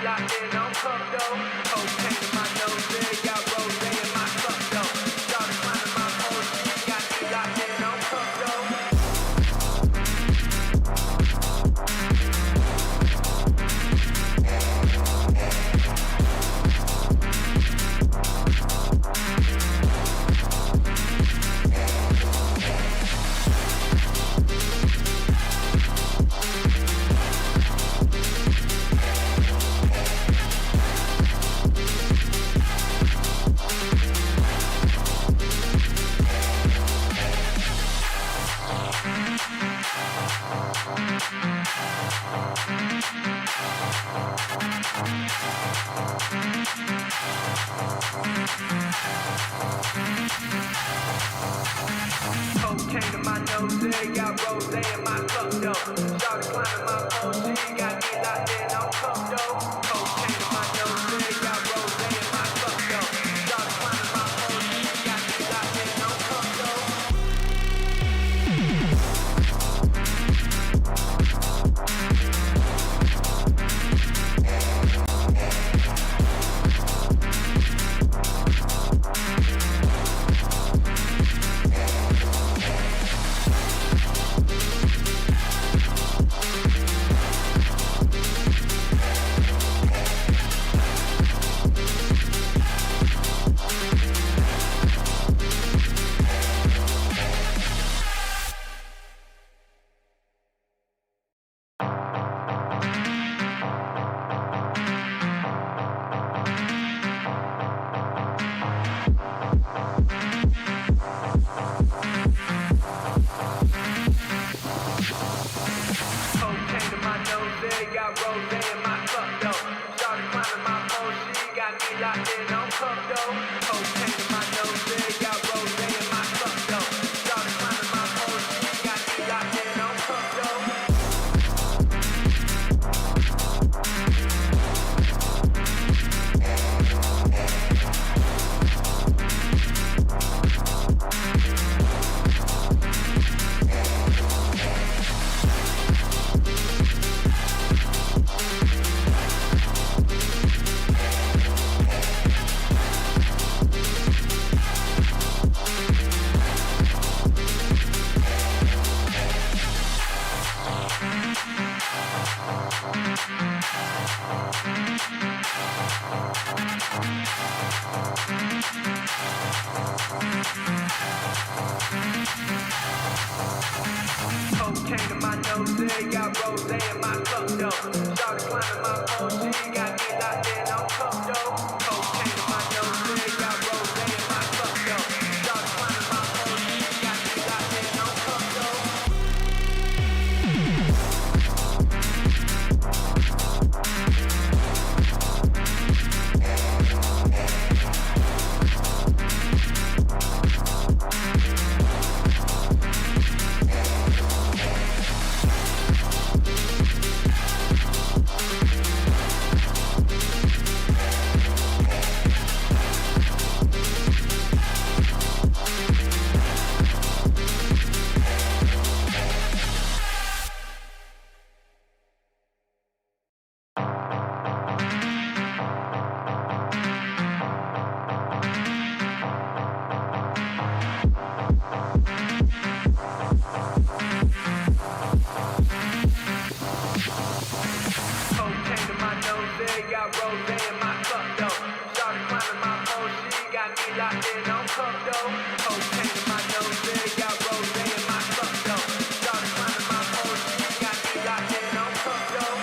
locked in on cup though. Cocaine in my nose, yeah, got rose in my cup though. Started climbing my pole, she got me locked in on cup though. Cocaine in my nose, yeah, got rose in my cup though. Started climbing my pole, she got me locked in on cup though. Cocaine in my nose, yeah, got rose in my cup though. Started climbing my pole, she got me locked in on cup though. Cocaine in my nose, yeah, got rose in my cup though. Started climbing my pole, she got me locked in on cup though. Cocaine in my nose, yeah, got rose in my cup though. Started climbing my pole, she got me locked in on cup though. Cocaine in my nose, yeah, got rose in my cup though. Started climbing my pole, she got me locked in on cup though. Cocaine in my nose, yeah, got rose in my cup though. Started climbing my pole, she got me locked in on cup though. Cocaine in my nose, yeah, got rose in my cup though. Started climbing my pole, she got me locked in on cup though. Cocaine in my nose, yeah, got rose in my cup though. Started climbing my pole, she got me locked in on cup though.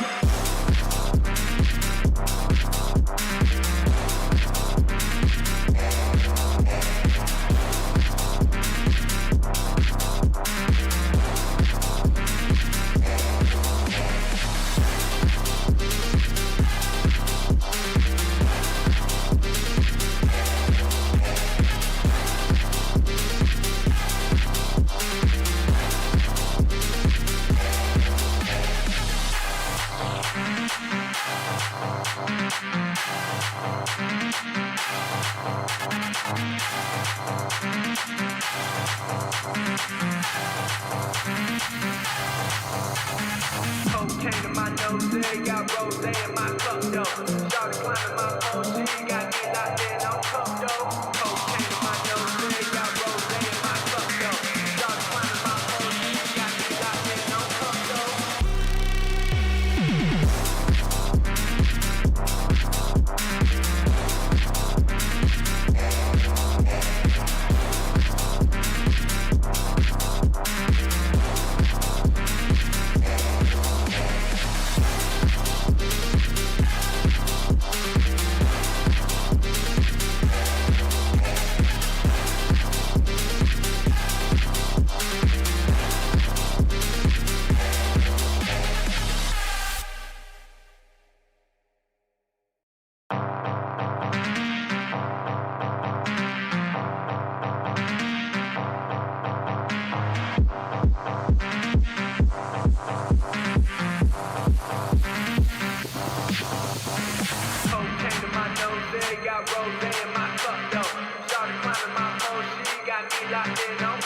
Cocaine in my nose, got rose in my cup though.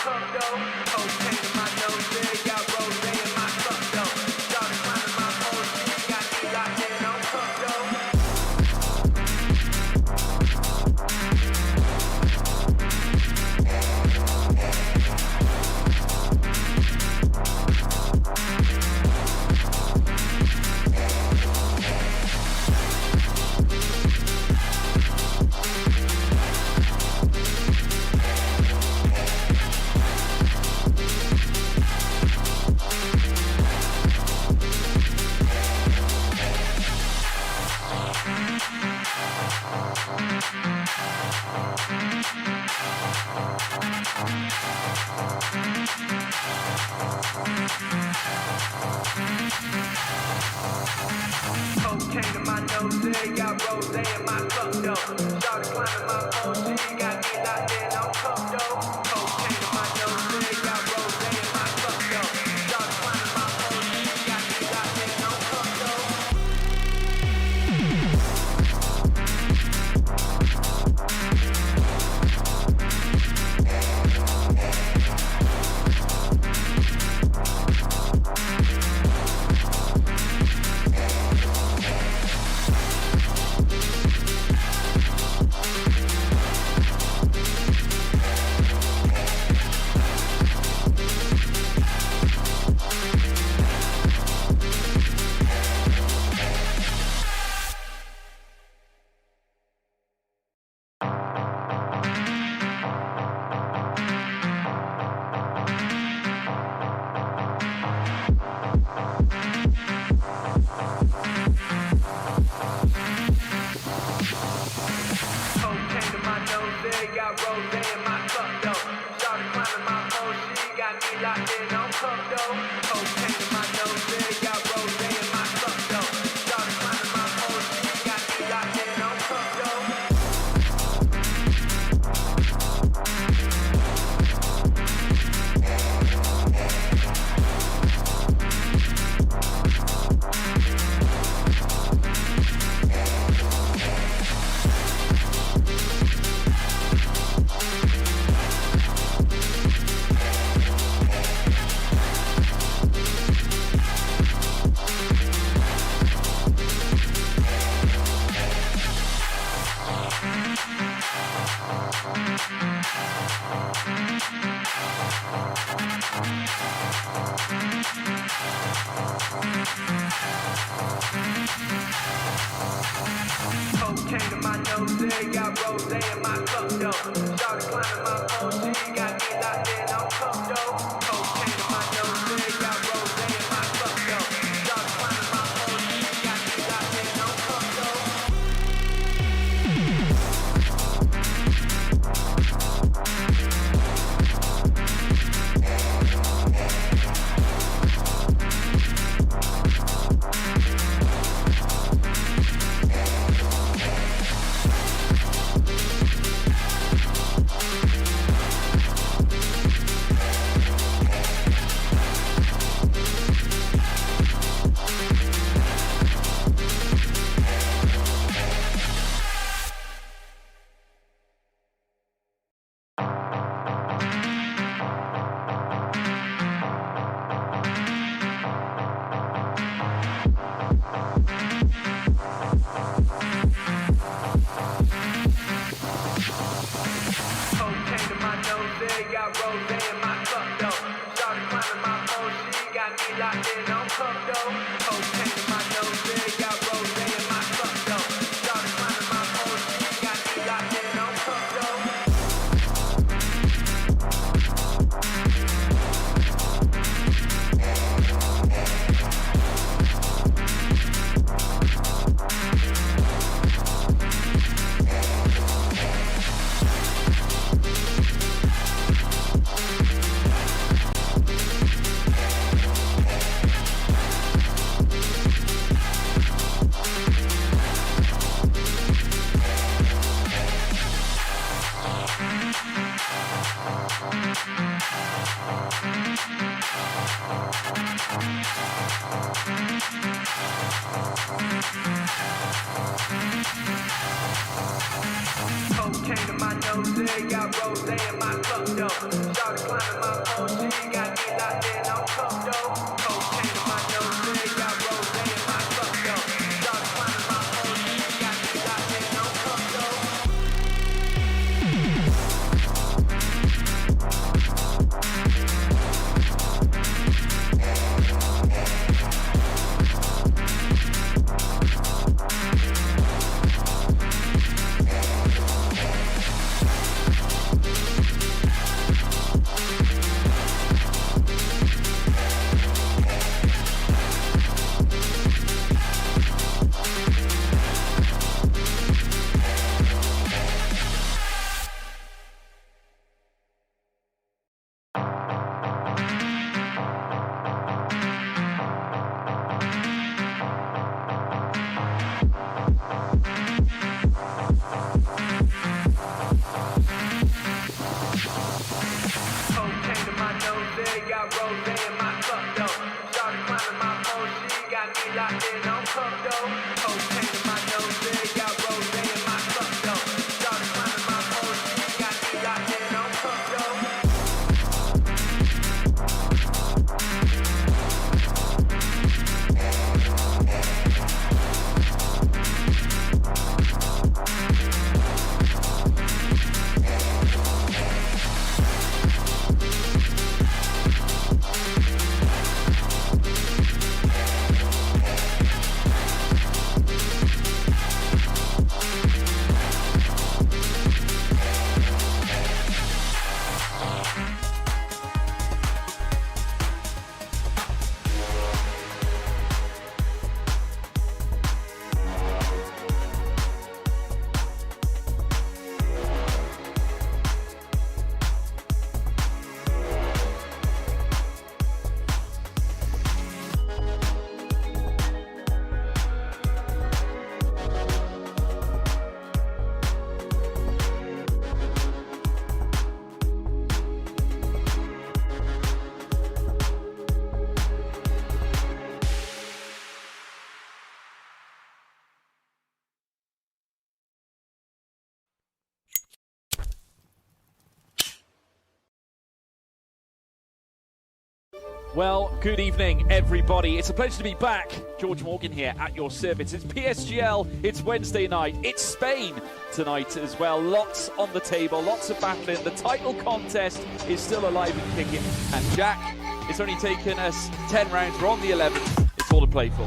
cup though. Cocaine in my nose, yeah, got rose in my cup though. Started climbing my pole, she got me locked in on cup though. Cocaine in my nose, yeah, got rose in my cup though. Started climbing my pole, she got me locked in on cup though. Cocaine in my nose, yeah, got rose in my cup though. Started climbing my pole, she got me locked in on cup though. Cocaine in my nose, yeah, got rose in my cup though. Started climbing my pole, she got me locked in on cup though. Cocaine in my nose, yeah, got rose in my cup though. Started climbing my pole, she got me locked in on cup though. Cocaine in my nose, yeah, got rose in my cup though. Started climbing my pole, she got me locked in on cup though. Cocaine in my nose, yeah, got rose in my cup though. Started climbing my pole, she got me locked in on cup though. Cocaine in my nose, yeah, got rose in my cup though. Started climbing my pole, she got me locked in on cup though. Cocaine in my nose, yeah, got rose in my cup though. Started climbing my pole, she got me locked in on cup though. Cocaine in my nose, yeah, got rose in my cup though. Started climbing got rose in my cup though. Shawty climbing my pole, she got me locked in on cup though. Cocaine in my nose, got rose in my cup though. Shawty climbing my pole, she got me locked in on cup though. Well, good evening, everybody. It's a pleasure to be back. George Morgan here at your service. It's PSGL, it's Wednesday night, it's Spain tonight as well. Lots on the table, lots of battling. The title contest is still alive and kicking. And Jack, it's only taken us 10 rounds. We're on the 11th. It's all to play for.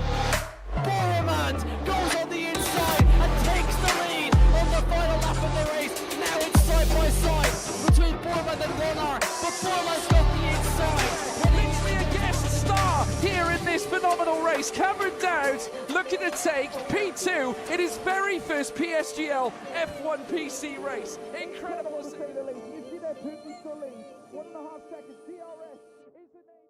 Boromant goes on the inside and takes the lead on the final lap of the race. Now it's side by side between Boromant and Warner, but Boromant's got the inside. Star here in this phenomenal race. Cameron Dowd looking to take P2 in his very first PSGL F1 PC race. Incredible to say the least. You see that Putin's the lead. 1.5 seconds. DRS is the name.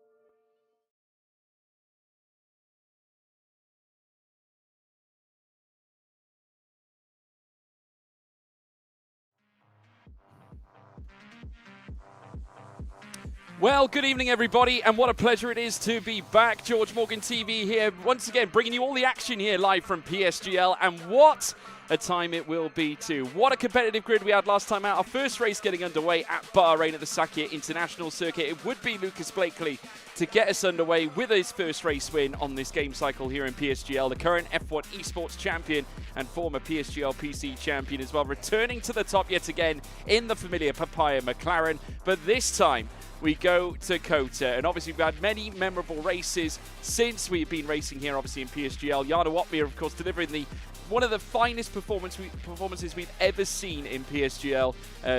Well, good evening, everybody, and what a pleasure it is to be back. George Morgan TV here, once again, bringing you all the action here live from PSGL, and what a time it will be too. What a competitive grid we had last time out. Our first race getting underway at Bahrain at the Sakhir International Circuit. It would be Lucas Blakely to get us underway with his first race win on this game cycle here in PSGL. The current F1 esports champion and former PSGL PC champion as well, returning to the top yet again in the familiar Papaya McLaren, but this time we go to COTA, and obviously we've had many memorable races since we've been racing here, obviously in PSGL. Jarno Opmeer, of course, delivering one of the finest performances we've ever seen in PSGL,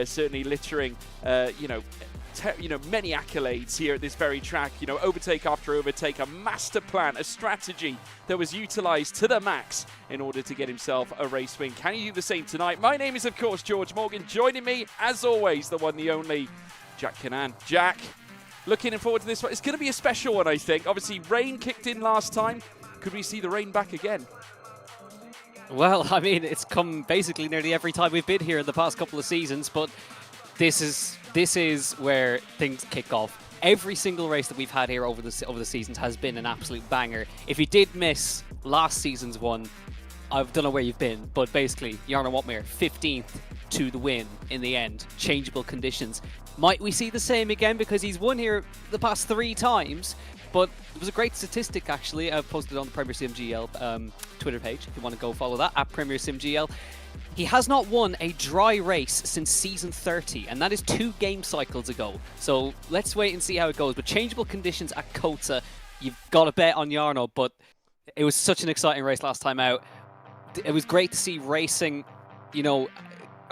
certainly littering, many accolades here at this very track. Overtake after overtake, a master plan, a strategy that was utilized to the max in order to get himself a race win. Can you do the same tonight? My name is, of course, George Morgan. Joining me, as always, the one, the only, Jack Canan. Jack, looking forward to this one. It's going to be a special one, I think. Obviously, rain kicked in last time. Could we see the rain back again? Well, I mean, it's come basically nearly every time we've been here in the past couple of seasons, but this is where things kick off. Every single race that we've had here over the seasons has been an absolute banger. If you did miss last season's one, I don't know where you've been, but basically, Jarno Opmeer, 15th to the win in the end. Changeable conditions. Might we see the same again? Because he's won here the past 3 times, but it was a great statistic, actually. I've posted on the Premier SimGL Twitter page, if you want to go follow that, at Premier SimGL. He has not won a dry race since season 30, and that is 2 game cycles ago. So let's wait and see how it goes. But changeable conditions at COTA, you've got to bet on Jarno, but it was such an exciting race last time out. It was great to see racing,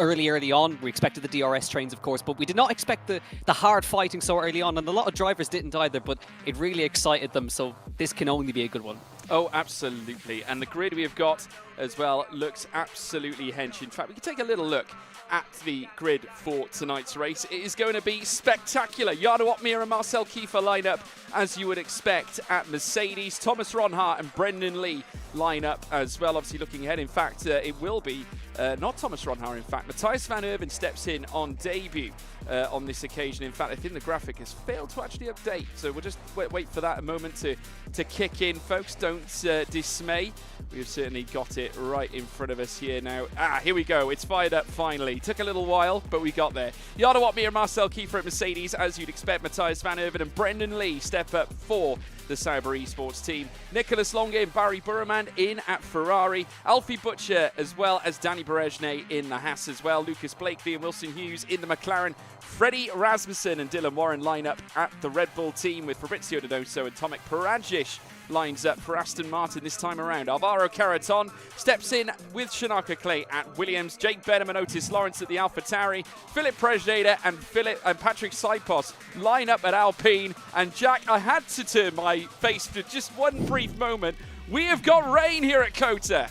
early on. We expected the DRS trains, of course, but we did not expect the hard fighting so early on, and a lot of drivers didn't either, but it really excited them, so this can only be a good one. Oh, absolutely. And the grid we have got as well looks absolutely hench. In fact, we can take a little look at the grid for tonight's race. It is going to be spectacular. Jarno Opmeer and Marcel Kiefer line up, as you would expect, at Mercedes. Thomas Ronhart and Brendan Lee line up as well, obviously looking ahead. In fact, it will be not Thomas Ronhar, in fact. Matthias van Erven steps in on debut on this occasion. In fact, I think the graphic has failed to actually update, so we'll just wait for that a moment to kick in, folks. Don't dismay. We've certainly got it right in front of us here now. Here we go. It's fired up finally. Took a little while, but we got there. Jarno Watmere and Marcel Kiefer at Mercedes, as you'd expect. Matthias van Erven and Brendan Lee step up for the Sauber Esports team. Nicholas Longe and Barry Burman in at Ferrari. Alfie Butcher as well as Danny Berejne in the Haas as well. Lucas Blakely and Wilson Hughes in the McLaren. Freddie Rasmussen and Dylan Warren line up at the Red Bull team, with Fabrizio Donoso and Tomek Paradzic lines up for Aston Martin this time around. Alvaro Caraton steps in with Shanaka Clay at Williams. Jake Benham and Otis Lawrence at the AlphaTauri. Philip Prejneda and Patrick Saipos line up at Alpine. And Jack, I had to turn my face for just one brief moment. We have got rain here at COTA.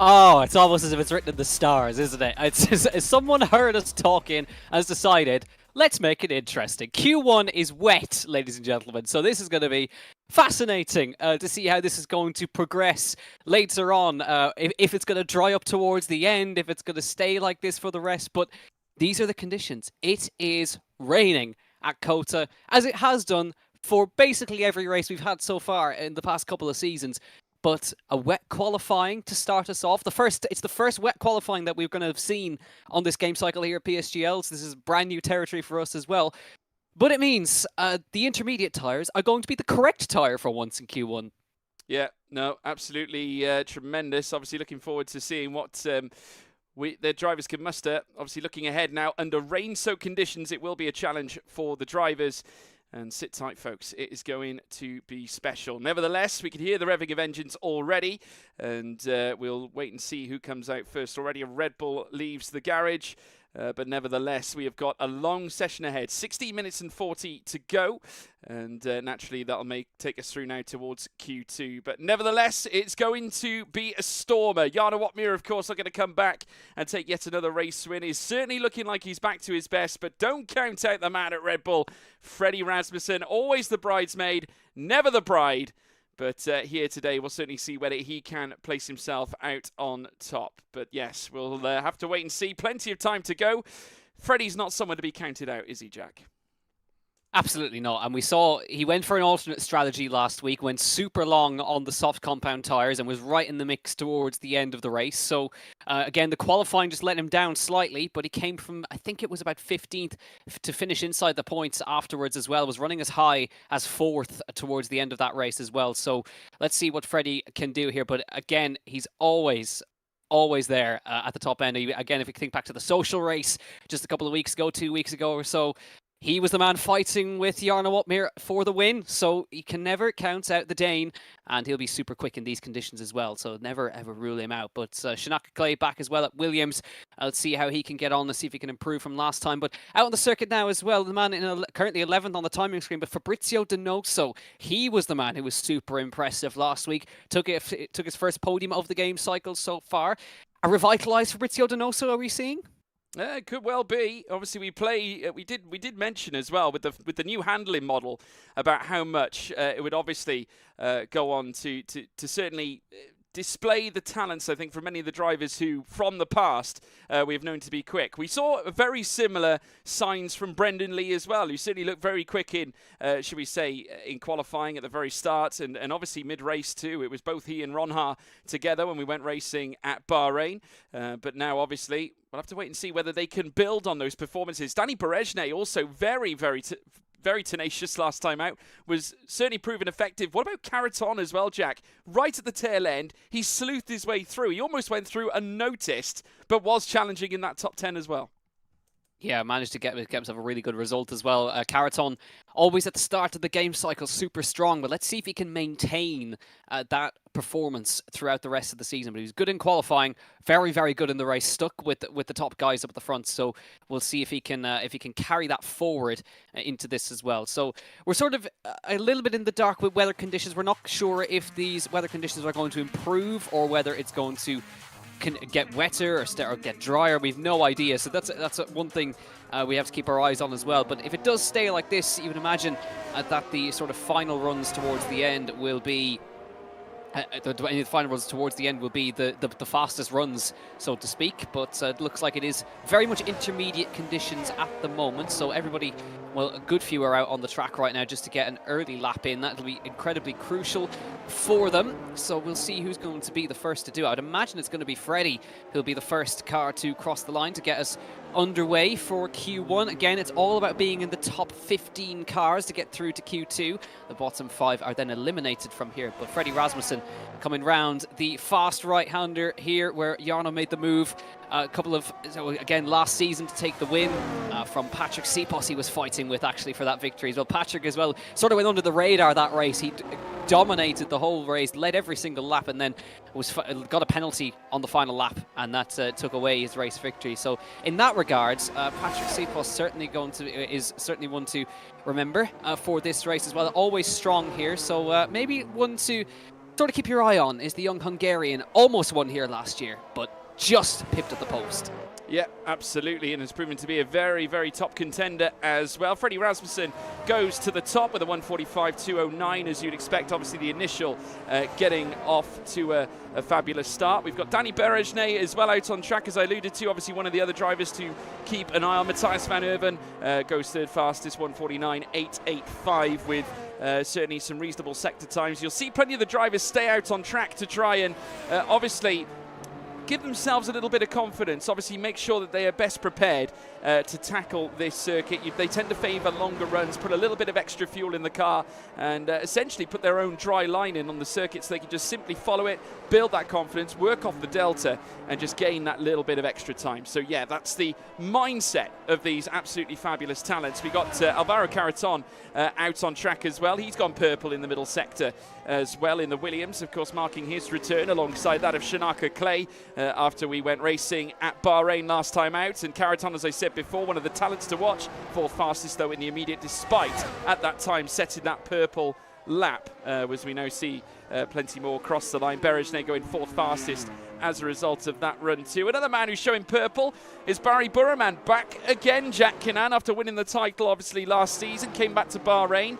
Oh, it's almost as if it's written in the stars, isn't it? It's someone heard us talking and has decided, let's make it interesting. Q1 is wet, ladies and gentlemen, so this is going to be fascinating to see how this is going to progress later on, if it's going to dry up towards the end, if it's going to stay like this for the rest, but these are the conditions. It is raining at COTA, as it has done for basically every race we've had so far in the past couple of seasons. But a wet qualifying to start us off. It's the first wet qualifying that we're going to have seen on this game cycle here at PSGL, so this is brand new territory for us as well. But it means the intermediate tyres are going to be the correct tyre for once in Q1. Yeah, no, absolutely tremendous. Obviously looking forward to seeing what the drivers can muster. Obviously looking ahead now, under rain-soaked conditions, it will be a challenge for the drivers. And sit tight, folks. It is going to be special. Nevertheless, we can hear the revving of engines already. And we'll wait and see who comes out first. Already a Red Bull leaves the garage. But nevertheless, we have got a long session ahead. 16 minutes and 40 to go. And naturally, that'll take us through now towards Q2. But nevertheless, it's going to be a stormer. Jarno Watmere, of course, are going to come back and take yet another race win. He's certainly looking like he's back to his best. But don't count out the man at Red Bull, Freddie Rasmussen. Always the bridesmaid, never the bride. But here today, we'll certainly see whether he can place himself out on top. But yes, we'll have to wait and see. Plenty of time to go. Freddie's not someone to be counted out, is he, Jack? Absolutely not. And we saw he went for an alternate strategy last week, went super long on the soft compound tyres and was right in the mix towards the end of the race. So again, the qualifying just let him down slightly, but he came from, I think it was about 15th to finish inside the points afterwards as well, was running as high as 4th towards the end of that race as well. So let's see what Freddie can do here. But again, he's always there at the top end. Again, if you think back to the social race just a couple of weeks ago, 2 weeks ago or so, he was the man fighting with Jarno Watmere for the win, so he can never count out the Dane, and he'll be super quick in these conditions as well, so never ever rule him out. But Shanaka Clay back as well at Williams. Let's see how he can get on, let's see if he can improve from last time. But out on the circuit now as well, the man currently 11th on the timing screen, but Fabrizio Donoso, he was the man who was super impressive last week, took his first podium of the game cycle so far. A revitalized Fabrizio Donoso are we seeing? It could well be. Obviously, we did mention as well with the new handling model about how much it would obviously go on to certainly display the talents, I think, for many of the drivers who, from the past, we have known to be quick. We saw very similar signs from Brendan Lee as well, who certainly looked very quick in, should we say, in qualifying at the very start, and obviously mid-race too. It was both he and Ronhar together when we went racing at Bahrain, but now obviously we'll have to wait and see whether they can build on those performances. Danny Berejne also very tenacious last time out, was certainly proven effective. What about Caraton as well, Jack? Right at the tail end, he sleuthed his way through. He almost went through unnoticed, but was challenging in that top 10 as well. Yeah, managed to get himself a really good result as well. Caraton, always at the start of the game cycle, super strong, but let's see if he can maintain that performance throughout the rest of the season. But he was good in qualifying, very, very good in the race, stuck with the top guys up at the front. So we'll see if he can carry that forward into this as well. So we're sort of a little bit in the dark with weather conditions. We're not sure if these weather conditions are going to improve or whether it's going to can get wetter or get drier. We've no idea, so that's one thing we have to keep our eyes on as well. But if it does stay like this, you would imagine that the sort of final runs towards the end will be the final runs towards the end will be the fastest runs, so to speak. But it looks like it is very much intermediate conditions at the moment. So everybody, well, a good few are out on the track right now just to get an early lap in. That'll be incredibly crucial for them. So we'll see who's going to be the first to do it. I'd imagine it's going to be Freddie who'll be the first car to cross the line to get us underway for Q1. Again, it's all about being in the top 15 cars to get through to Q2. The bottom 5 are then eliminated from here. But Freddie Rasmussen coming round the fast right-hander here, where Jarno made the move again last season to take the win from Patrick Sipos. He was fighting with actually for that victory as well. Patrick as well sort of went under the radar that race. He dominated the whole race, led every single lap, and then got a penalty on the final lap, and that took away his race victory. So in that regards, Patrick Sipos is certainly one to remember for this race as well. Always strong here, so maybe one to sort of keep your eye on is the young Hungarian. Almost won here last year, but just pipped at the post. Yeah, absolutely, and has proven to be a very, very top contender as well. Freddie Rasmussen goes to the top with a 1:45.209, as you'd expect. Obviously, the initial getting off to a fabulous start. We've got Danny Berejne as well out on track, as I alluded to. Obviously, one of the other drivers to keep an eye on. Matthias van Erven goes third fastest, 1:49.885 with certainly some reasonable sector times. You'll see plenty of the drivers stay out on track to try and obviously give themselves a little bit of confidence. Obviously, make sure that they are best prepared to tackle this circuit. They tend to favour longer runs, put a little bit of extra fuel in the car, and essentially put their own dry line in on the circuit so they can just simply follow it, build that confidence, work off the delta, and just gain that little bit of extra time. So yeah, that's the mindset of these absolutely fabulous talents. We got Alvaro Caraton out on track as well. He's gone purple in the middle sector as well in the Williams, of course, marking his return alongside that of Shanaka Clay after we went racing at Bahrain last time out. And Caraton, as I said before, one of the talents to watch. Fourth fastest though in the immediate, despite at that time setting that purple lap, as we now see plenty more cross the line. Berejne going fourth fastest as a result of that run too. Another man who's showing purple is Barry Burman, back again. Jack Kinnan, after winning the title obviously last season, came back to Bahrain,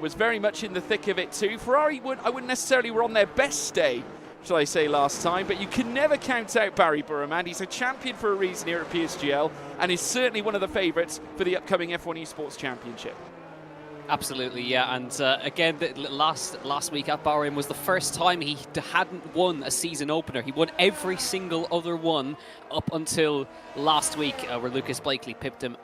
was very much in the thick of it too. Ferrari I wouldn't necessarily were on their best day, shall I say, last time, but you can never count out Barry Burman. He's a champion for a reason here at PSGL, and is certainly one of the favourites for the upcoming F1 Esports Championship. Absolutely, yeah, and again, last week at Bahrain was the first time he hadn't won a season opener. He won every single other one up until last week, where Lucas Blakely pipped him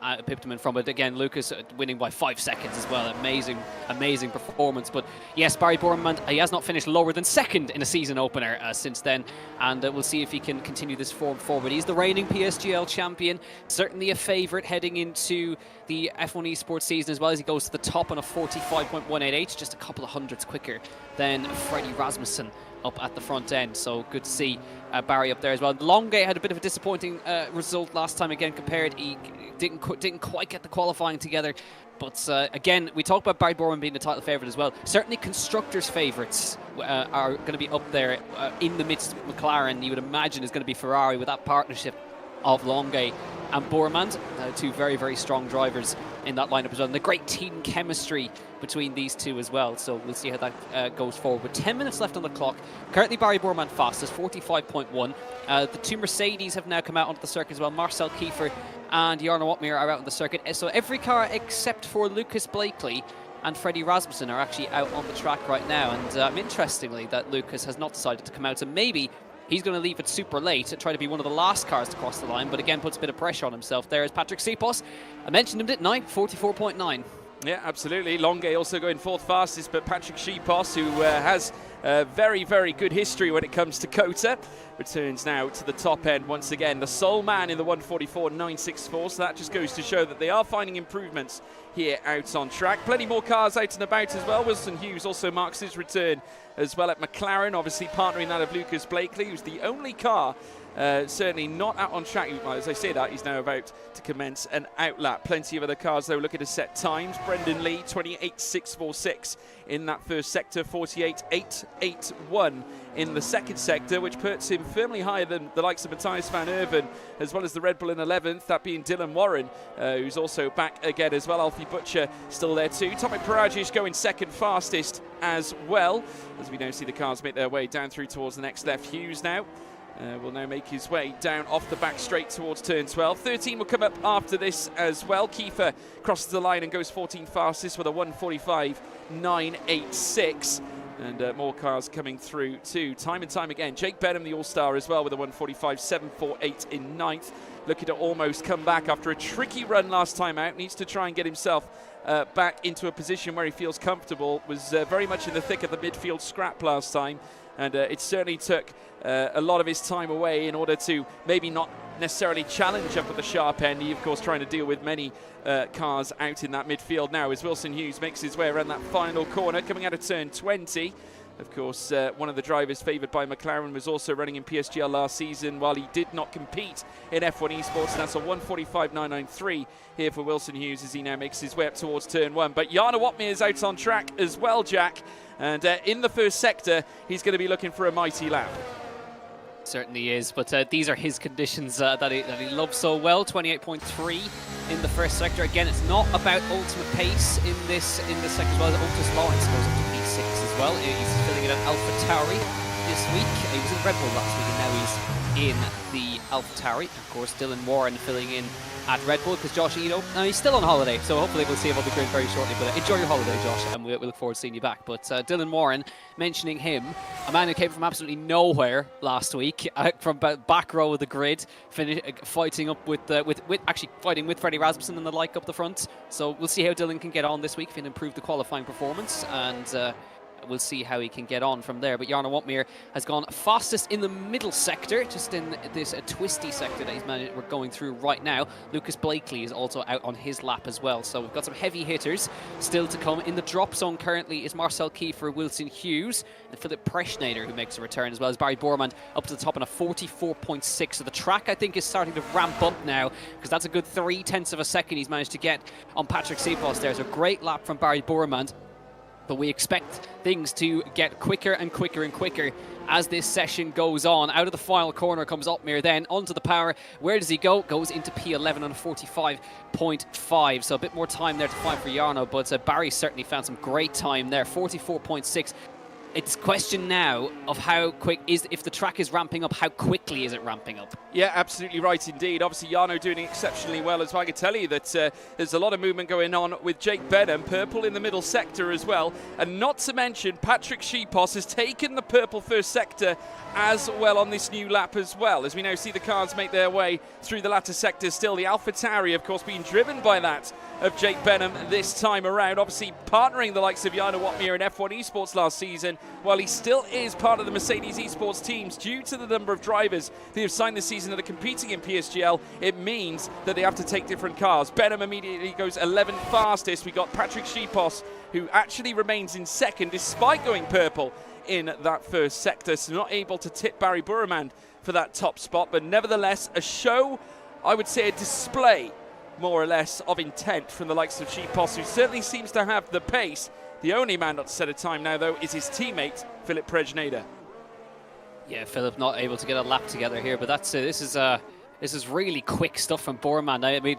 in from it. Again, Lucas winning by 5 seconds as well. Amazing performance. But yes, Barry Borman, he has not finished lower than second in a season opener since then, and we'll see if he can continue this form forward. He's the reigning PSGL champion, certainly a favourite heading into the F1 Esports season, as well as he goes to the top on a 45.188, just a couple of hundreds quicker than Freddie Rasmussen up at the front end. So good to see Barry up there as well. Longay had a bit of a disappointing result last time again compared. He didn't quite get the qualifying together. But again, we talked about Barry Borman being the title favourite as well. Certainly constructors' favourites are going to be up there in the midst of McLaren. You would imagine is going to be Ferrari with that partnership of Longay and Bormand, two very, very strong drivers in that lineup as well. And the great team chemistry between these two as well. So we'll see how that goes forward. With 10 minutes left on the clock, currently Barry Borman fastest, 45.1. The two Mercedes have now come out onto the circuit as well. Marcel Kiefer and Jarno Otmir are out on the circuit. So every car except for Lucas Blakely and Freddie Rasmussen are actually out on the track right now. And interestingly, that Lucas has not decided to come out, and maybe he's going to leave it super late to try to be one of the last cars to cross the line, but again puts a bit of pressure on himself. There is Patrick Sipos. I mentioned him, didn't I? 44.9. Yeah, absolutely. Longay also going fourth fastest, but Patrick Sipos, who has a very, very good history when it comes to Kota, returns now to the top end once again. The sole man in the 1:44.964, so that just goes to show that they are finding improvements here out on track. Plenty more cars out and about as well. Wilson Hughes also marks his return as well at McLaren, obviously partnering that of Lucas Blakely, who's the only car certainly not out on track. Well, as I say that, he's now about to commence an outlap. Plenty of other cars, though, looking to set times. Brendan Lee, 28.646 in that first sector, 48.881 in the second sector, which puts him firmly higher than the likes of Matthias van Erven, as well as the Red Bull in 11th, that being Dylan Warren, who's also back again as well. Alfie Butcher still there too. Tomek Parajic going second fastest as well, as we now see the cars make their way down through towards the next left. Hughes now will now make his way down off the back straight towards turn 12. 13 will come up after this as well. Kiefer crosses the line and goes 14 fastest with a 1:45.986. And more cars coming through too. Time and time again. Jake Benham, the All-Star as well, with a 1:45.748 in ninth. Looking to almost come back after a tricky run last time out. Needs to try and get himself back into a position where he feels comfortable. Was very much in the thick of the midfield scrap last time. And it certainly took a lot of his time away in order to maybe not necessarily challenge up at the sharp end. He, of course, trying to deal with many cars out in that midfield now as Wilson Hughes makes his way around that final corner, coming out of turn 20. Of course, one of the drivers favoured by McLaren was also running in PSGL last season while he did not compete in F1 Esports, and that's a 1:45.993 here for Wilson Hughes as he now makes his way up towards turn 1. But Jarno Wotmir is out on track as well, Jack, and in the first sector, he's going to be looking for a mighty lap. Certainly is, but these are his conditions that he loves so well. 28.3 in the first sector. Again, it's not about ultimate pace in this sector as well. Otis Lawrence goes up to P6 as well. He's filling in at AlphaTauri this week. He was in Red Bull last week, and now he's in the AlphaTauri. Of course, Dylan Warren filling in at Red Bull because Josh Ito, he's still on holiday, so hopefully we'll see him on the grid very shortly. But enjoy your holiday, Josh, and we look forward to seeing you back. But Dylan Warren, mentioning him, a man who came from absolutely nowhere last week, from back row of the grid, fighting up with Freddie Rasmussen and the like up the front. So we'll see how Dylan can get on this week, if he can improve the qualifying performance, and we'll see how he can get on from there. But Jarno Wotmir has gone fastest in the middle sector, just in this twisty sector that we're going through right now. Lucas Blakely is also out on his lap as well. So we've got some heavy hitters still to come. In the drop zone currently is Marcel Kiefer, Wilson Hughes, and Philip Preschneider, who makes a return, as well as Barry Borman up to the top on a 44.6. So the track, I think, is starting to ramp up now, because that's a good 0.3 of a second he's managed to get on Patrick Seaposs there. So a great lap from Barry Borman. But we expect things to get quicker and quicker and quicker as this session goes on. Out of the final corner comes Wotmir, then onto the power. Where does he go? Goes into P11 on a 45.5. So a bit more time there to find for Jarno, but Barry certainly found some great time there. 44.6. It's a question now of how quick if the track is ramping up, how quickly is it ramping up? Yeah, absolutely right indeed. Obviously, Jarno doing exceptionally well as well. I can tell you that there's a lot of movement going on with Jake Benham, purple in the middle sector as well. And not to mention, Patrick Seaposs has taken the purple first sector as well on this new lap as well. As we now see the cars make their way through the latter sectors still. The AlphaTauri, of course, being driven by that of Jake Benham this time around. Obviously, partnering the likes of Jarno Wotmir in F1 Esports last season, while he still is part of the Mercedes Esports teams, due to the number of drivers they have signed this season that are competing in PSGL, it means that they have to take different cars. Benham immediately goes 11th fastest. We got Patrick Seaposs, who actually remains in second despite going purple in that first sector, so not able to tip Barry Burman for that top spot. But nevertheless, a show, I would say a display, more or less, of intent from the likes of Seaposs, who certainly seems to have the pace. The only man not to set a time now, though, is his teammate, Philip Preschneider. Yeah, Philip not able to get a lap together here, but that's this is really quick stuff from Borman. I mean,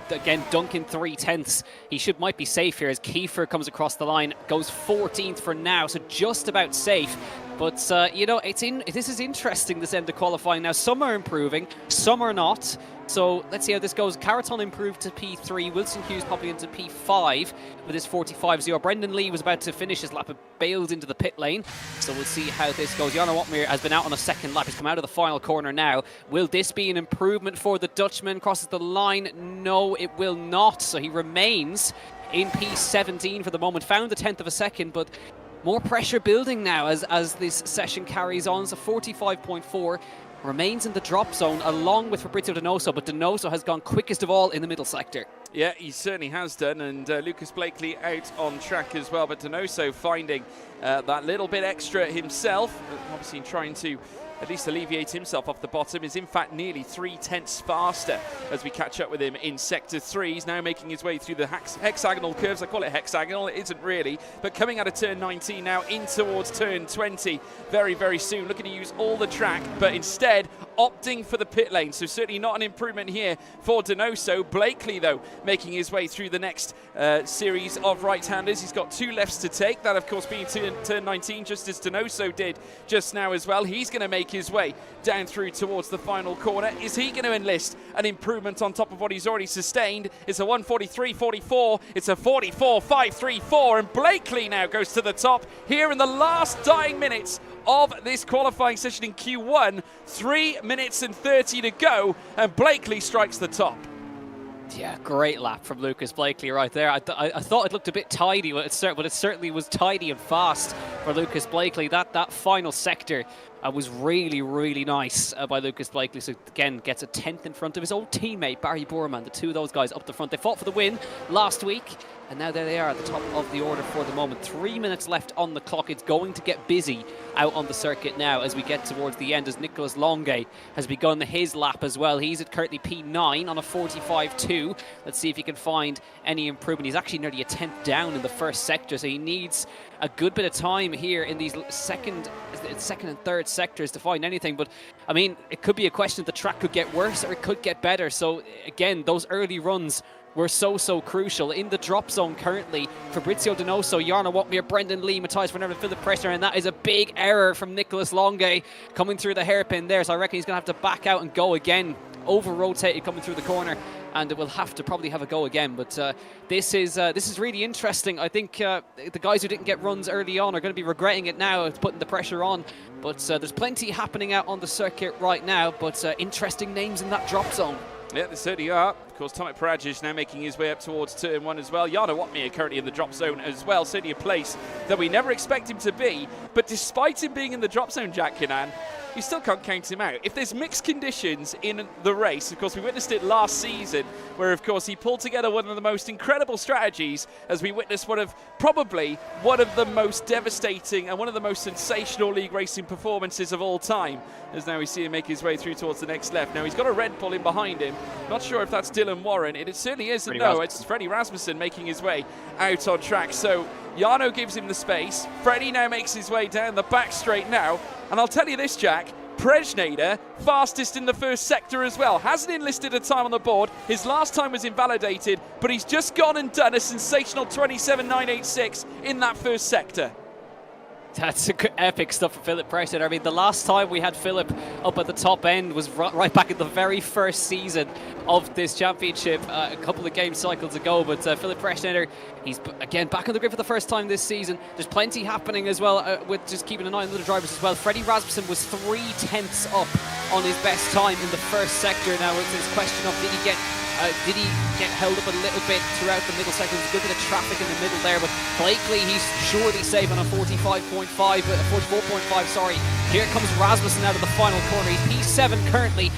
again, Duncan 0.3. He might be safe here as Kiefer comes across the line, goes 14th for now, so just about safe. But you know, this is interesting, this end of qualifying now. Some are improving, some are not. So let's see how this goes. Caraton improved to P3. Wilson Hughes popping into P5 with his 45.0. Brendan Lee was about to finish his lap, but bailed into the pit lane. So we'll see how this goes. Jarno Wotmir has been out on a second lap. He's come out of the final corner now. Will this be an improvement for the Dutchman? Crosses the line? No, it will not. So he remains in P17 for the moment. Found a 1/10 of a second, but more pressure building now as this session carries on. So 45.4. Remains in the drop zone along with Fabrizio Donoso, but Donoso has gone quickest of all in the middle sector. Yeah, he certainly has done, and Lucas Blakely out on track as well, but Donoso finding that little bit extra himself, obviously trying to at least alleviate himself off the bottom, is in fact nearly 3/10 faster as we catch up with him in Sector 3. He's now making his way through the hexagonal curves. I call it hexagonal, it isn't really, but coming out of turn 19 now in towards turn 20 very, very soon. Looking to use all the track, but instead opting for the pit lane, so certainly not an improvement here for Donoso. Blakely, though, making his way through the next series of right-handers. He's got 2 lefts to take, that of course being turn 19, just as Donoso did just now as well. He's going to make his way down through towards the final corner. Is he going to enlist an improvement on top of what he's already sustained? It's a 1:43.44, it's a 44.534, and Blakely now goes to the top here in the last dying minutes of this qualifying session in Q1. 3 minutes and 30 to go, and Blakely strikes the top. Yeah, great lap from Lucas Blakely right there. I thought it looked a bit tidy, but it certainly was tidy and fast for Lucas Blakely. That final sector was really, really nice by Lucas Blakely. So again, gets a 10th in front of his old teammate Barry Borman. The two of those guys up the front. They fought for the win last week, and now there they are at the top of the order for the moment. 3 minutes left on the clock. It's going to get busy out on the circuit now as we get towards the end, as Nicolas Longue has begun his lap as well. He's at currently P9 on a 45.2. Let's see if he can find any improvement. He's actually nearly a 10th down in the first sector, so he needs a good bit of time here in these second and third sectors to find anything. But I mean, it could be a question that the track could get worse or it could get better. So again, those early runs were so crucial. In the drop zone currently, Fabrizio Donoso, Jarno Wotmere, Brendan Lee, Matthias Van Erven, Philip Pressner, and that is a big error from Nicolas Longue coming through the hairpin there. So I reckon he's going to have to back out and go again. Over-rotated coming through the corner, and it will have to probably have a go again. But this is really interesting. I think the guys who didn't get runs early on are going to be regretting it now. It's putting the pressure on. But there's plenty happening out on the circuit right now. But interesting names in that drop zone. Yeah, they certainly are. Of course, Tomek Parajic now making his way up towards turn 1 as well. Jarno Wotmere currently in the drop zone as well. Certainly a place that we never expect him to be. But despite him being in the drop zone, Jack Kinnan, you still can't count him out. If there's mixed conditions in the race, of course, we witnessed it last season, where, of course, he pulled together one of the most incredible strategies as we witnessed probably one of the most devastating and one of the most sensational league racing performances of all time. As now we see him make his way through towards the next left. Now, he's got a Red Bull in behind him. Not sure if that's Dylan Warren. It certainly isn't. No, it's Freddie Rasmussen making his way out on track. So Jarno gives him the space. Freddie now makes his way down the back straight now. And I'll tell you this, Jack, Prejnader, fastest in the first sector as well. Hasn't enlisted a time on the board. His last time was invalidated, but he's just gone and done a sensational 27.986 in that first sector. That's epic stuff for Philip Prejnader. I mean, the last time we had Philip up at the top end was right back in the very first season of this championship a couple of game cycles ago. But Philip Prejnader, he's again back on the grid for the first time this season. There's plenty happening as well with just keeping an eye on the other drivers as well. Freddie Rasmussen was 3/10 up on his best time in the first sector. Now it's this question of did he get held up a little bit throughout the middle sector? There's a good bit of traffic in the middle there, but Blakely, he's surely safe on a 44.5, sorry. Here comes Rasmussen out of the final corner. He's P7 currently.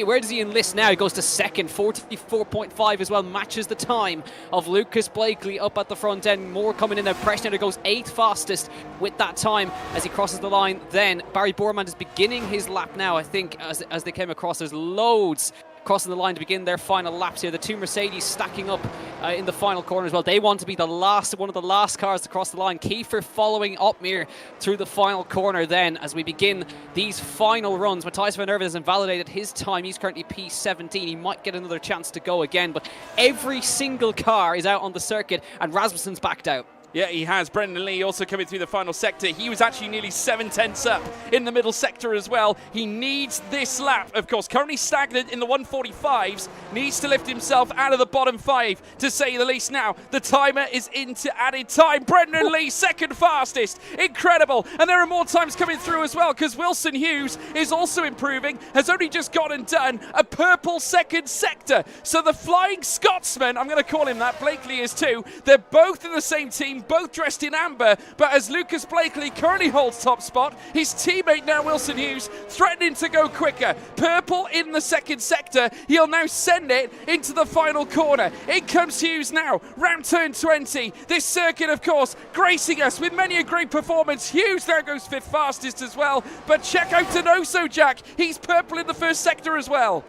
Where does he enlist now? He goes to second, 44.5 as well, matches the time of Lucas Blakely up at the front end. More coming in there. Prejnader goes 8th fastest with that time as he crosses the line. Then Barry Borman is beginning his lap now, I think, as they came across. There's loads crossing the line to begin their final laps here. The two Mercedes stacking up in the final corner as well. They want to be one of the last cars to cross the line. Kiefer following Wotmere through the final corner then as we begin these final runs. Matthias Van Erven has invalidated his time. He's currently P17. He might get another chance to go again, but every single car is out on the circuit and Rasmussen's backed out. Yeah, he has. Brendan Lee also coming through the final sector. He was actually nearly 7/10 up in the middle sector as well. He needs this lap, of course, currently stagnant in the 145s. Needs to lift himself out of the bottom 5, to say the least now. The timer is into added time. Brendan Lee, second fastest. Incredible. And there are more times coming through as well, because Wilson Hughes is also improving, has only just gone and done a purple second sector. So the Flying Scotsman, I'm going to call him that, Blakely is too. They're both in the same team. both dressed in amber, but as Lucas Blakely currently holds top spot, his teammate now Wilson Hughes threatening to go quicker. Purple in the second sector, he'll now send it into the final corner. In comes Hughes now, round turn 20. This circuit, of course, gracing us with many a great performance. Hughes now goes fifth fastest as well, but check out Donoso, Jack. He's purple in the first sector as well.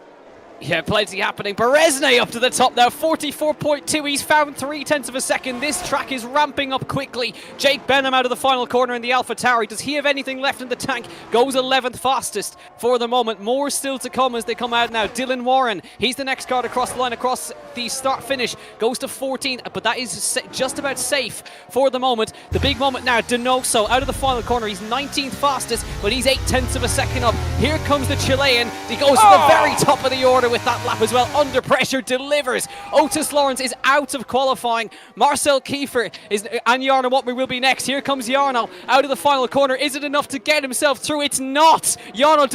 Yeah, plenty happening. Berezne up to the top now, 44.2. He's found 0.3 of a second. This track is ramping up quickly. Jake Benham out of the final corner in the Alpha Tauri. Does he have anything left in the tank? Goes 11th fastest for the moment. More still to come as they come out now. Dylan Warren, he's the next card across the line, across the start finish. Goes to 14th, but that is just about safe for the moment. The big moment now, Donoso out of the final corner. He's 19th fastest, but he's 0.8 of a second up. Here comes the Chilean. He goes to the very top of the order with that lap as well. Under pressure, delivers. Otis Lawrence is out of qualifying. Marcel Kiefer and Jarno Watmer will be next. Here comes Jarno out of the final corner. Is it enough to get himself through? It's not. Jarno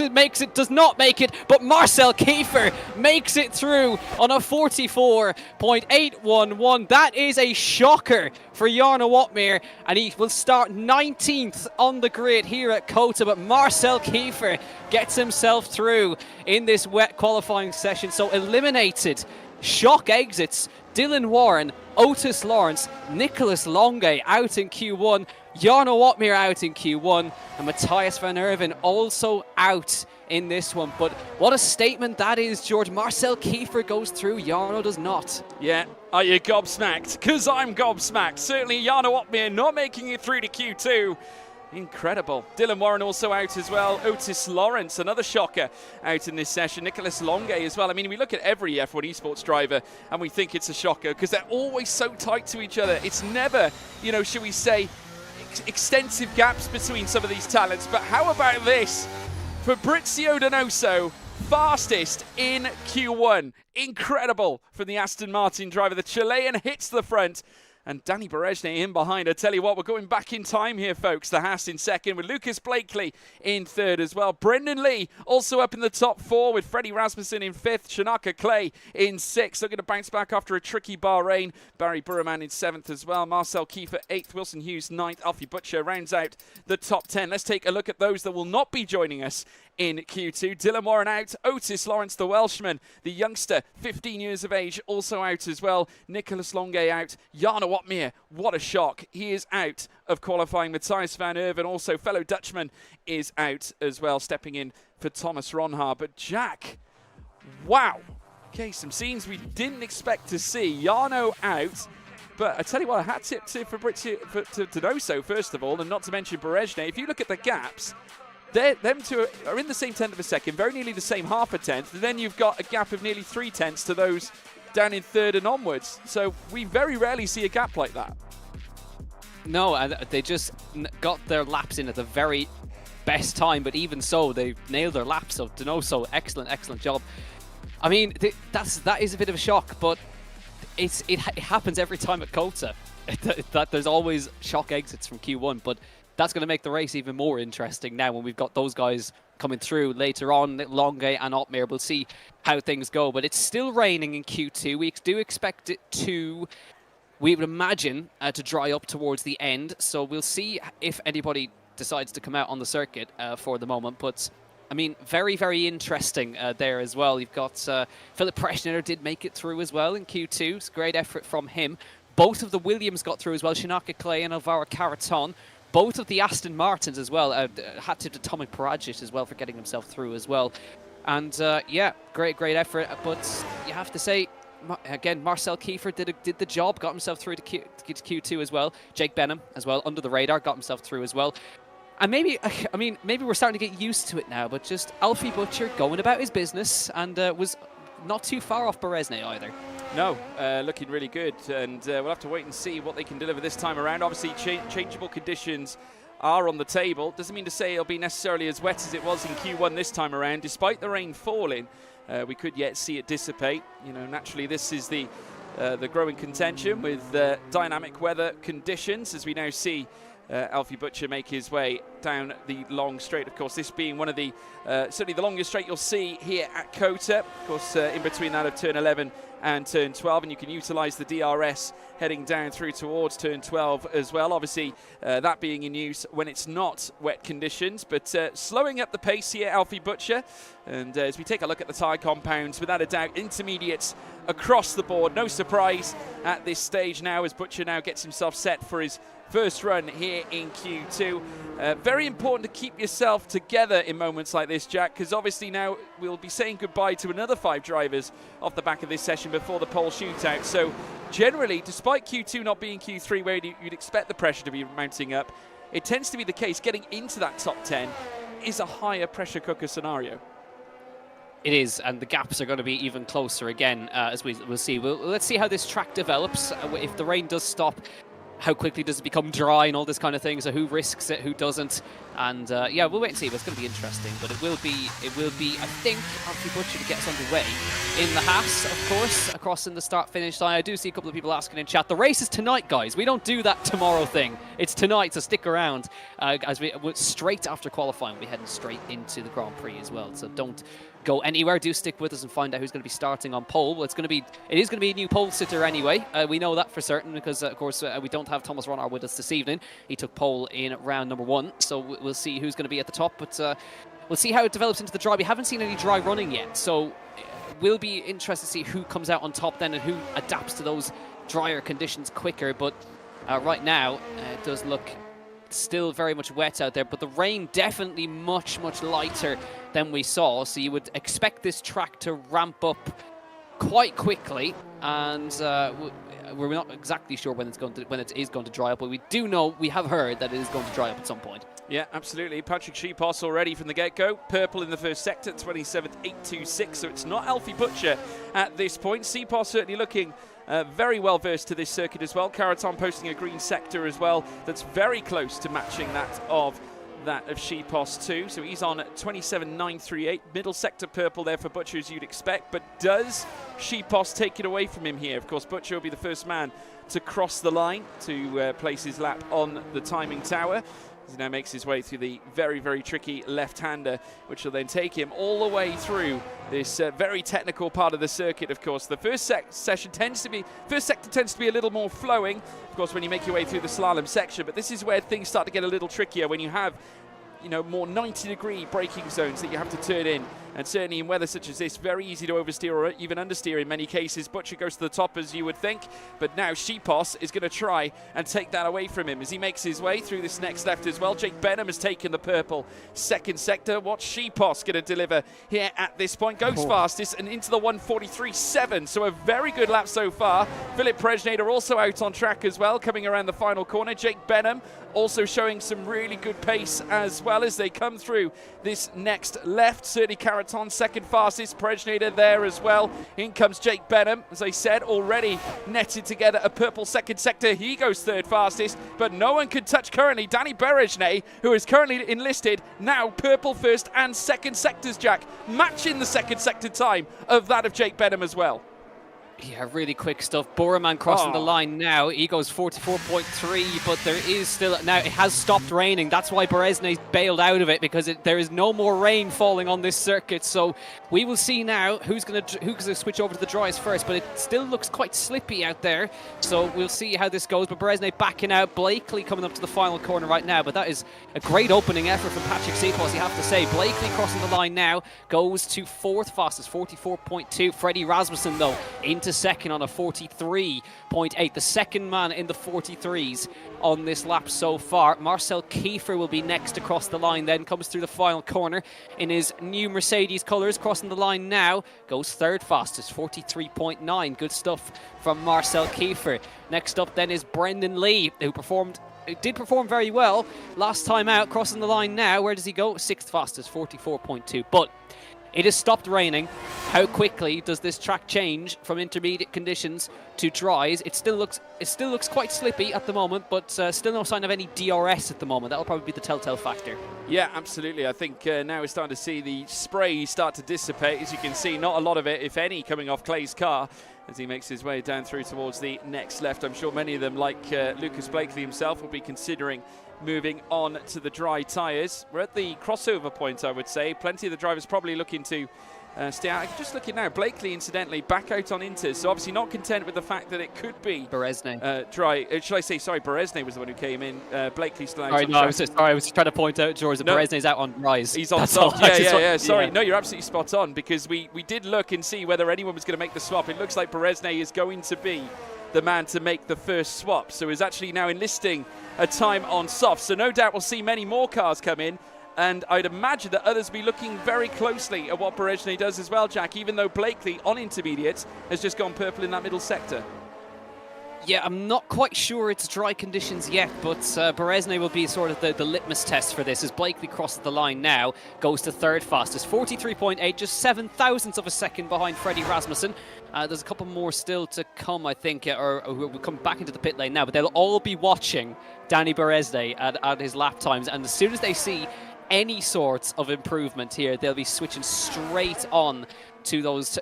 does not make it, but Marcel Kiefer makes it through on a 44.811. That is a shocker for Jarno Watmer, and he will start 19th on the grid here at COTA, but Marcel Kiefer gets himself through in this wet qualifying session. So eliminated, shock exits, Dylan Warren, Otis Lawrence, Nicholas Longe out in Q1, Jarno Watmer out in Q1, and Matthias van Erven also out in this one. But what a statement that is, George. Marcel Kiefer goes through, Jarno does not. Yeah, are you gobsmacked? Because I'm gobsmacked. Certainly Jarno Watmer not making it through to Q2. Incredible. Dylan Warren also out as well. Otis Lawrence, another shocker, out in this session. Nicholas Longe as well. I mean, we look at every F1 esports driver and we think it's a shocker because they're always so tight to each other. It's never, you know, should we say, extensive gaps between some of these talents. But how about this? Fabrizio Donoso, fastest in Q1. Incredible from the Aston Martin driver. The Chilean hits the front. And Danny Berezne in behind. I tell you what, we're going back in time here, folks. The Haas in second with Lucas Blakely in third as well. Brendan Lee also up in the top four with Freddie Rasmussen in fifth. Shanaka Clay in sixth. Looking to bounce back after a tricky Bahrain. Barry Burman in seventh as well. Marcel Kiefer eighth. Wilson Hughes ninth. Alfie Butcher rounds out the top 10. Let's take a look at those that will not be joining us in Q2. Dylan Warren out. Otis Lawrence, the Welshman, the youngster, 15 years of age, also out as well. Nicholas Longe out. Jarno Watmer, what a shock. He is out of qualifying. Matthias van Erven, also fellow Dutchman, is out as well, stepping in for Thomas Ronhaar. But Jack, wow. Okay, some scenes we didn't expect to see. Jarno out. But I tell you what, a hat tip to Fabrizio Donoso, first of all, and not to mention Berezne. If you look at the gaps, them two are in the same tenth of a second, very nearly the same half a tenth. And then you've got a gap of nearly 0.3 to those down in third and onwards. So we very rarely see a gap like that. No, and they just got their laps in at the very best time, but even so, they nailed their laps. So Donoso, excellent job. I mean, that is a bit of a shock, but it happens every time at COTA. that there's always shock exits from Q1, but that's going to make the race even more interesting now when we've got those guys coming through later on. Longe and Otmere, we'll see how things go. But it's still raining in Q2. We do expect it to, we would imagine, to dry up towards the end. So we'll see if anybody decides to come out on the circuit for the moment. But, I mean, very interesting there as well. You've got Philip Preschner did make it through as well in Q2. It's a great effort from him. Both of the Williams got through as well, Shinaka Clay and Alvaro Caraton. Both of the Aston Martins as well. Hat tip to Tomek Paradzic as well for getting himself through as well. And yeah, great effort. But you have to say, again, Marcel Kiefer did the job, got himself through to Q2 as well. Jake Benham as well, under the radar, got himself through as well. And maybe we're starting to get used to it now, but just Alfie Butcher going about his business and was not too far off Berezne either. No, looking really good, and we'll have to wait and see what they can deliver this time around. Obviously, changeable conditions are on the table. Doesn't mean to say it'll be necessarily as wet as it was in Q1 this time around. Despite the rain falling, we could yet see it dissipate. You know, naturally, this is the growing contention with dynamic weather conditions, as we now see Alfie Butcher make his way down the long straight. Of course, this being one of the certainly the longest straight you'll see here at COTA. Of course, in between that of turn 11 and turn 12, and you can utilize the DRS heading down through towards turn 12 as well. Obviously, that being in use when it's not wet conditions, but slowing up the pace here, Alfie Butcher. And as we take a look at the tyre compounds, without a doubt, intermediates across the board. No surprise at this stage now, as Butcher now gets himself set for his first run here in Q2. Very important to keep yourself together in moments like this, Jack, because obviously now we'll be saying goodbye to another 5 drivers off the back of this session before the pole shootout. So generally, despite Q2 not being Q3 where you'd expect the pressure to be mounting up, it tends to be the case getting into that top 10 is a higher pressure cooker scenario. It is, and the gaps are going to be even closer again, as we'll see. Let's see how this track develops. If the rain does stop, how quickly does it become dry and all this kind of thing? So who risks it, who doesn't? And yeah, we'll wait and see. But it's going to be interesting. But it will be. I think Alfie Butcher to get us underway in the Haas, of course, across in the start-finish line. I do see a couple of people asking in chat. The race is tonight, guys. We don't do that tomorrow thing. It's tonight, so stick around. As we straight after qualifying, we'll be heading straight into the Grand Prix as well. So don't go anywhere. Do stick with us and find out who's going to be starting on pole. Well, it is going to be a new pole sitter anyway. We know that for certain because, of course, we don't have Thomas Ronnar with us this evening. He took pole in round number 1, so we'll see who's going to be at the top. But we'll see how it develops into the dry. We haven't seen any dry running yet, so we'll be interested to see who comes out on top then and who adapts to those drier conditions quicker. But right now, it does look still very much wet out there, but the rain definitely much lighter than we saw, so you would expect this track to ramp up quite quickly, and we're not exactly sure when it is going to dry up, but we do know, we have heard that it is going to dry up at some point. Yeah, absolutely. Patrick Sheepos already from the get-go. Purple in the first sector, 27th, 826. So it's not Alfie Butcher at this point. Sheepos certainly looking very well versed to this circuit as well. Caraton posting a green sector as well. That's very close to matching that of Sheepos too. So he's on 27.938. Middle sector purple there for Butcher, as you'd expect. But does Sheepos take it away from him here? Of course, Butcher will be the first man to cross the line to place his lap on the timing tower. He now makes his way through the very tricky left-hander, which will then take him all the way through this very technical part of the circuit. Of course, the first sector tends to be a little more flowing, of course, when you make your way through the slalom section. But this is where things start to get a little trickier when you have, you know, more 90-degree braking zones that you have to turn in. And certainly in weather such as this, very easy to oversteer or even understeer in many cases. Butcher goes to the top, as you would think, but now Sheepos is going to try and take that away from him as he makes his way through this next left as well. Jake Benham has taken the purple second sector. What's Sheepos going to deliver here at this point? Goes fastest and into the 1:43.7, so a very good lap so far. Philip Prejnader also out on track as well, coming around the final corner. Jake Benham also showing some really good pace as well as they come through this next left. Certainly Caraton second fastest, Prejnader there as well. In comes Jake Benham, as I said, already netted together a purple second sector. He goes third fastest, but no one can touch currently Danny Berejne, who is currently enlisted, now purple first and second sectors, Jack, matching the second sector time of that of Jake Benham as well. Yeah, really quick stuff. Boreman crossing the line now. He goes 44.3, but there is still... Now, it has stopped raining. That's why Berezne bailed out of it, because there is no more rain falling on this circuit. So we will see now who's going to switch over to the dries first, but it still looks quite slippy out there. So we'll see how this goes. But Berezne backing out. Blakely coming up to the final corner right now. But that is a great opening effort from Patrick Sheepos, you have to say. Blakely crossing the line now. Goes to fourth fastest, 44.2. Freddie Rasmussen, though, into second on a 43.8, the second man in the 43s on this lap so far. Marcel Kiefer will be next across the line, then comes through the final corner in his new Mercedes colours, crossing the line now, goes third fastest, 43.9. Good stuff from Marcel Kiefer. Next up then is Brendan Lee, who did perform very well last time out, crossing the line now. Where does he go? Sixth fastest, 44.2. But it has stopped raining. How quickly does this track change from intermediate conditions to dries? It still looks quite slippy at the moment, but still no sign of any DRS at the moment. That'll probably be the telltale factor. Yeah, absolutely. I think now we're starting to see the spray start to dissipate. As you can see, not a lot of it, if any, coming off Clay's car as he makes his way down through towards the next left. I'm sure many of them, like Lucas Blakely himself, will be considering moving on to the dry tyres. We're at the crossover point, I would say. Plenty of the drivers probably looking to stay out. I'm just looking now. Blakely, incidentally, back out on Inters, so obviously not content with the fact that it could be Beresnay. dry. Should I say, sorry, Beresnay was the one who came in. Blakely still out. Sorry, no, I was trying to point out, George, that Beresnay's out on rise. He's on That's soft. all. Yeah. Sorry, no, you're absolutely spot on, because we did look and see whether anyone was going to make the swap. It looks like Beresnay is going to be the man to make the first swap, so is actually now enlisting a time on soft. So no doubt we'll see many more cars come in. And I'd imagine that others will be looking very closely at what Beresnay does as well, Jack, even though Blakely on intermediates has just gone purple in that middle sector. Yeah, I'm not quite sure it's dry conditions yet, but Beresnay will be sort of the litmus test for this as Blakely crosses the line now, goes to third fastest, 43.8, just 7 thousandths of a second behind Freddie Rasmussen. There's a couple more still to come, I think, or who will come back into the pit lane now, but they'll all be watching Danny Beresnay at his lap times, and as soon as they see any sorts of improvement here, they'll be switching straight on to those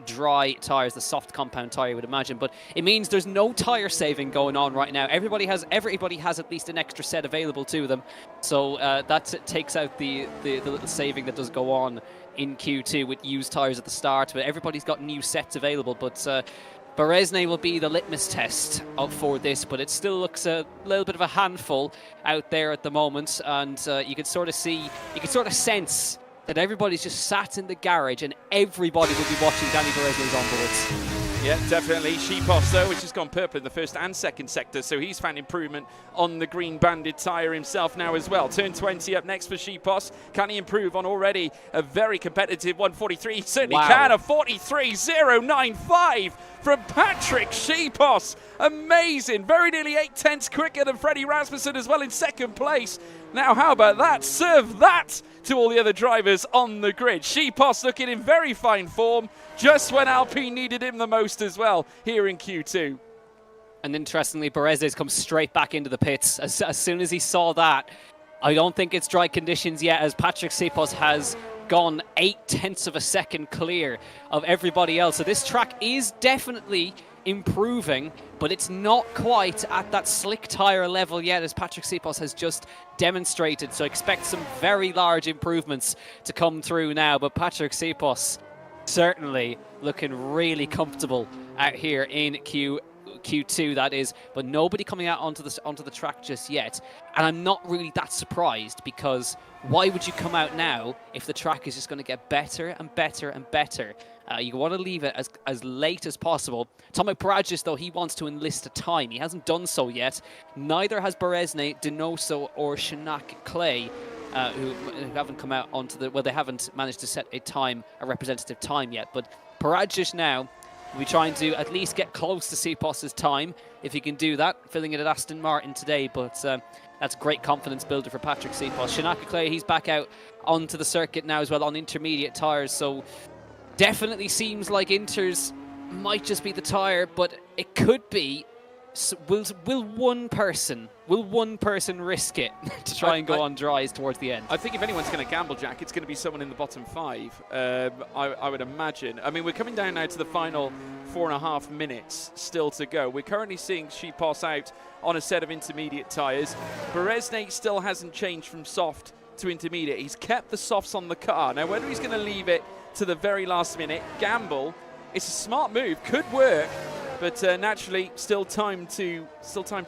dry tires, the soft compound tire, you would imagine. But it means there's no tire saving going on right now. Everybody has at least an extra set available to them, so that takes out the little saving that does go on in Q2 with used tires at the start. But everybody's got new sets available. But Beresnay will be the litmus test for this, but it still looks a little bit of a handful out there at the moment, and you can sort of sense that everybody's just sat in the garage and everybody will be watching Danny Beresnay's onboards. Yeah, definitely. Sheepos, though, which has gone purple in the first and second sector, so he's found improvement on the green banded tyre himself now as well. Turn 20 up next for Sheepos. Can he improve on already a very competitive 143? He certainly can. A 43.095 from Patrick Sheepos. Amazing. Very nearly 8 tenths quicker than Freddie Rasmussen as well in second place. Now, how about that? Serve that to all the other drivers on the grid. Sheepos looking in very fine form, just when Alpine needed him the most as well here in Q2. And interestingly, Beresnay's come straight back into the pits as soon as he saw that. I don't think it's dry conditions yet, as Patrick Sheepos has gone 8 tenths of a second clear of everybody else. So this track is definitely improving, but it's not quite at that slick tyre level yet, as Patrick Sheepos has just demonstrated. So expect some very large improvements to come through now. But Patrick Sheepos certainly looking really comfortable out here in Q2, that is, but nobody coming out onto the track just yet. And I'm not really that surprised, because why would you come out now if the track is just going to get better and better and better? You want to leave it as late as possible. Tomac Paragis, though, he wants to enlist a time. He hasn't done so yet. Neither has Beresnay, Denoso, or Shanak Clay, who haven't come out onto the... Well, they haven't managed to set a representative time yet. But Paragis now will be trying to at least get close to Sheepos's time, if he can do that, filling it at Aston Martin today. But that's great confidence builder for Patrick Sheepos. Shanak Clay, he's back out onto the circuit now as well on intermediate tyres, so definitely seems like Inters might just be the tyre, but it could be. Will one person risk it to try and go on dries towards the end? I think if anyone's going to gamble, Jack, it's going to be someone in the bottom 5. I would imagine. I mean, we're coming down now to the final 4.5 minutes still to go. We're currently seeing Sheepos out on a set of intermediate tyres. Beresnay still hasn't changed from soft to intermediate. He's kept the softs on the car. Now, whether he's going to leave it to the very last minute, gamble, it's a smart move, could work. But naturally, still time to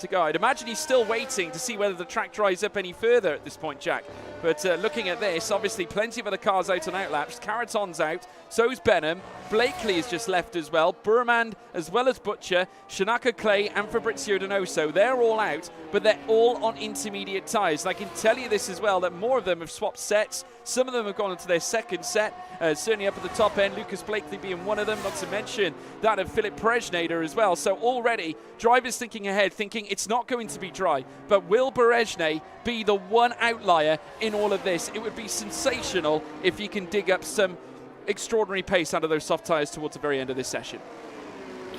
go. I'd imagine he's still waiting to see whether the track dries up any further at this point, Jack. But looking at this, obviously plenty of other cars out on outlaps. Caraton's out, so's Benham. Blakely is just left as well. Burmand as well as Butcher, Shanaka Clay and Fabrizio Donoso. They're all out, but they're all on intermediate tyres. And I can tell you this as well, that more of them have swapped sets. Some of them have gone into their second set, certainly up at the top end. Lucas Blakely being one of them, not to mention that of Philip Prejenader as well. So already, drivers thinking ahead, thinking it's not going to be dry. But will Beresnay be the one outlier in all of this? It would be sensational if he can dig up some extraordinary pace out of those soft tyres towards the very end of this session.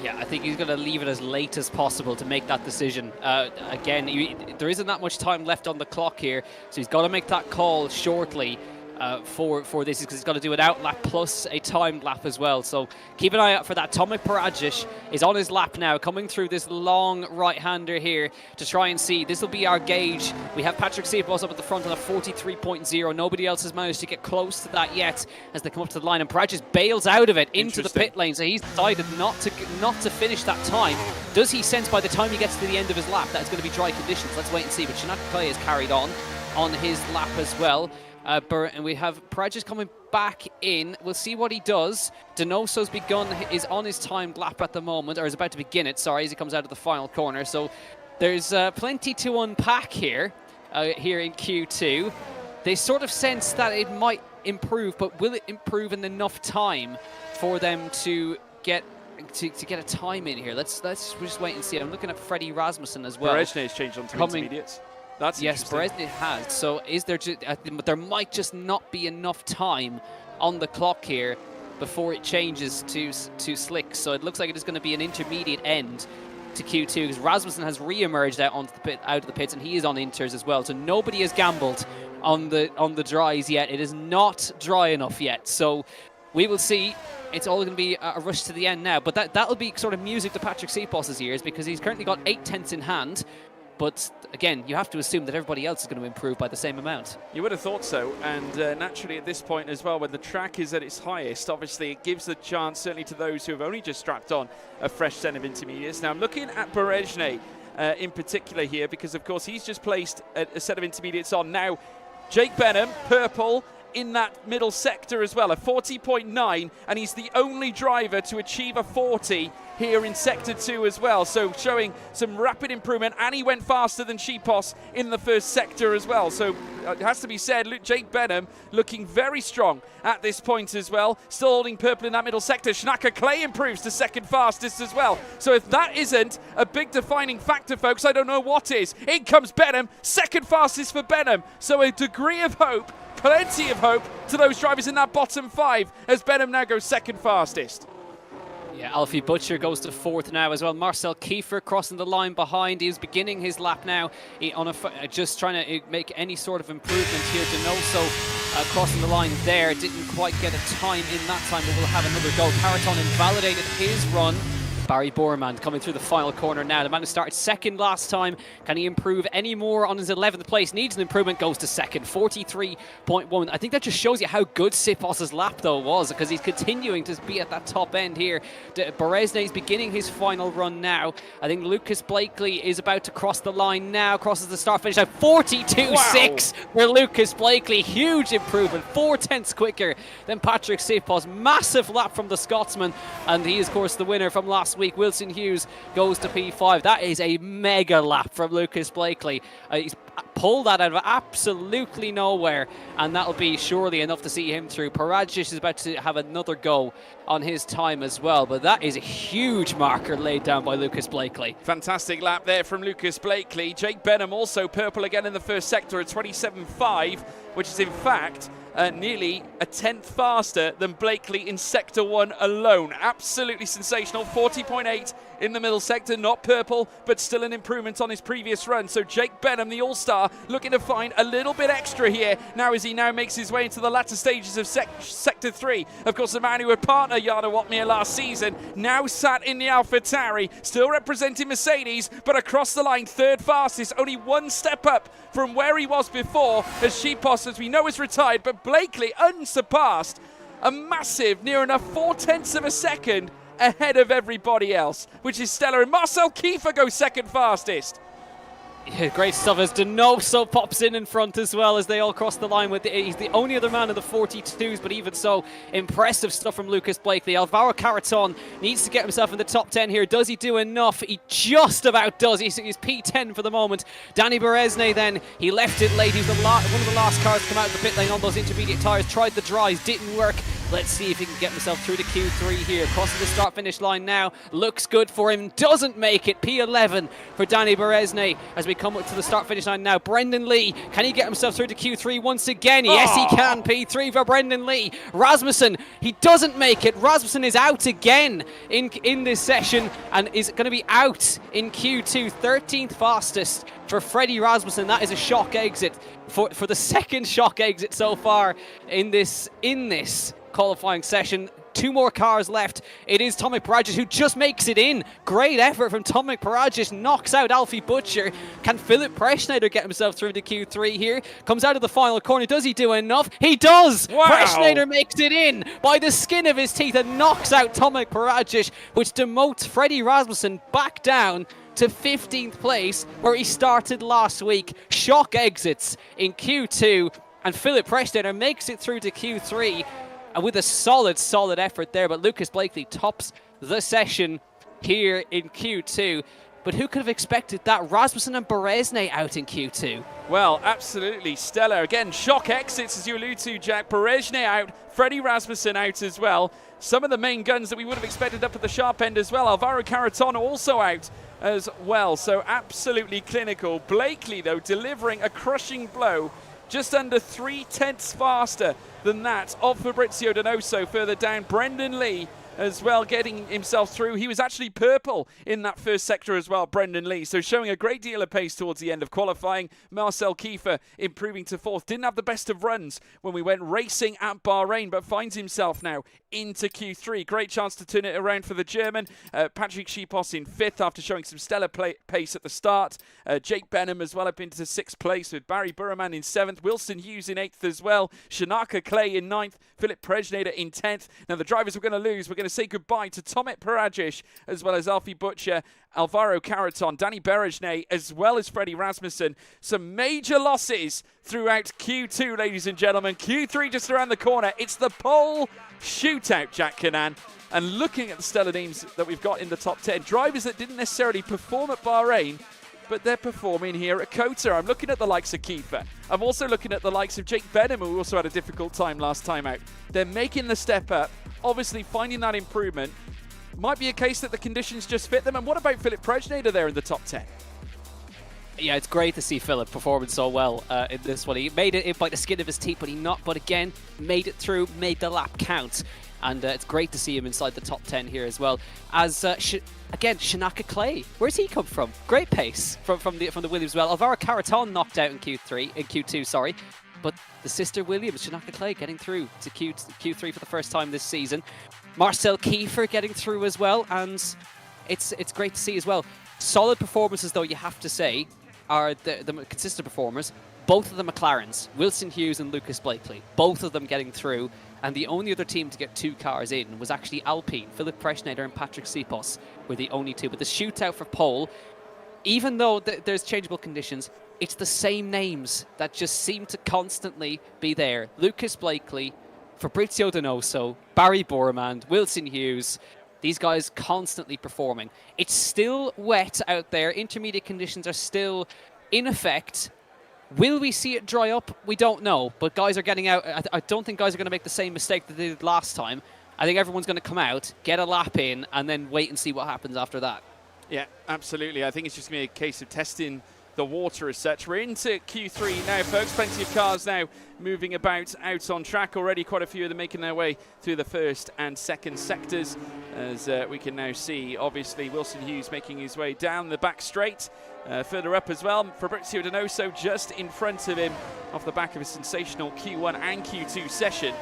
Yeah, I think he's going to leave it as late as possible to make that decision. Again, there isn't that much time left on the clock here, so he's got to make that call shortly. for this, because he's got to do an out lap plus a timed lap as well. So keep an eye out for that. Tomek Paradzic is on his lap now, coming through this long right-hander here to try and see. This will be our gauge. We have Patrick Seepos up at the front on a 43.0. Nobody else has managed to get close to that yet as they come up to the line, and Paradzic bails out of it into the pit lane. So he's decided not to finish that time. Does he sense by the time he gets to the end of his lap that it's going to be dry conditions? Let's wait and see. But Shinaka Kai has carried on his lap as well. And we have Paradzic coming back in. We'll see what he does. Donoso's is on his timed lap at the moment, or is about to begin it, sorry, as he comes out of the final corner. So there's plenty to unpack here in Q2. They sort of sense that it might improve, but will it improve in enough time for them to get a time in here? Let's just wait and see. I'm looking at Freddie Rasmussen as well. Berezhny has changed onto intermediates. That's yes, Berezhny has. So is there there might just not be enough time on the clock here before it changes to slick. So it looks like it is going to be an intermediate end to Q2, because Rasmussen has re-emerged out of the pits, and he is on inters as well. So nobody has gambled on the dries yet. It is not dry enough yet. So we will see. It's all going to be a rush to the end now. But that'll be sort of music to Patrick Seepos' ears, because he's currently got 8 tenths in hand. But again, you have to assume that everybody else is going to improve by the same amount. You would have thought so, and naturally at this point as well, when the track is at its highest, obviously it gives the chance, certainly to those who have only just strapped on a fresh set of intermediates. Now, I'm looking at Berezhny in particular here, because of course he's just placed a set of intermediates on. Now, Jake Benham, purple, in that middle sector as well, a 40.9, and he's the only driver to achieve a 40 here in Sector 2 as well, so showing some rapid improvement, and he went faster than Seepos in the first sector as well. So it has to be said, Jake Benham looking very strong at this point as well, still holding purple in that middle sector. Shinaka Clay improves to second fastest as well. So if that isn't a big defining factor, folks, I don't know what is. In comes Benham, second fastest for Benham. So a degree of hope, plenty of hope to those drivers in that bottom 5, as Benham now goes second fastest. Yeah, Alfie Butcher goes to 4th now as well. Marcel Kiefer crossing the line behind. He's beginning his lap now, just trying to make any sort of improvement here. Donoso crossing the line there. Didn't quite get a time in that time, but we'll have another go. Caraton invalidated his run. Barry Borman coming through the final corner now. The man who started second last time. Can he improve any more on his 11th place? Needs an improvement, goes to second. 43.1. I think that just shows you how good Seepos' lap, though, was, because he's continuing to be at that top end here. Berezhny is beginning his final run now. I think Lucas Blakely is about to cross the line now. Crosses the start finish out. 42.6 for Lucas Blakely. Huge improvement. 4 tenths quicker than Patrick Seepos. Massive lap from the Scotsman. And he is, of course, the winner from last week. Wilson Hughes goes to P5. That is a mega lap from Lucas Blakely. He's pulled that out of absolutely nowhere, and that'll be surely enough to see him through. Paradzic is about to have another go on his time as well, but that is a huge marker laid down by Lucas Blakely. Fantastic lap there from Lucas Blakely. Jake Benham also purple again in the first sector at 27.5, which is in fact nearly a tenth faster than Blakely in Sector 1 alone. Absolutely sensational. 40.8 in the middle sector, not purple, but still an improvement on his previous run. So Jake Benham, the all-star, looking to find a little bit extra here now as he now makes his way into the latter stages of Sector 3. Of course, the man who would partner Jarno Watmir last season, now sat in the AlphaTauri, still representing Mercedes, but across the line, third fastest, only one step up from where he was before, as Seepos, as we know, is retired, but Blakely unsurpassed, a massive, near enough 4 tenths of a second ahead of everybody else, which is stellar. And Marcel Kiefer goes second fastest. Yeah, great stuff as Donoso pops in front as well as they all cross the line. He's the only other man in the 42s, but even so, impressive stuff from Lucas Blakely. Alvaro Caraton needs to get himself in the top 10 here. Does he do enough? He just about does. He's P10 for the moment. Danny Berezhny then, he left it late. He's one of the last cars to come out of the pit lane on those intermediate tyres. Tried the dries, didn't work. Let's see if he can get himself through to Q3 here. Crossing the start-finish line now. Looks good for him. Doesn't make it. P11 for Danny Berezne as we come up to the start-finish line now. Brendan Lee, can he get himself through to Q3 once again? Yes, he can. P3 for Brendan Lee. Rasmussen, he doesn't make it. Rasmussen is out again in this session and is going to be out in Q2. 13th fastest for Freddie Rasmussen. That is a shock exit for the second shock exit so far in this qualifying session. 2 more cars left. It is Tomek Paragic who just makes it in. Great effort from Tomek Paragic. Knocks out Alfie Butcher. Can Philip Preschneider get himself through to Q3 here? Comes out of the final corner. Does he do enough? He does! Wow. Preschneider makes it in by the skin of his teeth and knocks out Tomek Paragic, which demotes Freddie Rasmussen back down to 15th place where he started last week. Shock exits in Q2 and Philip Preschneider makes it through to Q3 and with a solid effort there, but Lucas Blakely tops the session here in Q2. But who could have expected that? Rasmussen and Berezne out in Q2. Well, absolutely stellar. Again, shock exits, as you allude to, Jack. Berezne out, Freddie Rasmussen out as well. Some of the main guns that we would have expected up at the sharp end as well. Alvaro Caraton also out as well. So absolutely clinical. Blakely, though, delivering a crushing blow. Just under 3/10 faster than that of Fabrizio Donoso further down. Brendan Lee as well getting himself through. He was actually purple in that first sector as well, Brendan Lee. So showing a great deal of pace towards the end of qualifying. Marcel Kiefer improving to 4th. Didn't have the best of runs when we went racing at Bahrain, but finds himself now into Q3. Great chance to turn it around for the German. Patrick Schipos in 5th after showing some stellar pace at the start. Jake Benham as well up into 6th place with Barry Burman in 7th. Wilson Hughes in 8th as well. Shanaka Clay in 9th. Philip Preschneider in 10th. Now the drivers we're going to lose, we're going to say goodbye to Tomek Paragic as well as Alfie Butcher, Alvaro Caraton, Danny Berezne as well as Freddie Rasmussen. Some major losses throughout Q2, ladies and gentlemen. Q3 just around the corner. It's the pole shootout, Jack Canan. And looking at the stellar names that we've got in the top 10, drivers that didn't necessarily perform at Bahrain, but they're performing here at Kota. I'm looking at the likes of Kiefer. I'm also looking at the likes of Jake Benham, who also had a difficult time last time out. They're making the step up, obviously finding that improvement. Might be a case that the conditions just fit them. And what about Philip Preschneider there in the top 10? Yeah, it's great to see Philip performing so well in this one. He made it in by the skin of his teeth, but again, made it through, made the lap count. And it's great to see him inside the top 10 here as well. As again, Shanaka Clay, where's he come from? Great pace from the Williams as well. Alvaro Caraton knocked out in Q2, sorry. But the sister Williams, Shanaka Clay, getting through to Q3 for the first time this season. Marcel Kiefer getting through as well, and it's great to see as well. Solid performances, though, you have to say, are the consistent performers. Both of the McLarens, Wilson Hughes and Lucas Blakely, both of them getting through. And the only other team to get 2 cars in was actually Alpine. Philip Preschneider and Patrick Schipos were the only 2. But the shootout for pole, even though there's changeable conditions, it's the same names that just seem to constantly be there. Lucas Blakely, Fabrizio Donoso, Barry Borman, Wilson Hughes. These guys constantly performing. It's still wet out there. Intermediate conditions are still in effect. Will we see it dry up? We don't know, but guys are getting out. I don't think guys are going to make the same mistake that they did last time. I think everyone's going to come out, get a lap in, and then wait and see what happens after that. Yeah, absolutely. I think it's just going to be a case of testing the water as such. We're into Q3 now, folks. Plenty of cars now moving about out on track already. Quite a few of them making their way through the first and second sectors, as we can now see. Obviously, Wilson Hughes making his way down the back straight. Further up as well, Fabrizio Donoso just in front of him off the back of a sensational Q1 and Q2 session.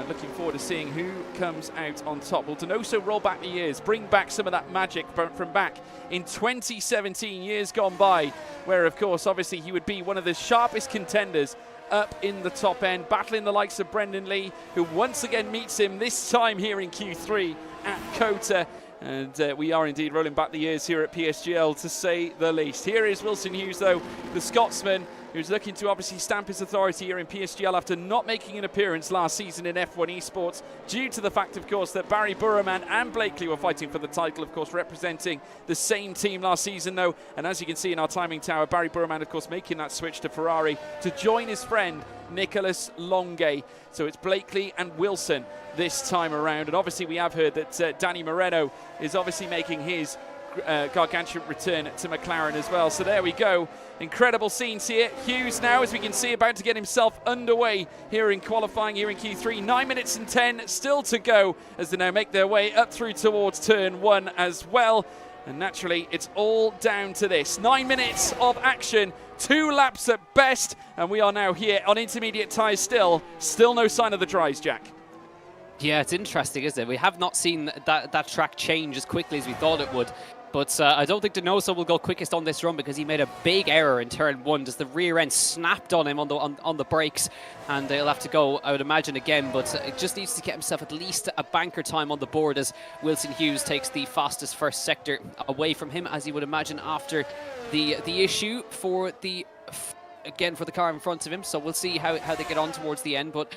Looking forward to seeing who comes out on top. Will Donoso roll back the years, bring back some of that magic from back in 2017, years gone by, where, of course, obviously he would be one of the sharpest contenders up in the top end, battling the likes of Brendan Lee, who once again meets him, this time here in Q3 at Kota. And we are indeed rolling back the years here at PSGL, to say the least. Here is Wilson Hughes, though, the Scotsman, who's looking to obviously stamp his authority here in PSGL after not making an appearance last season in F1 Esports, due to the fact, of course, that Barry Burroman and Blakely were fighting for the title, of course, representing the same team last season, though. And as you can see in our timing tower, Barry Burroman, of course, making that switch to Ferrari to join his friend Nicholas Longue. So it's Blakely and Wilson this time around. And obviously we have heard that Danny Moreno is obviously making his gargantuan return to McLaren as well. So there we go. Incredible scenes here. Hughes now, as we can see, about to get himself underway here in qualifying here in Q3. 9 minutes and 10 still to go as they now make their way up through towards turn 1 as well. And naturally, it's all down to this. 9 minutes of action, 2 laps at best, and we are now here on intermediate tyres still. Still no sign of the dries, Jack. Yeah, it's interesting, isn't it? We have not seen that track change as quickly as we thought it would. But I don't think Donoso will go quickest on this run because he made a big error in turn 1. Just the rear end snapped on him on the brakes, and he'll have to go, I would imagine, again. But it just needs to get himself at least a banker time on the board as Wilson Hughes takes the fastest first sector away from him, as you would imagine, after the issue for the car in front of him. So we'll see how they get on towards the end. But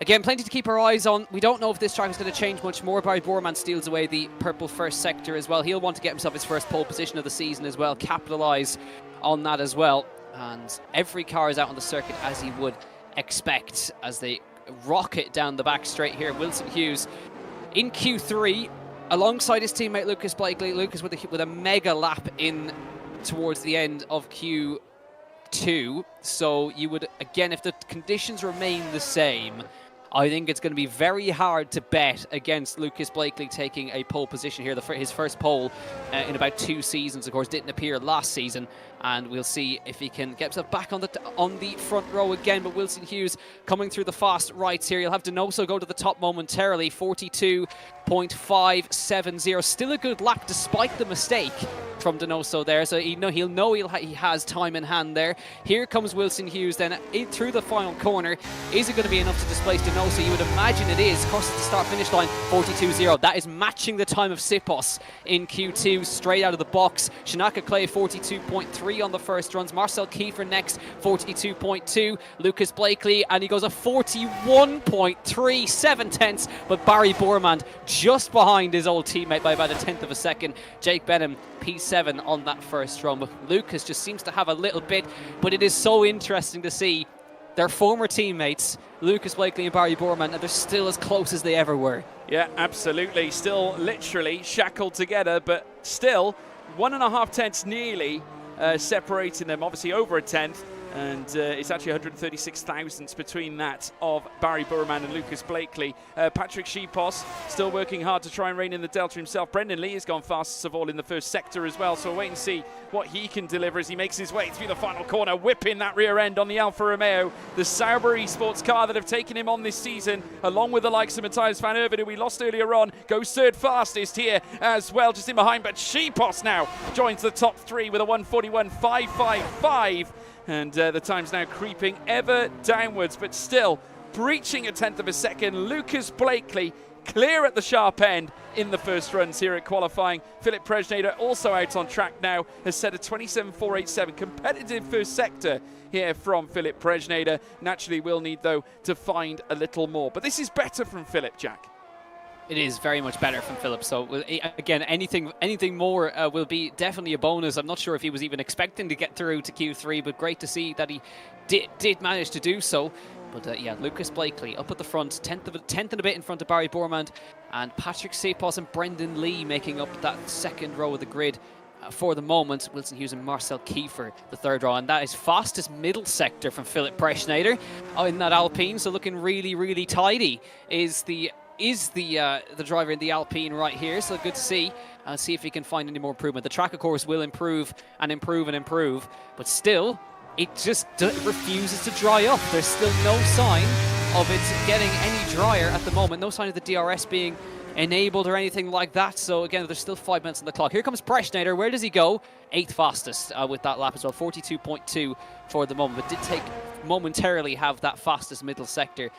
again, plenty to keep our eyes on. We don't know if this track is going to change much more. Barry Burroman steals away the purple first sector as well. He'll want to get himself his first pole position of the season as well, capitalise on that as well. And every car is out on the circuit as he would expect as they rocket down the back straight here. Wilson Hughes in Q3 alongside his teammate Lucas Blakely. Lucas with a mega lap in towards the end of Q2. So you would, again, if the conditions remain the same, I think it's going to be very hard to bet against Lucas Blakely taking a pole position here. His first pole in about 2 seasons, of course, didn't appear last season, and we'll see if he can get himself back on the front row again. But Wilson Hughes coming through the fast rights here. You'll have Donoso go to the top momentarily, 42.570. Still a good lap despite the mistake from Donoso there, so he has time in hand there. Here comes Wilson Hughes then through the final corner. Is it going to be enough to displace Donoso? You would imagine it is. Crosses the start-finish line, 42.0. That is matching the time of Sipos in Q2 straight out of the box. Shanaka Clay 42.3 on the first runs. Marcel Kiefer next, 42.2. Lucas Blakely, and he goes a 41.37 tenths, but Barry Burroman just behind his old teammate by about a tenth of a second. Jake Benham, P7 on that first run. But Lucas just seems to have a little bit, but it is so interesting to see their former teammates, Lucas Blakely and Barry Burroman, and they're still as close as they ever were. Yeah, absolutely. Still literally shackled together, but still 1.5 tenths nearly separating them, obviously over a tenth. And it's actually 136 thousandths between that of Barry Burroman and Lucas Blakely. Patrick Shipos still working hard to try and rein in the delta himself. Brendan Lee has gone fastest of all in the first sector as well, so we'll wait and see what he can deliver as he makes his way through the final corner, whipping that rear end on the Alfa Romeo, the Sauber Esports car that have taken him on this season, along with the likes of Matthias van Erven, who we lost earlier on, goes third fastest here as well, just in behind. But Shipos now joins the top 3 with a 141.555. And the time's now creeping ever downwards, but still breaching a tenth of a second. Lucas Blakely clear at the sharp end in the first runs here at qualifying. Philip Presnader also out on track now, has set a 27.487. Competitive first sector here from Philip Presnader. Naturally will need, though, to find a little more. But this is better from Philip, Jack. It is very much better from Philip. So again, anything more will be definitely a bonus. I'm not sure if he was even expecting to get through to Q3, but great to see that he did manage to do so. But yeah, Lucas Blakely up at the front, tenth and a bit in front of Barry Burroman, and Patrick Sipos and Brendan Lee making up that second row of the grid. For the moment, Wilson Hughes and Marcel Kiefer, the third row, and that is fastest middle sector from Philip Presnader in that Alpine. So looking really, really tidy is the driver in the Alpine right here, so good to see. See if he can find any more improvement. The track, of course, will improve and improve and improve, but still, it just refuses to dry up. There's still no sign of it getting any drier at the moment. No sign of the DRS being enabled or anything like that. So again, there's still 5 minutes on the clock. Here comes Presnader. Where does he go? 8th fastest with that lap as well. 42.2 for the moment, but did take momentarily have that fastest middle sector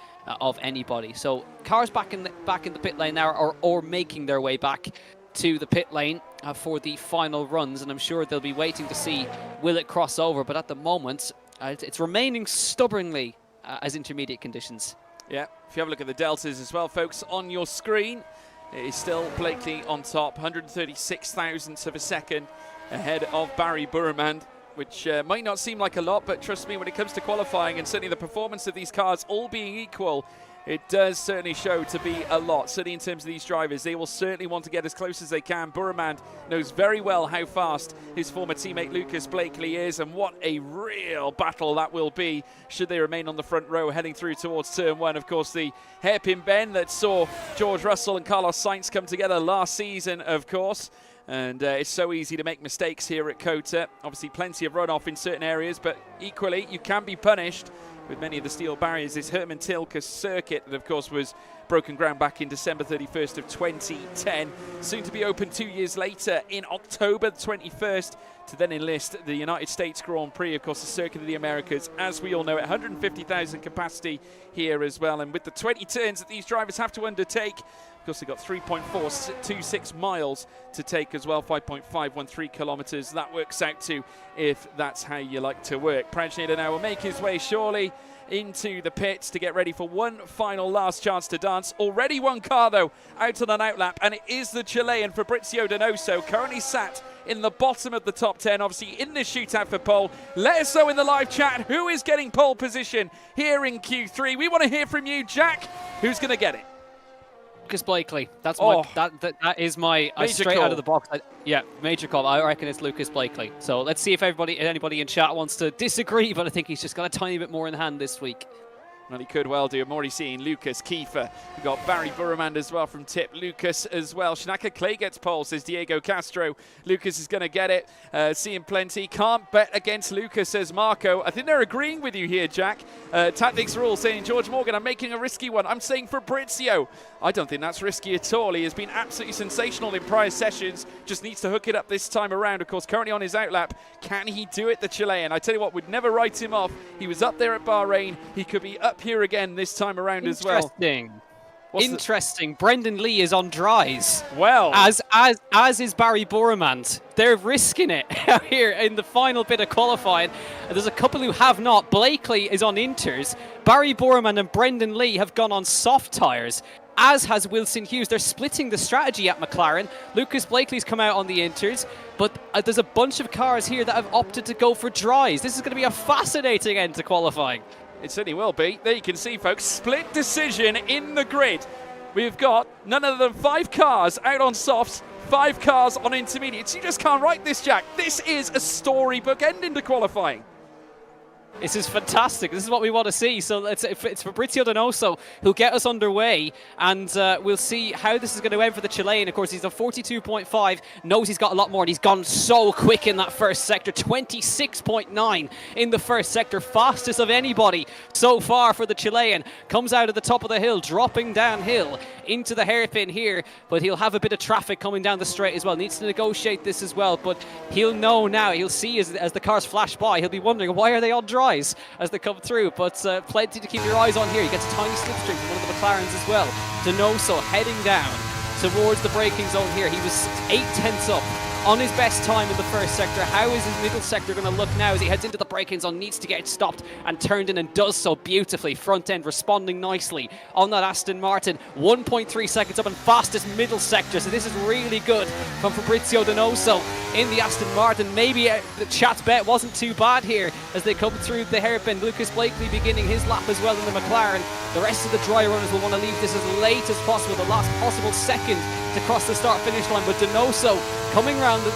of anybody. So cars back in the pit lane now, or making their way back to the pit lane for the final runs, and I'm sure they'll be waiting to see will it cross over. But at the moment, It's remaining stubbornly as intermediate conditions. Yeah, if you have a look at the deltas as well, folks, on your screen, it is still Blakely on top, 136 thousandths of a second ahead of Barry Burmand, which might not seem like a lot, but trust me, when it comes to qualifying and certainly the performance of these cars all being equal, it does certainly show to be a lot. Certainly in terms of these drivers, they will certainly want to get as close as they can. Burmand knows very well how fast his former teammate Lucas Blakely is, and what a real battle that will be should they remain on the front row heading through towards turn one. Of course, the hairpin bend that saw George Russell and Carlos Sainz come together last season, of course. And it's so easy to make mistakes here at COTA. Obviously plenty of runoff in certain areas, but equally you can be punished with many of the steel barriers. This Herman Tilke circuit that of course was broken ground back in December 31st of 2010, soon to be open 2 years later in October 21st to then enlist the United States Grand Prix, of course the Circuit of the Americas, as we all know, 150,000 capacity here as well. And with the 20 turns that these drivers have to undertake, of course, they've got 3.426 miles to take as well, 5.513 kilometers. That works out to, if that's how you like to work. Prajnida now will make his way surely into the pits to get ready for one final last chance to dance. Already one car, though, out on an outlap, and it is the Chilean Fabrizio Donoso, currently sat in the bottom of the top 10, obviously in the shootout for pole. Let us know in the live chat who is getting pole position here in Q3. We want to hear from you, Jack. Who's going to get it? Lucas Blakely. That's my that is my straight call. Out of the box. Yeah, major call. I reckon it's Lucas Blakely. So let's see if anybody in chat wants to disagree, but I think he's just got a tiny bit more in hand this week. Well, he could well do. I'm already seeing Lucas Kiefer. We've got Barry Burmand as well from Tip. Lucas as well. Shanaka Clay gets pole, says Diego Castro. Lucas is going to get it. Seeing plenty. Can't bet against Lucas, says Marco. I think they're agreeing with you here, Jack. Tactics Rule saying, George Morgan, I'm making a risky one. I'm saying Fabrizio. I don't think that's risky at all. He has been absolutely sensational in prior sessions. Just needs to hook it up this time around. Of course, currently on his outlap. Can he do it, the Chilean? I tell you what, would never write him off. He was up there at Bahrain. He could be up here again this time around as well. Interesting. Brendan Lee is on dries. Well, as is Barry Burmand. They're risking it out here in the final bit of qualifying. There's a couple who have not. Blakely is on inters. Barry Burmand and Brendan Lee have gone on soft tyres, as has Wilson Hughes. They're splitting the strategy at McLaren. Lucas Blakely's come out on the inters, but there's a bunch of cars here that have opted to go for dries. This is going to be a fascinating end to qualifying. It certainly will be. There you can see, folks, split decision in the grid. We've got none other than 5 cars out on softs, 5 cars on intermediates. You just can't write this, Jack. This is a storybook ending to qualifying. This is fantastic. This is what we want to see. So it's Fabrizio Donoso who'll get us underway, and we'll see how this is going to end for the Chilean. Of course, he's on 42.5, knows he's got a lot more, and he's gone so quick in that first sector. 26.9 in the first sector, fastest of anybody so far for the Chilean. Comes out of the top of the hill, dropping downhill into the hairpin here, but he'll have a bit of traffic coming down the straight as well. Needs to negotiate this as well, but he'll know now. He'll see as the cars flash by, he'll be wondering, why are they on dry as they come through? But plenty to keep your eyes on here. He gets a tiny slipstream from one of the McLarens as well. Donoso heading down towards the braking zone here. He was 0.8 up on his best time in the first sector. How is his middle sector going to look now as he heads into the braking zone? Needs to get stopped and turned in, and does so beautifully. Front end responding nicely on that Aston Martin. 1.3 seconds up and fastest middle sector. So this is really good from Fabrizio Donoso in the Aston Martin. Maybe the chat's bet wasn't too bad here as they come through the hairpin. Lucas Blakely beginning his lap as well in the McLaren. The rest of the dry runners will want to leave this as late as possible, the last possible second to cross the start finish line. But Donoso coming round the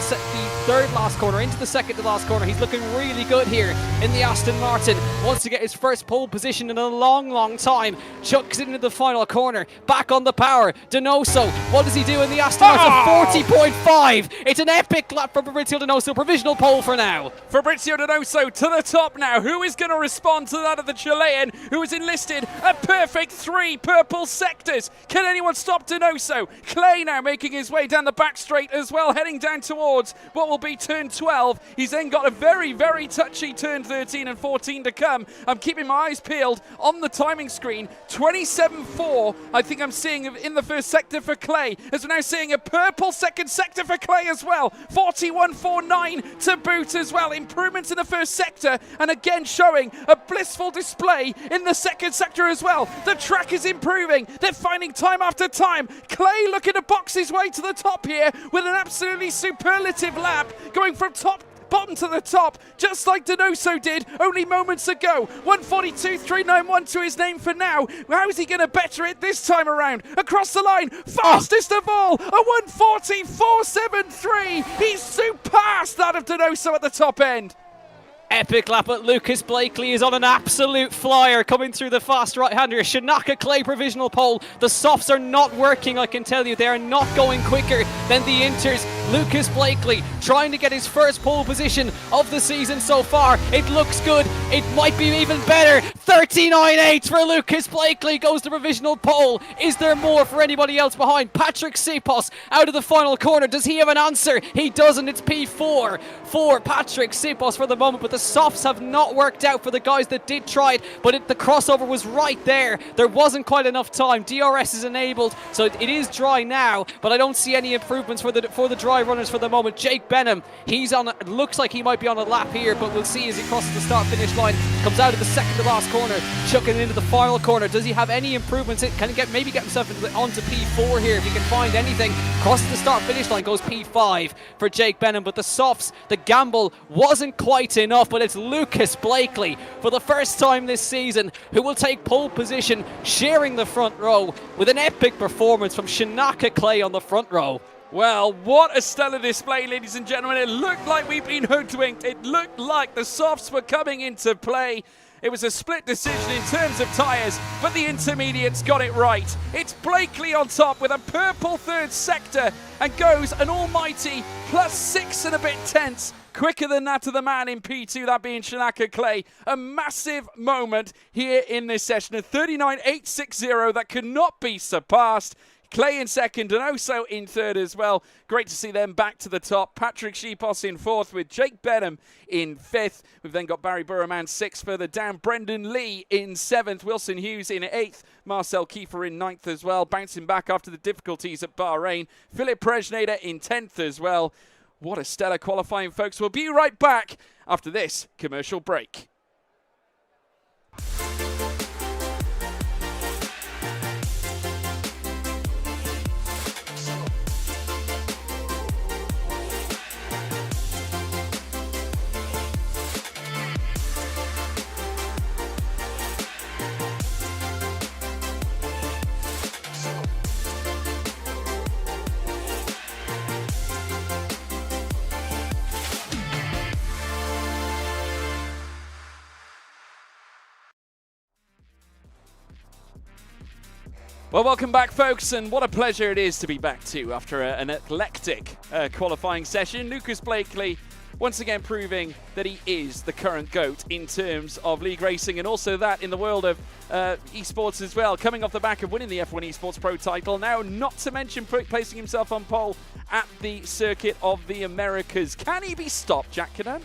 third last corner into the second to last corner. He's looking really good here in the Aston Martin. Wants to get his first pole position in a long time. Chucks it into the final corner. Back on the power. Donoso, what does he do in the Aston Martin? 40.5. It's an epic lap from Fabrizio Donoso. Provisional pole for now. Fabrizio Donoso to the top now. Who is going to respond to that of the Chilean, who has enlisted a perfect 3 purple sectors? Can anyone stop Donoso? Clay now making his way down the back straight as well, heading down towards what will will be turn 12. He's then got a very, very touchy turn 13 and 14 to come. I'm keeping my eyes peeled on the timing screen. 27.4, I think I'm seeing in the first sector for Clay, as we're now seeing a purple second sector for Clay as well. 41.49 to boot as well. Improvements in the first sector, and again showing a blissful display in the second sector as well. The track is improving. They're finding time after time. Clay looking to box his way to the top here with an absolutely superlative lap, going from bottom to the top, just like Donoso did only moments ago. 142.391 to his name for now. How is he going to better it this time around? Across the line, fastest of all, a 140.473. He's surpassed that of Donoso at the top end. Epic lap, but Lucas Blakely is on an absolute flyer coming through the fast right-hander. Shinaka Clay provisional pole. The softs are not working, I can tell you. They are not going quicker than the inters. Lucas Blakely trying to get his first pole position of the season so far. It looks good. It might be even better. 39.8 for Lucas Blakely goes to provisional pole. Is there more for anybody else behind? Patrick Sipos out of the final corner. Does he have an answer? He doesn't. It's P4 for Patrick Sipos for the moment, but the softs have not worked out for the guys that did try it, but the crossover was right there. There wasn't quite enough time. DRS is enabled, so it is dry now, but I don't see any improvements for the dry runners for the moment. Jake Benham, he's on, looks like he might be on a lap here, but we'll see as he crosses the start-finish line. Comes out of the second to last corner, chucking it into the final corner. Does he have any improvements? Can he maybe get himself onto P4 here if he can find anything? Crosses the start-finish line, goes P5 for Jake Benham, but the softs, the gamble wasn't quite enough, but it's Lucas Blakely for the first time this season who will take pole position, sharing the front row with an epic performance from Shinaka Clay on the front row. Well, what a stellar display, ladies and gentlemen. It looked like we've been hoodwinked. It looked like the softs were coming into play. It was a split decision in terms of tyres, but the intermediates got it right. It's Blakely on top with a purple third sector and goes an almighty +6 and a bit tenths. Quicker than that of the man in P2, that being Shinaka Clay. A massive moment here in this session. A 39.860 that could not be surpassed. Clay in second and also in third as well. Great to see them back to the top. Patrick Sipos in fourth with Jake Benham in fifth. We've then got Barry Burroman sixth. Further down, Brendan Lee in seventh. Wilson Hughes in eighth. Marcel Kiefer in ninth as well. Bouncing back after the difficulties at Bahrain. Philip Prejnader in 10th as well. What a stellar qualifying, folks. We'll be right back after this commercial break. Well, welcome back, folks, and what a pleasure it is to be back too after an eclectic qualifying session. Lucas Blakely once again proving that he is the current GOAT in terms of league racing, and also that in the world of esports as well, coming off the back of winning the F1 Esports Pro title. Now, not to mention placing himself on pole at the Circuit of the Americas. Can he be stopped, Jack Cadan?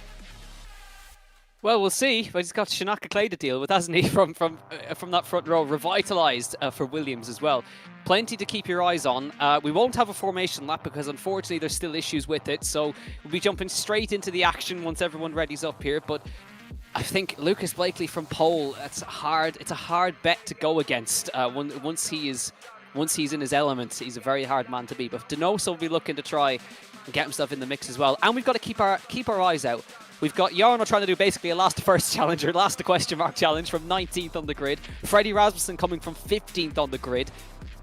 Well, we'll see. But he's got Shinaka Clay to deal with, hasn't he, from that front row. Revitalised for Williams as well. Plenty to keep your eyes on. We won't have a formation lap because, unfortunately, there's still issues with it. So we'll be jumping straight into the action once everyone readies up here. But I think Lucas Blakely from pole, it's a hard bet to go against. Once he's in his element, he's a very hard man to beat. But Donoso will be looking to try and get himself in the mix as well. And we've got to keep our eyes out. We've got Jarno trying to do basically a last to first challenger, last to question mark challenge from 19th on the grid. Freddie Rasmussen coming from 15th on the grid.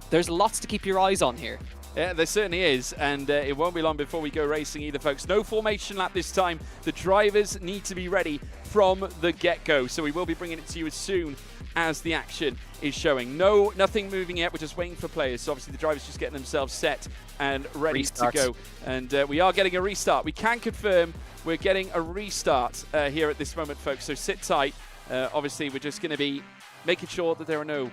There's lots to keep your eyes on here. Yeah, there certainly is, and it won't be long before we go racing either, folks. No formation lap this time. The drivers need to be ready from the get-go, so we will be bringing it to you as soon as the action is showing. Nothing moving yet. We're just waiting for players. So obviously the drivers just getting themselves set and ready to go. And we are getting a restart. We can confirm we're getting a restart here at this moment, folks. So sit tight. Obviously, we're just going to be making sure that there are no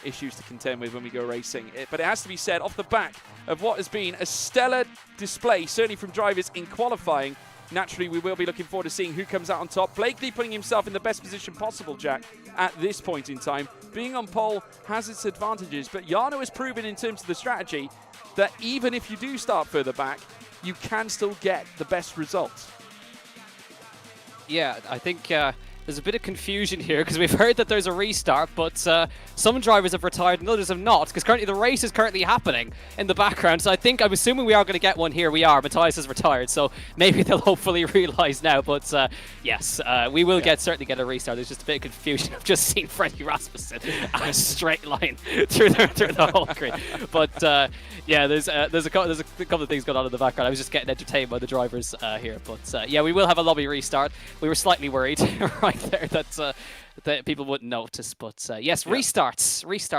issues to contend with when we go racing. But it has to be said, off the back of what has been a stellar display, certainly from drivers in qualifying, naturally we will be looking forward to seeing who comes out on top. Blakely putting himself in the best position possible, Jack, at this point in time. Being on pole has its advantages, but Jarno has proven in terms of the strategy that even if you do start further back, you can still get the best results. Yeah, I think there's a bit of confusion here because we've heard that there's a restart, but some drivers have retired and others have not, because currently the race is currently happening in the background. So I'm assuming we are going to get one here. We are. Matthias has retired, so maybe they'll hopefully realise now. But yes, we will certainly get a restart. There's just a bit of confusion. I've just seen Freddie Rasmussen on a straight line through the whole grid. But yeah, there's a couple of things going on in the background. I was just getting entertained by the drivers here. But yeah, we will have a lobby restart. We were slightly worried right there that people wouldn't notice, but yes, restart,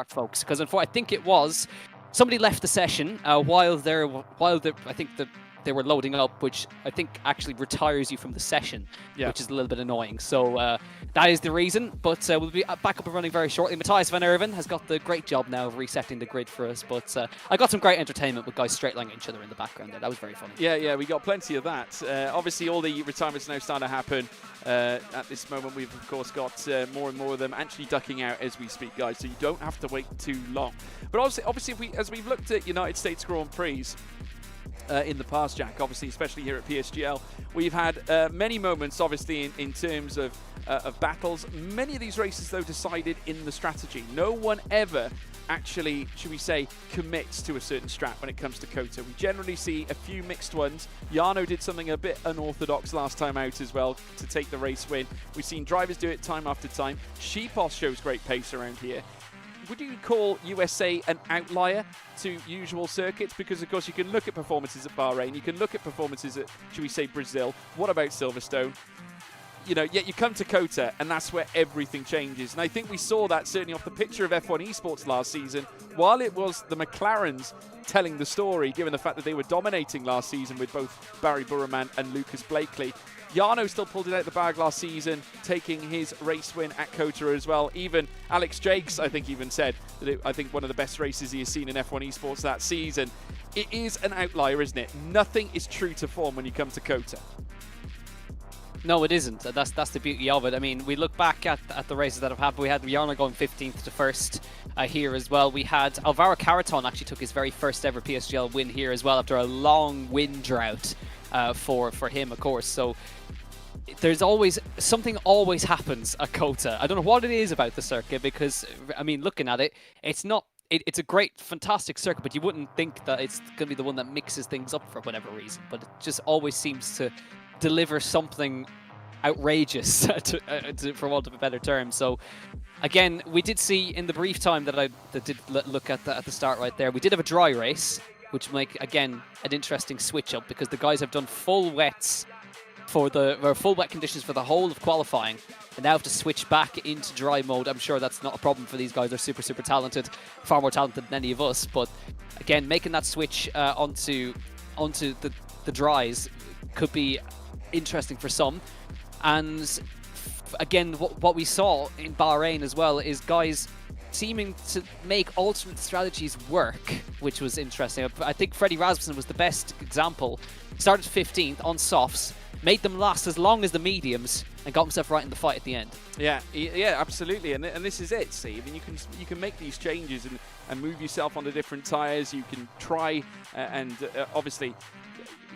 folks, because I think it was somebody left the session while they were loading up, which I think actually retires you from the session, which is a little bit annoying. So that is the reason, but we'll be back up and running very shortly. Matthias van Erven has got the great job now of resetting the grid for us, but I got some great entertainment with guys straight lining each other in the background there. That was very funny. Yeah, we got plenty of that. Obviously, all the retirements now starting to happen. At this moment, we've, of course, got more and more of them actually ducking out as we speak, guys, so you don't have to wait too long. But obviously as we've looked at United States Grand Prix, in the past, Jack, obviously, especially here at PSGL, we've had many moments, obviously, in terms of battles. Many of these races, though, decided in the strategy. No one ever actually, should we say, commits to a certain strat when it comes to COTA. We generally see a few mixed ones. Jarno did something a bit unorthodox last time out as well to take the race win. We've seen drivers do it time after time. Sheepos shows great pace around here. Would you call USA an outlier to usual circuits? Because, of course, you can look at performances at Bahrain. You can look at performances at, should we say, Brazil. What about Silverstone? Yet you come to COTA, and that's where everything changes. And I think we saw that certainly off the picture of F1 Esports last season. While it was the McLarens telling the story, given the fact that they were dominating last season with both Barry Burman and Lucas Blakely, Jarno still pulled it out of the bag last season, taking his race win at COTA as well. Even Alex Jakes, I think, even said that I think one of the best races he has seen in F1 Esports that season. It is an outlier, isn't it? Nothing is true to form when you come to COTA. No, it isn't. That's the beauty of it. I mean, we look back at the races that have happened. We had Jarno going 15th to 1st here as well. We had Alvaro Caraton actually took his very first ever PSGL win here as well after a long win drought for him, of course. So there's something always happens at COTA. I don't know what it is about the circuit because, I mean, looking at it, it's not. It's a great, fantastic circuit, but you wouldn't think that it's going to be the one that mixes things up for whatever reason. But it just always seems to deliver something outrageous, for want of a better term. So, again, we did see in the brief time that I did look at the start right there, we did have a dry race, which make, again, an interesting switch up because the guys have done full wets for full wet conditions for the whole of qualifying, and now have to switch back into dry mode. I'm sure that's not a problem for these guys. They're super, super talented, far more talented than any of us. But again, making that switch onto the dries could be interesting for some. And again, what we saw in Bahrain as well is guys seeming to make alternate strategies work, which was interesting. I think Freddie Rasmussen was the best example. Started 15th on softs, made them last as long as the mediums, and got himself right in the fight at the end. Yeah, absolutely. And this is it, Steve. And you can make these changes and move yourself onto different tyres. You can try and obviously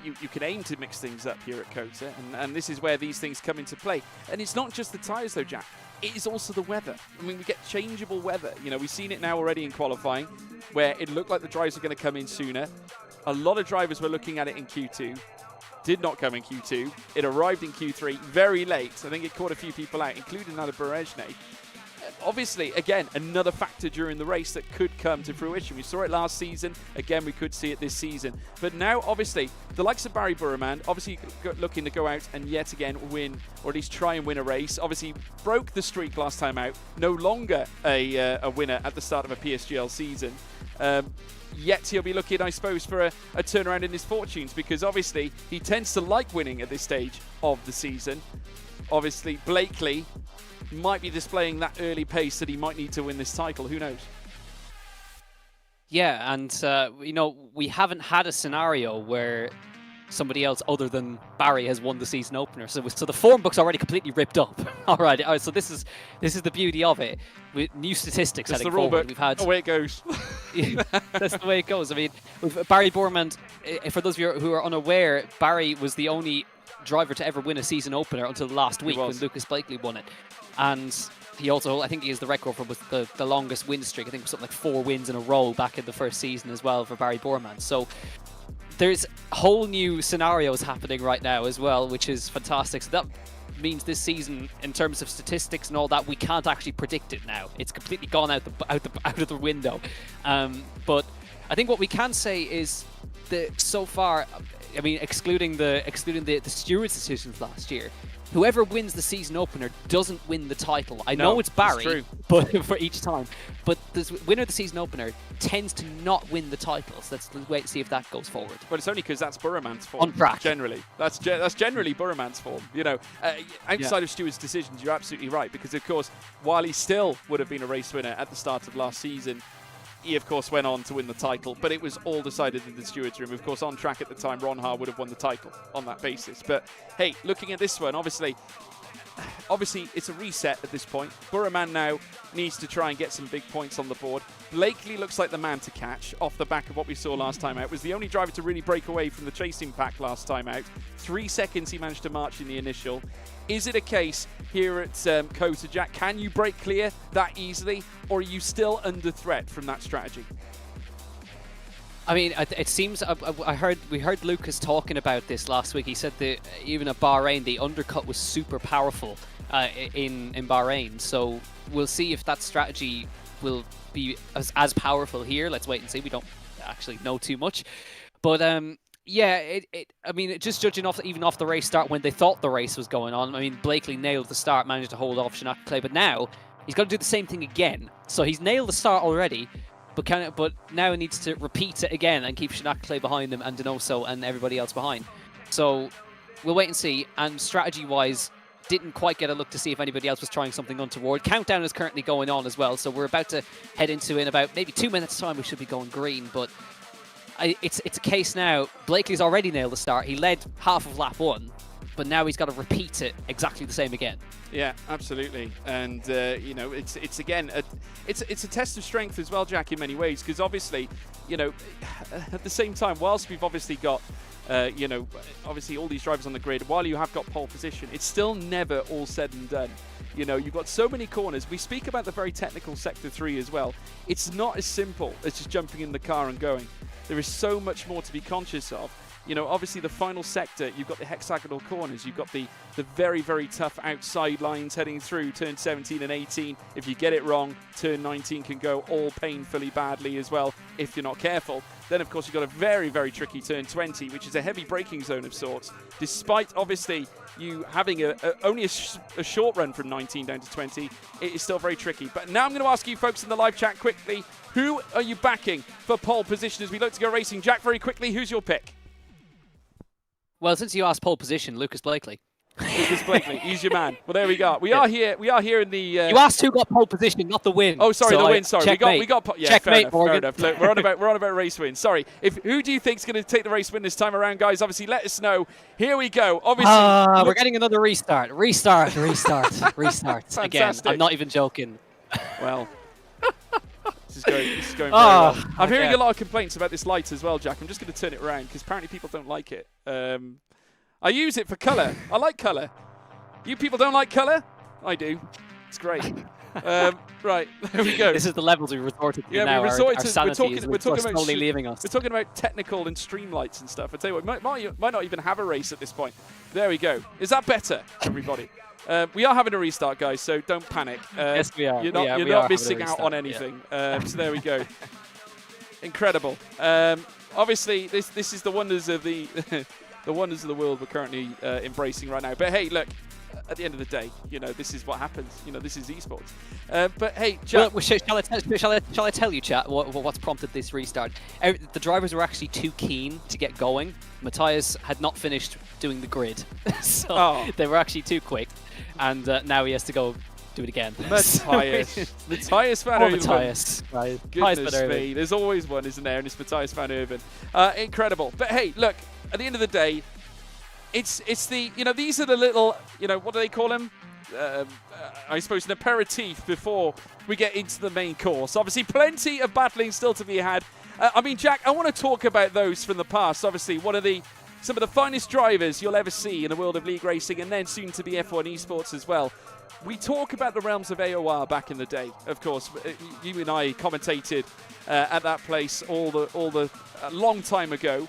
you can aim to mix things up here at COTA, and this is where these things come into play. And it's not just the tyres though, Jack. It is also the weather. I mean, we get changeable weather. We've seen it now already in qualifying, where it looked like the drives are going to come in sooner. A lot of drivers were looking at it in Q2. Did not come in Q2. It arrived in Q3 very late. I think it caught a few people out, including Nada Berejne. Obviously, again, another factor during the race that could come to fruition. We saw it last season. Again, we could see it this season. But now, obviously, the likes of Barry Burman, obviously looking to go out and yet again win, or at least try and win a race. Obviously, broke the streak last time out. No longer a winner at the start of a PSGL season. Yet he'll be looking, I suppose, for a turnaround in his fortunes, because obviously he tends to like winning at this stage of the season. Obviously, Blakely might be displaying that early pace that he might need to win this title. Who knows? Yeah, and you know, we haven't had a scenario where somebody else other than Barry has won the season opener. So the form book's already completely ripped up. All right, so this is the beauty of it. With new statistics That's heading the rule forward. book. We've had Away it goes. That's the way it goes. I mean, with Barry Bormand, for those of you who are unaware, Barry was the only driver to ever win a season opener until last week when Lucas Blakely won it. And he also, I think he has the record for the longest win streak. I think it was something like 4 wins in a row back in the first season as well for Barry Bormand. So there's whole new scenarios happening right now as well, which is fantastic. So that means this season, in terms of statistics and all that, we can't actually predict it now. It's completely gone out of the window. But I think what we can say is that so far, I mean, excluding the stewards' decisions last year, whoever wins the season opener doesn't win the title. I know it's Barry, but for each time. But the winner of the season opener tends to not win the title. So let's wait and see if that goes forward. But it's only because that's Burramant's form. On track. Generally. That's generally Burramant's form. You know, outside of Stewart's decisions, you're absolutely right. Because, of course, while he still would have been a race winner at the start of last season, he, of course, went on to win the title, but it was all decided in the stewards' room. Of course, on track at the time, Ron Haar would have won the title on that basis. But, hey, looking at this one, obviously, it's a reset at this point. Burraman now needs to try and get some big points on the board. Blakely looks like the man to catch off the back of what we saw last time out. Was the only driver to really break away from the chasing pack last time out. 3 seconds he managed to march in the initial. Is it a case here at Kota, Jack? Can you break clear that easily, or are you still under threat from that strategy? I mean, it seems we heard Lucas talking about this last week. He said that even at Bahrain, the undercut was super powerful in Bahrain. So we'll see if that strategy will be as powerful here. Let's wait and see. We don't actually know too much, but yeah, I mean, just judging off the race start when they thought the race was going on. I mean, Blakely nailed the start, managed to hold off Shinaka Clay, but now he's got to do the same thing again. So he's nailed the start already. But now he needs to repeat it again and keep Shinaka Clay behind him and Donoso and everybody else behind. So we'll wait and see. And strategy-wise, didn't quite get a look to see if anybody else was trying something untoward. Countdown is currently going on as well, so we're about to head into, in about maybe 2 minutes' time, we should be going green. But it's a case now. Blakely's already nailed the start. He led half of lap 1, but now he's got to repeat it exactly the same again. Yeah, absolutely. And you know, it's again it's a test of strength as well, Jack, in many ways, because obviously, you know, at the same time, whilst we've obviously got you know, obviously all these drivers on the grid, while you have got pole position, it's still never all said and done. You know, you've got so many corners. We speak about the very technical Sector 3 as well. It's not as simple as just jumping in the car and going. There is so much more to be conscious of. You know, obviously the final sector, you've got the hexagonal corners, you've got the very, very tough outside lines heading through turn 17 and 18. If you get it wrong, turn 19 can go all painfully badly as well if you're not careful. Then, of course, you've got a very, very tricky turn 20, which is a heavy braking zone of sorts. Despite, obviously, you having only a short run from 19 down to 20, it is still very tricky. But now I'm going to ask you folks in the live chat quickly, who are you backing for pole position as we look to go racing? Jack, very quickly, who's your pick? Well, since you asked pole position, Lucas Blakely. Lucas Blakely, he's your man. Well, there we go. We are here in the. You asked who got pole position, not the win. Oh, sorry, so the win. Sorry, checkmate. we got. Yeah, checkmate, fair Morgan. enough. Look, we're on about race wins. Sorry. Who do you think's going to take the race win this time around, guys? Obviously, let us know. Here we go. Obviously, we're getting another restart. Restart. Again, I'm not even joking. Well. This is going very well. I'm hearing a lot of complaints about this light as well, Jack. I'm just going to turn it around because apparently people don't like it. I use it for colour. I like colour. You people don't like colour? I do. It's great. Right, there we go. This is the levels we resorted to now. We our sanity is slowly leaving us. We're talking about technical and stream lights and stuff. I tell you what, might not even have a race at this point. There we go. Is that better, everybody? We are having a restart, guys, so don't panic. Yes, we are. You're not missing out on anything. Yeah. So there we go. Incredible. Obviously, this is the wonders of the the wonders of the world we're currently embracing right now. But hey, look. At the end of the day, you know, this is what happens. You know, this is esports. But hey, Jack. Well, shall I tell you, chat, what's prompted this restart? The drivers were actually too keen to get going. Matthias had not finished doing the grid, so they were actually too quick. And now he has to go do it again. Matthias. Matthias van Oh, Uven. Matthias. Right. Goodness me. There's always one, isn't there? And it's Matthias van Uven. Incredible. But hey, look, at the end of the day, it's the, these are the little, what do they call them? I suppose an aperitif before we get into the main course. Obviously, plenty of battling still to be had. Jack, I want to talk about those from the past. Obviously, some of the finest drivers you'll ever see in the world of league racing, and then soon to be F1 esports as well. We talk about the realms of AOR back in the day. Of course, you and I commentated at that place all the long time ago.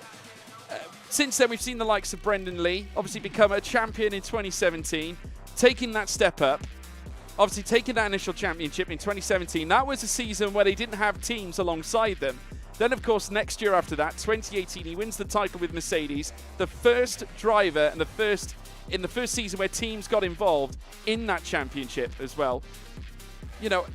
Since then, we've seen the likes of Brendan Lee obviously become a champion in 2017, taking that step up. Obviously, taking that initial championship in 2017. That was a season where they didn't have teams alongside them. Then, of course, next year after that, 2018, he wins the title with Mercedes, the first driver and in the first season where teams got involved in that championship as well.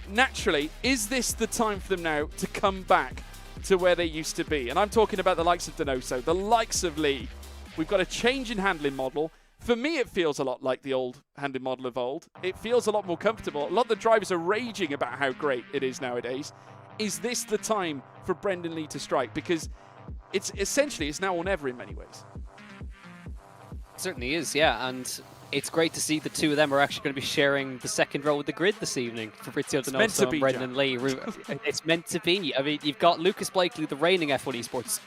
Naturally, is this the time for them now to come back to where they used to be? And I'm talking about the likes of Donoso, the likes of Lee. We've got a change in handling model. For me, it feels a lot like the old handling model of old. It feels a lot more comfortable. A lot of the drivers are raging about how great it is nowadays. Is this the time for Brendan Lee to strike? Because it's now or never in many ways. It certainly is, yeah. And it's great to see the two of them are actually going to be sharing the second row of the grid this evening. Fabrizio Donoso and Brendan Lee. It's meant to be. You've got Lucas Blakely, the reigning F1 esports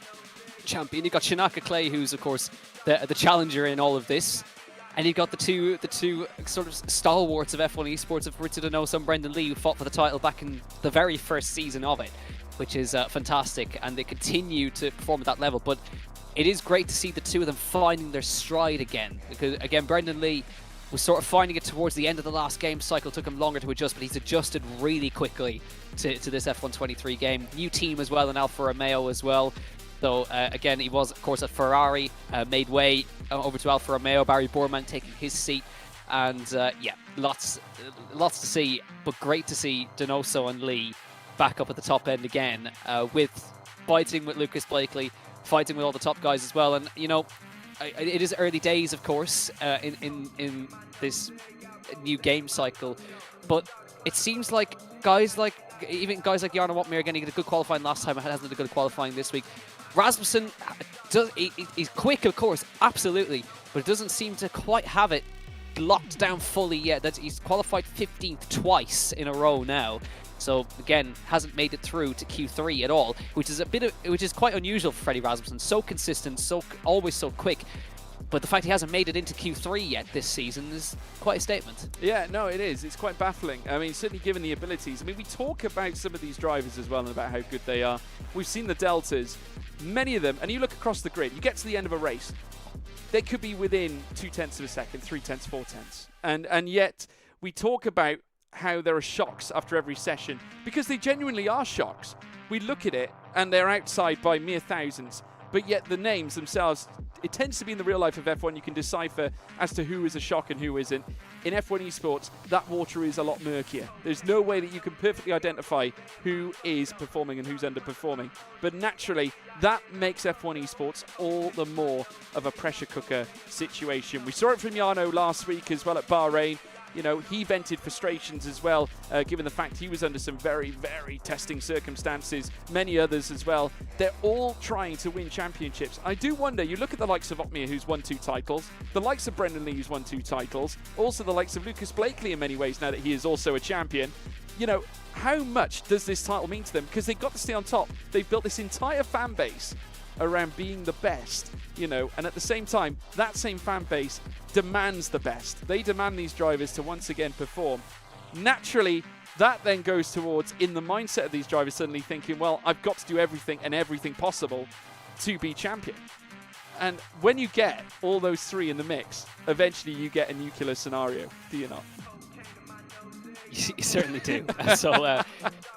champion. You've got Shinaka Clay, who's, of course, the challenger in all of this. And you've got the two sort of stalwarts of F1 esports of Fabrizio Donoso and Brendan Lee, who fought for the title back in the very first season of it, which is fantastic. And they continue to perform at that level. But it is great to see the two of them finding their stride again. Because, again, Brendan Lee was sort of finding it towards the end of the last game cycle. Took him longer to adjust, but he's adjusted really quickly to this F1 23 game. New team as well, and Alfa Romeo as well. Though, again, he was, of course, at Ferrari, made way over to Alfa Romeo, Barry Borman taking his seat. And, yeah, lots to see, but great to see Donoso and Lee back up at the top end again, fighting with Lucas Blakely, fighting with all the top guys as well. And, it is early days, of course, in this new game cycle, but it seems like even guys like Jarno Wotmir, again, he had a good qualifying last time, hasn't had a good qualifying this week. Rasmussen, he's quick, of course, absolutely, but doesn't seem to quite have it locked down fully yet. He's qualified 15th twice in a row now. So again, hasn't made it through to Q3 at all, which is quite unusual for Freddie Rasmussen. So consistent, always so quick. But the fact he hasn't made it into Q3 yet this season is quite a statement. Yeah, no, it is. It's quite baffling. Certainly given the abilities. We talk about some of these drivers as well and about how good they are. We've seen the deltas, many of them, and you look across the grid, you get to the end of a race, they could be within 0.2 of a second, 0.3, 0.4. And yet we talk about how there are shocks after every session, because they genuinely are shocks. We look at it and they're outside by mere thousands, but yet the names themselves, it tends to be in the real life of F1 you can decipher as to who is a shock and who isn't. In F1 esports, that water is a lot murkier. There's no way that you can perfectly identify who is performing and who's underperforming. But naturally, that makes F1 esports all the more of a pressure cooker situation. We saw it from Jarno last week as well at Bahrain. He vented frustrations as well, given the fact he was under some very, very testing circumstances. Many others as well. They're all trying to win championships. I do wonder, you look at the likes of Otmir, who's won 2 titles, the likes of Brendan Lee, who's won 2 titles, also the likes of Lucas Blakely in many ways, now that he is also a champion. How much does this title mean to them? Because they've got to stay on top. They've built this entire fan base around being the best, and at the same time, that same fan base demands the best. They demand these drivers to once again perform. Naturally, that then goes towards, in the mindset of these drivers, suddenly thinking, well, I've got to do everything and everything possible to be champion. And when you get all those three in the mix, eventually you get a nuclear scenario, do you not? You certainly do. So,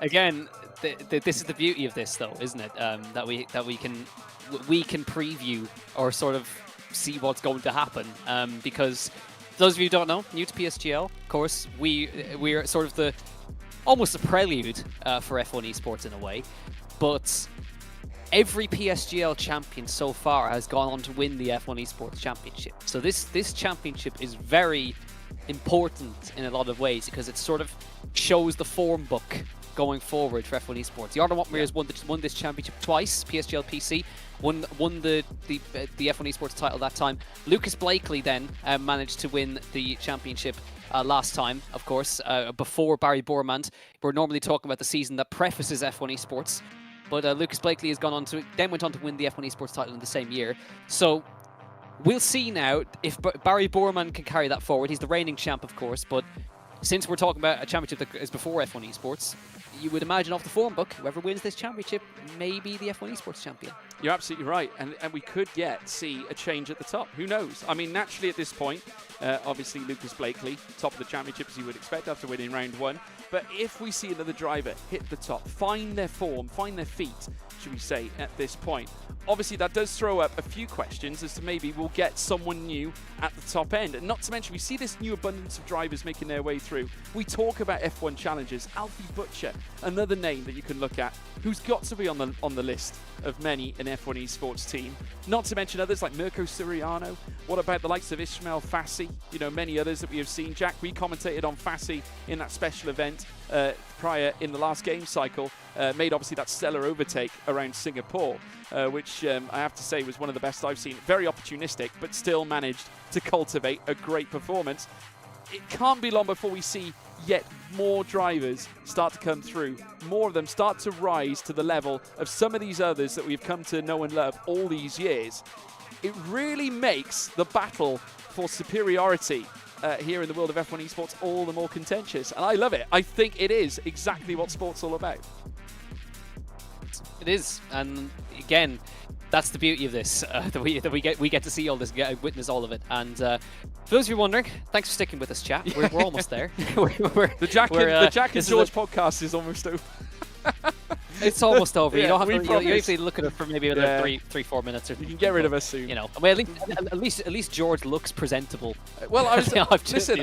again, this is the beauty of this, though, isn't it? That we can preview or sort of see what's going to happen. Because for those of you who don't know, new to PSGL, of course, we're sort of almost a prelude for F1 esports in a way. But every PSGL champion so far has gone on to win the F1 esports championship. So this championship is very important in a lot of ways because it sort of shows the form book going forward for F1 Esports. Jarno Watmere has won this championship twice, PSGL PC, won the F1 Esports title that time. Lucas Blakely then managed to win the championship last time, of course, before Barry Bormand. We're normally talking about the season that prefaces F1 Esports, but Lucas Blakely has went on to win the F1 Esports title in the same year. So we'll see now if Barry Bormand can carry that forward. He's the reigning champ, of course, but since we're talking about a championship that is before F1 Esports, you would imagine off the form book, whoever wins this championship may be the F1 Esports champion. You're absolutely right, and we could see a change at the top. Who knows? I mean, naturally at this point, obviously Lucas Blakely, top of the championship as you would expect after winning round 1. But if we see another driver hit the top, find their form, find their feet, should we say, at this point, obviously that does throw up a few questions as to maybe we'll get someone new at the top end. And not to mention, we see this new abundance of drivers making their way through. We talk about F1 challengers. Alfie Butcher, another name that you can look at, who's got to be on the list of many an F1 Esports team. Not to mention others like Mirko Suriano. What about the likes of Ismail Fassi? You know, many others that we have seen. Jack, we commentated on Fassi in that special event prior in the last game cycle. Made obviously that stellar overtake around Singapore, which I have to say was one of the best I've seen. Very opportunistic, but still managed to cultivate a great performance. It can't be long before we see yet more drivers start to come through. More of them start to rise to the level of some of these others that we've come to know and love all these years. It really makes the battle for superiority here in the world of F1 Esports all the more contentious. And I love it. I think it is exactly what sport's all about. It is, and again, that's the beauty of this, that we get to see all this, witness all of it. And for those of you wondering, thanks for sticking with us, chat. We're almost there. The Jack and George podcast is almost over. It's almost over. Yeah, you don't have to. promise. You usually look at it for maybe another 3-4 minutes. Or you can get rid of us soon. You know, I mean, at least George looks presentable. Well, I was listen.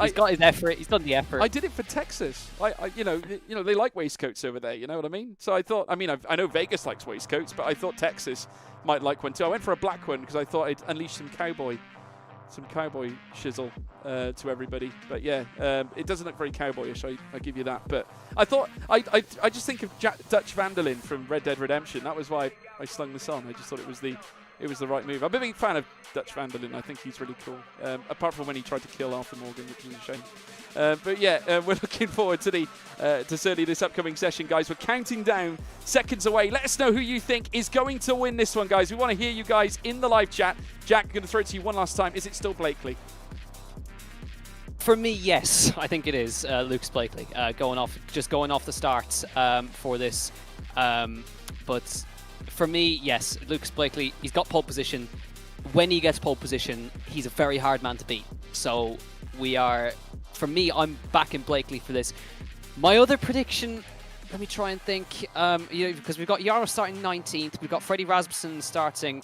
He's got his effort. He's done the effort. I did it for Texas. You know, they like waistcoats over there. You know what I mean? So I thought. I mean, I know Vegas likes waistcoats, but I thought Texas might like one too. I went for a black one because I thought I'd unleash some cowboy shizzle to everybody. But yeah, it doesn't look very cowboyish, I give you that. But I thought, I just think of Dutch Vanderlyn from Red Dead Redemption. That was why I slung this on. I just thought it was the right move. I'm a big fan of Dutch Vanderlyn. I think he's really cool. Apart from when he tried to kill Arthur Morgan, which is a shame. But yeah, we're looking forward to certainly this upcoming session, guys. We're counting down seconds away. Let us know who you think is going to win this one, guys. We want to hear you guys in the live chat. Jack, I'm going to throw it to you one last time. Is it still Blakely? For me, yes, I think it is Lucas Blakely going off the start for this. But for me, yes, Lucas Blakely. He's got pole position. When he gets pole position, he's a very hard man to beat. So for me, I'm backing Blakely for this. My other prediction, let me try and think. Because we've got Jarno starting 19th, we've got Freddie Rasmussen starting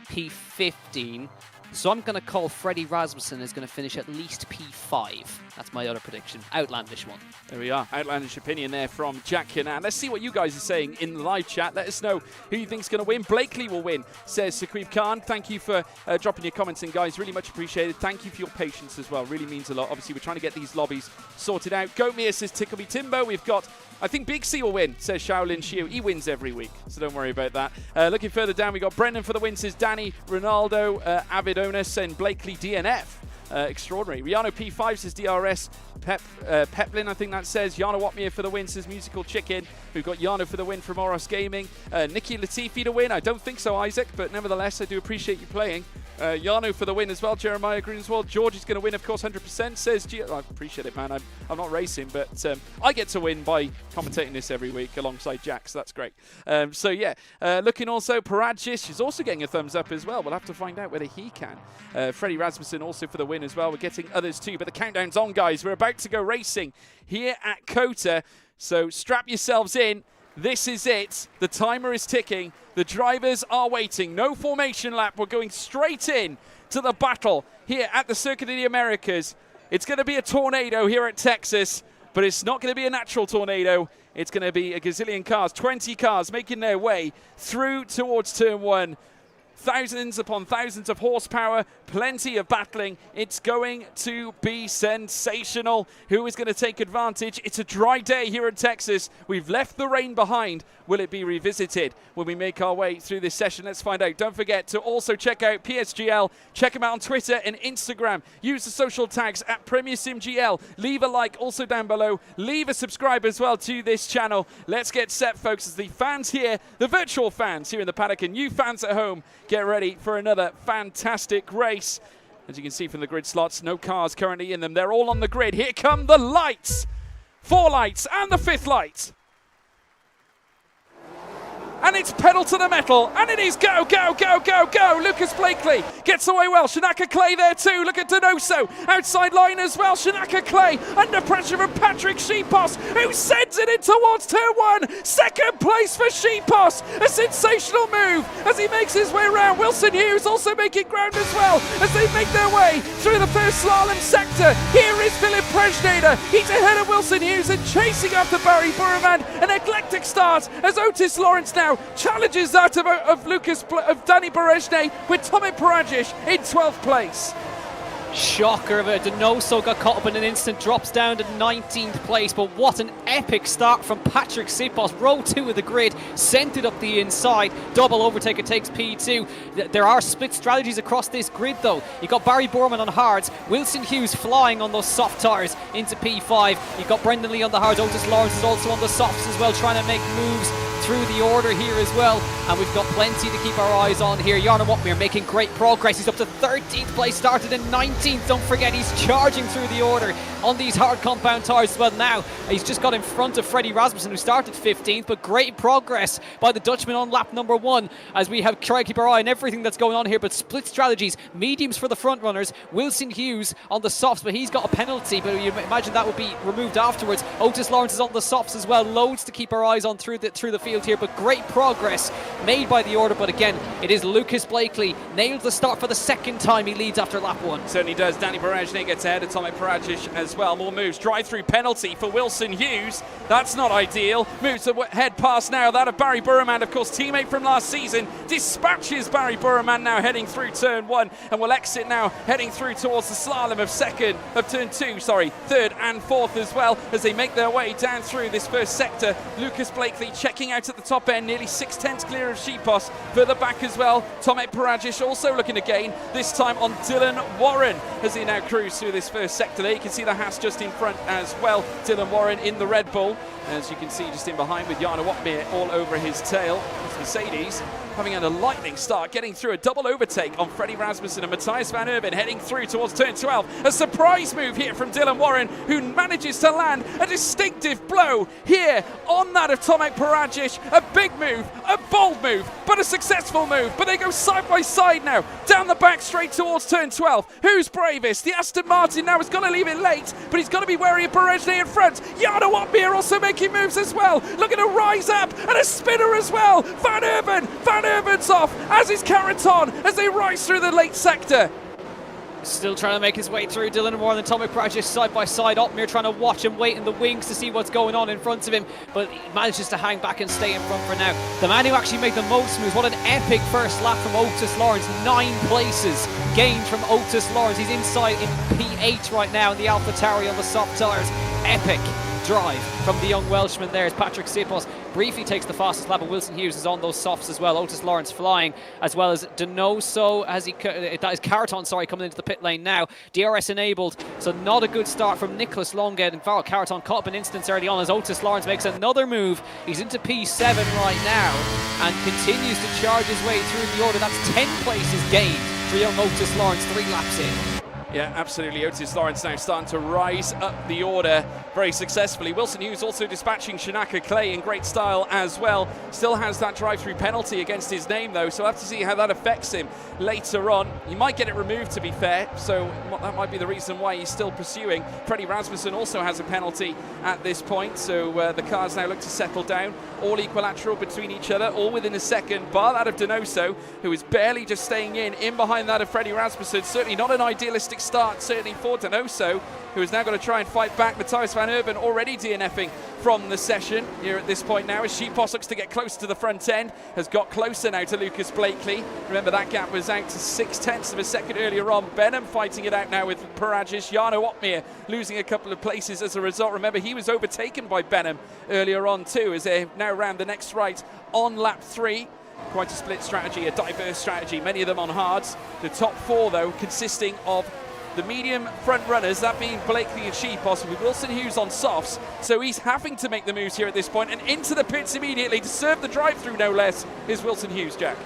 P15. So I'm going to call Freddie Rasmussen is going to finish at least P5. That's my other prediction. Outlandish one. There we are. Outlandish opinion there from Jack Kinnan. Let's see what you guys are saying in the live chat. Let us know who you think is going to win. Blakely will win, says Saquiv Khan. Thank you for dropping your comments in, guys. Really much appreciated. Thank you for your patience as well. Really means a lot. Obviously, we're trying to get these lobbies sorted out. Goatmere says Tickle Me Timbo. We've got, I think Big C will win, says Shaolin Shiu. He wins every week, so don't worry about that. Looking further down, we got Brendan for the win, says Danny Ronaldo, Avid Onus, and Blakely DNF. Extraordinary. Rihanna P5 says DRS. Peplin, I think that says. Jarno Watmere for the win, says Musical Chicken. We've got Jarno for the win from Oros Gaming. Nikki Latifi to win. I don't think so, Isaac, but nevertheless, I do appreciate you playing. Jarno for the win as well. Jeremiah Greenswald. George is going to win, of course, 100%, says I appreciate it, man. I'm not racing, but I get to win by commentating this every week alongside Jack, so that's great. So yeah, looking also, Paradjis is also getting a thumbs up as well. We'll have to find out whether he can. Freddie Rasmussen also for the win as well. We're getting others too, but the countdown's on, guys. We're about to go racing here at COTA, so strap yourselves in. This is it. The timer is ticking. The drivers are waiting. No formation lap. We're going straight in to the battle here at the Circuit of the Americas. It's going to be a tornado here at Texas, but it's not going to be a natural tornado. It's going to be a gazillion cars, 20 cars making their way through towards Turn 1. Thousands upon thousands of horsepower plenty of battling. It's going to be sensational. Who is going to take advantage? It's a dry day here in Texas. We've left the rain behind. Will it be revisited when we make our way through this session? Let's find out. Don't forget to also check out PSGL. Check them out on Twitter and Instagram. Use the social tags at PremierSimGL. Leave a like also down below. Leave a subscribe as well to this channel. Let's get set, folks, as the fans here, the virtual fans here in the paddock and you fans at home, get ready for another fantastic race. As you can see from the grid slots, no cars currently in them. They're all on the grid. Here come the lights. 4 lights and the 5th light. And it's pedal to the metal, and it is go, go, go, go, go. Lucas Blakely gets away well. Shanaka Clay there too. Look at Donoso. Outside line as well. Shanaka Clay under pressure from Patrick Sheepos, who sends it in towards turn 1. Second place for Sheepos. A sensational move as he makes his way around. Wilson Hughes also making ground as well as they make their way through the first slalom sector. Here is Philip Prejnader. He's ahead of Wilson Hughes and chasing after Barry Burman. An eclectic start as Otis Lawrence now challenges that of Danny Berejne with Tomek Parajic in 12th place. Shocker of it. Donoso got caught up in an instant, drops down to 19th place, but what an epic start from Patrick Sipos. Row 2 of the grid, sent it up the inside. Double overtaker takes P2. There are split strategies across this grid though. You got Barry Borman on hards, Wilson Hughes flying on those soft tyres into P5. You got Brendan Lee on the hards, Otis Lawrence is also on the softs as well, trying to make moves through the order here as well, and we've got plenty to keep our eyes on here. Jarno Watmere making great progress. He's up to 13th place, started in 19th. Don't forget, he's charging through the order on these hard compound tyres as well. Now he's just got in front of Freddie Rasmussen, who started 15th, but great progress by the Dutchman on lap number 1 as we have tried to keep our eye on everything that's going on here. But split strategies, mediums for the front runners, Wilson Hughes on the softs, but he's got a penalty, but you imagine that would be removed afterwards. Otis Lawrence is on the softs as well. Loads to keep our eyes on through the field here, but great progress made by the order. But again, it is Lucas Blakely, nails the start for the second time. He leads after lap 1. Certainly does. Danny Berejne gets ahead of Tomek Parajic as well. More moves. Drive-through penalty for Wilson Hughes. That's not ideal. Moves ahead past now that of Barry Burman, of course, teammate from last season. Dispatches Barry Burman now heading through turn 1 and will exit now heading through towards the slalom of turn 2, third and 4th as well as they make their way down through this first sector. Lucas Blakely checking out at the top end, nearly 6/10 clear of Sheepos. Further back as well, Tomek Parajic also looking to gain, this time on Dylan Warren as he now cruises through this first sector there. You can see the Haas just in front as well. Dylan Warren in the Red Bull, as you can see just in behind with Jarno Watmere all over his tail. It's Mercedes having had a lightning start, getting through a double overtake on Freddie Rasmussen and Matthias van Erben heading through towards turn 12. A surprise move here from Dylan Warren, who manages to land a distinctive blow here on that of Tomek Parajic. A big move, a bold move, but a successful move. But they go side by side now, down the back straight towards turn 12. Who's bravest? The Aston Martin now has got to leave it late, but he's got to be wary of Berejne in front. Jarno Watmere also making moves as well, looking to rise up, and a spinner as well. Van Erben's off, as is Caraton, as they rise through the late sector. Still trying to make his way through. Dylan Warren and Tomek Parajic side by side. Otmere trying to watch and wait in the wings to see what's going on in front of him, but he manages to hang back and stay in front for now. The man who actually made the most moves, what an epic first lap from Otis Lawrence. 9 places gained from Otis Lawrence. He's inside in P8 right now in the AlphaTauri on the soft tyres. Epic drive from the young Welshman there as Patrick Sipos briefly takes the fastest lap, and Wilson Hughes is on those softs as well. Otis Lawrence flying, as well as Donoso, that is Caraton, coming into the pit lane now. DRS enabled, so not a good start from Nicholas Longhead, and Varro Caraton caught up an instance early on as Otis Lawrence makes another move. He's into P7 right now and continues to charge his way through the order. That's 10 places gained for young Otis Lawrence 3 laps in. Yeah, absolutely. Otis Lawrence now starting to rise up the order very successfully. Wilson Hughes also dispatching Shanaka Clay in great style as well. Still has that drive-through penalty against his name though, so we'll have to see how that affects him later on. He might get it removed, to be fair, so that might be the reason why he's still pursuing. Freddie Rasmussen also has a penalty at this point, so the cars now look to settle down. All equilateral between each other, all within a second, bar that of Donoso, who is barely just staying in behind that of Freddie Rasmussen. Certainly not an idealistic start, certainly for Donoso, who is now going to try and fight back. Matthias van Urban already DNFing from the session here at this point now, as Sheepos looks to get close to the front end, has got closer now to Lucas Blakely. Remember, that gap was out to 0.6 of a second earlier on. Benham fighting it out now with Paragic. Jarno Opmeer losing a couple of places as a result. Remember, he was overtaken by Benham earlier on too, as they now round the next right on lap 3. Quite a split strategy, a diverse strategy, many of them on hards. The top 4, though, consisting of the medium front runners, that being Blakely and Sheepos, with Wilson Hughes on softs. So he's having to make the moves here at this point, and into the pits immediately to serve the drive-through, no less, is Wilson Hughes, Jack.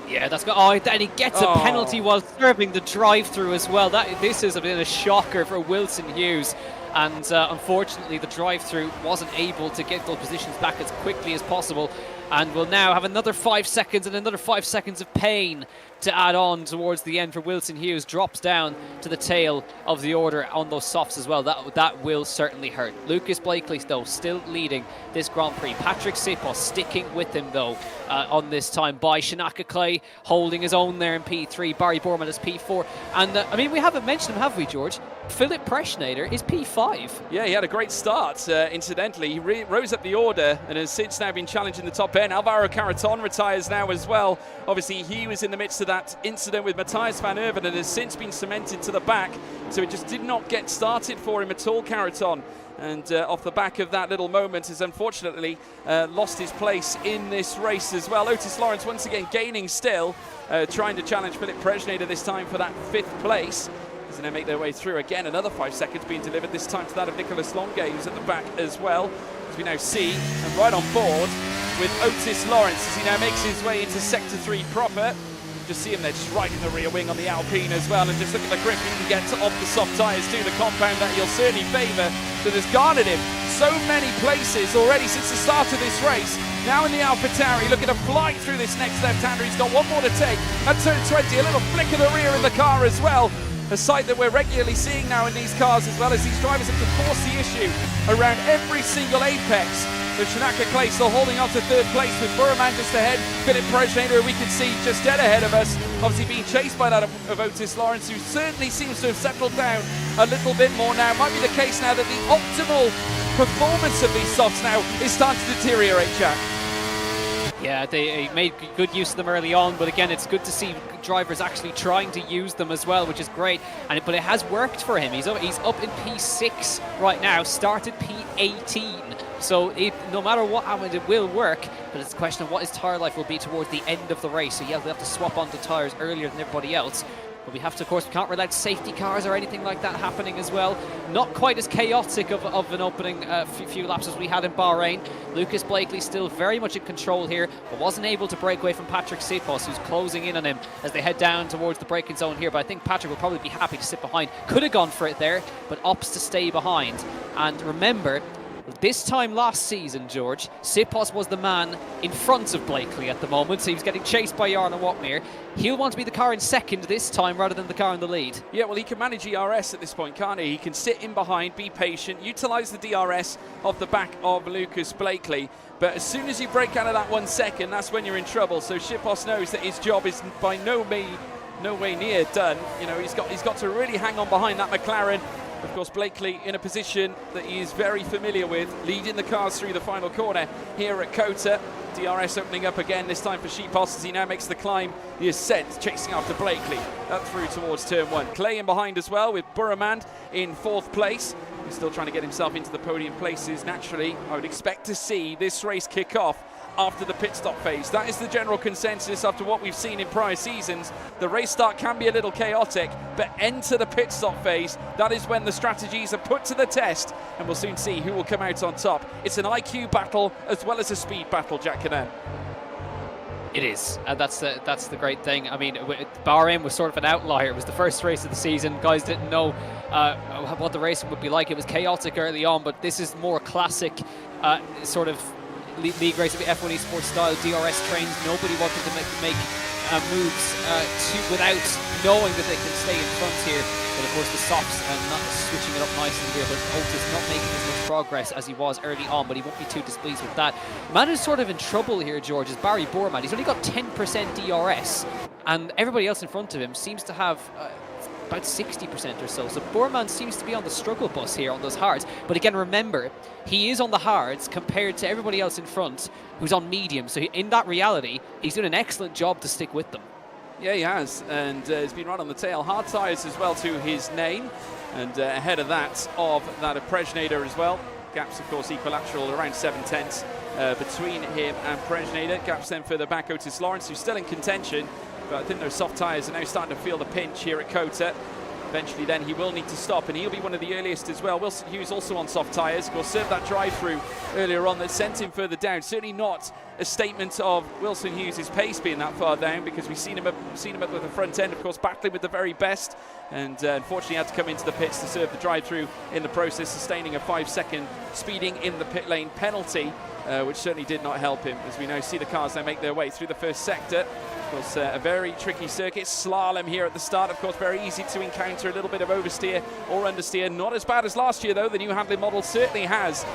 Yeah, that's good. Oh, and he gets a penalty while serving the drive-through as well. This has been a shocker for Wilson Hughes. And unfortunately, the drive-through wasn't able to get those positions back as quickly as possible. And we'll now have another 5 seconds and another 5 seconds of pain to add on towards the end for Wilson Hughes. Drops down to the tail of the order on those softs as well. That will certainly hurt. Lucas Blakely, though, still leading this Grand Prix. Patrick Sipos sticking with him, though, on this time by Shanaka Clay, holding his own there in P3. Barry Borman is P4. And, I mean, we haven't mentioned him, have we, George? Philip Preschnader is P5. Yeah, he had a great start, incidentally. He rose up the order and has since now been challenging the top end. Alvaro Caraton retires now as well. Obviously, he was in the midst of that incident with Matthias van Urban and has since been cemented to the back. So it just did not get started for him at all, Caraton. And off the back of that little moment has unfortunately lost his place in this race as well. Otis Lawrence once again gaining still, trying to challenge Philip Preschnader this time for that 5th place. As they now make their way through again, another 5 seconds being delivered, this time to that of Nicholas Longue, who's at the back as well, as we now see, and right on board with Otis Lawrence as he now makes his way into Sector 3 proper. Just see him there, just right in the rear wing on the Alpine as well, and just look at the grip he can get off the soft tyres too, the compound that he'll certainly favour, that has garnered him so many places already since the start of this race. Now in the AlphaTauri, looking to fly through this next left-hander. He's got one more to take at turn 20, a little flick of the rear in the car as well. A sight that we're regularly seeing now in these cars, as well as these drivers have to force the issue around every single apex. With Shanaka Clay still holding on to 3rd place, with Buraman just ahead. Philip Preschnader, we can see just dead ahead of us, obviously being chased by that of Otis Lawrence, who certainly seems to have settled down a little bit more now. Might be the case now that the optimal performance of these softs now is starting to deteriorate, Jack. Yeah, they made good use of them early on, but again, it's good to see drivers actually trying to use them as well, which is great. But it has worked for him. He's up in P6 right now, started P18. So no matter what happens, it will work. But it's a question of what his tyre life will be towards the end of the race. So yeah, they'll have to swap onto tyres earlier than everybody else. But we have to, of course, we can't rely on safety cars or anything like that happening as well. Not quite as chaotic of an opening few laps as we had in Bahrain. Lucas Blakely still very much in control here, but wasn't able to break away from Patrick Sipos, who's closing in on him as they head down towards the braking zone here. But I think Patrick will probably be happy to sit behind. Could have gone for it there, but opts to stay behind. And remember, this time last season, George, Sipos was the man in front of Blakely at the moment, so he was getting chased by Jarno Opmeer. He'll want to be the car in second this time rather than the car in the lead. Yeah, well, he can manage ERS at this point, can't he? He can sit in behind, be patient, utilise the DRS off the back of Lucas Blakely. But as soon as you break out of that 1 second, that's when you're in trouble. So Sipos knows that his job is by no way near done. You know, he's got to really hang on behind that McLaren. Of course, Blakely in a position that he is very familiar with, leading the cars through the final corner here at Kota. DRS opening up again, this time for Sheepos as he now makes the climb, the ascent, chasing after Blakely up through towards turn 1. Clay in behind as well, with Buraman in 4th place. He's still trying to get himself into the podium places. Naturally, I would expect to see this race kick off after the pit stop phase. That is the general consensus after what we've seen in prior seasons. The race start can be a little chaotic, but enter the pit stop phase. That is when the strategies are put to the test, and we'll soon see who will come out on top. It's an IQ battle as well as a speed battle, Jack Canan. It is, and that's the great thing. I mean, Bahrain was sort of an outlier. It was the first race of the season. Guys didn't know what the racing would be like. It was chaotic early on, but this is more classic sort of league race of F1 Esports style DRS trains. Nobody wanted to make moves without knowing that they can stay in front here. But of course the softs not switching it up nicely here, but Otis not making as much progress as he was early on, but he won't be too displeased with that. Man who's sort of in trouble here, George, is Barry Borman. He's only got 10% DRS, and everybody else in front of him seems to have about 60% or so. So Borman seems to be on the struggle bus here on those hards. But again, remember, he is on the hards compared to everybody else in front who's on medium. So in that reality, he's doing an excellent job to stick with them. Yeah, he has, and he's been right on the tail. Hard tyres as well to his name, and ahead of that of Prejnader as well. Gaps, of course, equilateral, around 7/10 between him and Prejnader. Gaps then further back, Otis Lawrence, who's still in contention, but I think those soft tyres are now starting to feel the pinch here at Kota. Eventually then he will need to stop, and he'll be one of the earliest as well. Wilson Hughes also on soft tyres. Of course, served that drive-through earlier on that sent him further down. Certainly not a statement of Wilson Hughes' pace being that far down, because we've seen him up at the front end, of course, battling with the very best, and unfortunately had to come into the pits to serve the drive-through in the process, sustaining a 5-second speeding in the pit lane penalty, which certainly did not help him. As we now see the cars now make their way through the first sector. Of course, a very tricky circuit. Slalom here at the start, of course, very easy to encounter. A little bit of oversteer or understeer. Not as bad as last year, though. The new handling model certainly has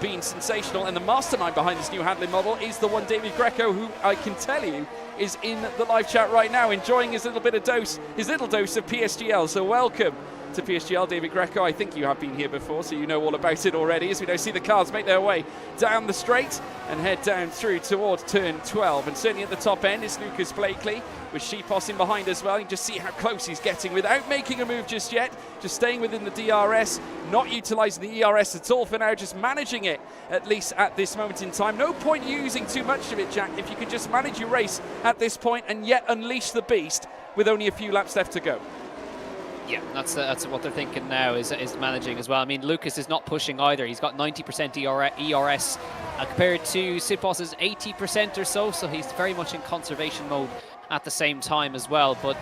been sensational. And the mastermind behind this new handling model is the one David Greco, who I can tell you is in the live chat right now, enjoying his little dose of PSGL. So welcome to PSGL, David Greco. I think you have been here before, so you know all about it already, as we now see the cars make their way down the straight and head down through towards turn 12. And certainly at the top end is Lucas Blakely, with Sheepos in behind as well. You can just see how close he's getting without making a move just yet, just staying within the DRS, not utilising the ERS at all for now, just managing it, at least at this moment in time. No point using too much of it, Jack, if you could just manage your race at this point and yet unleash the beast with only a few laps left to go. Yeah, that's what they're thinking now, is managing as well. I mean, Lucas is not pushing either. He's got 90% ERS compared to Sipos' 80% or so he's very much in conservation mode at the same time as well. But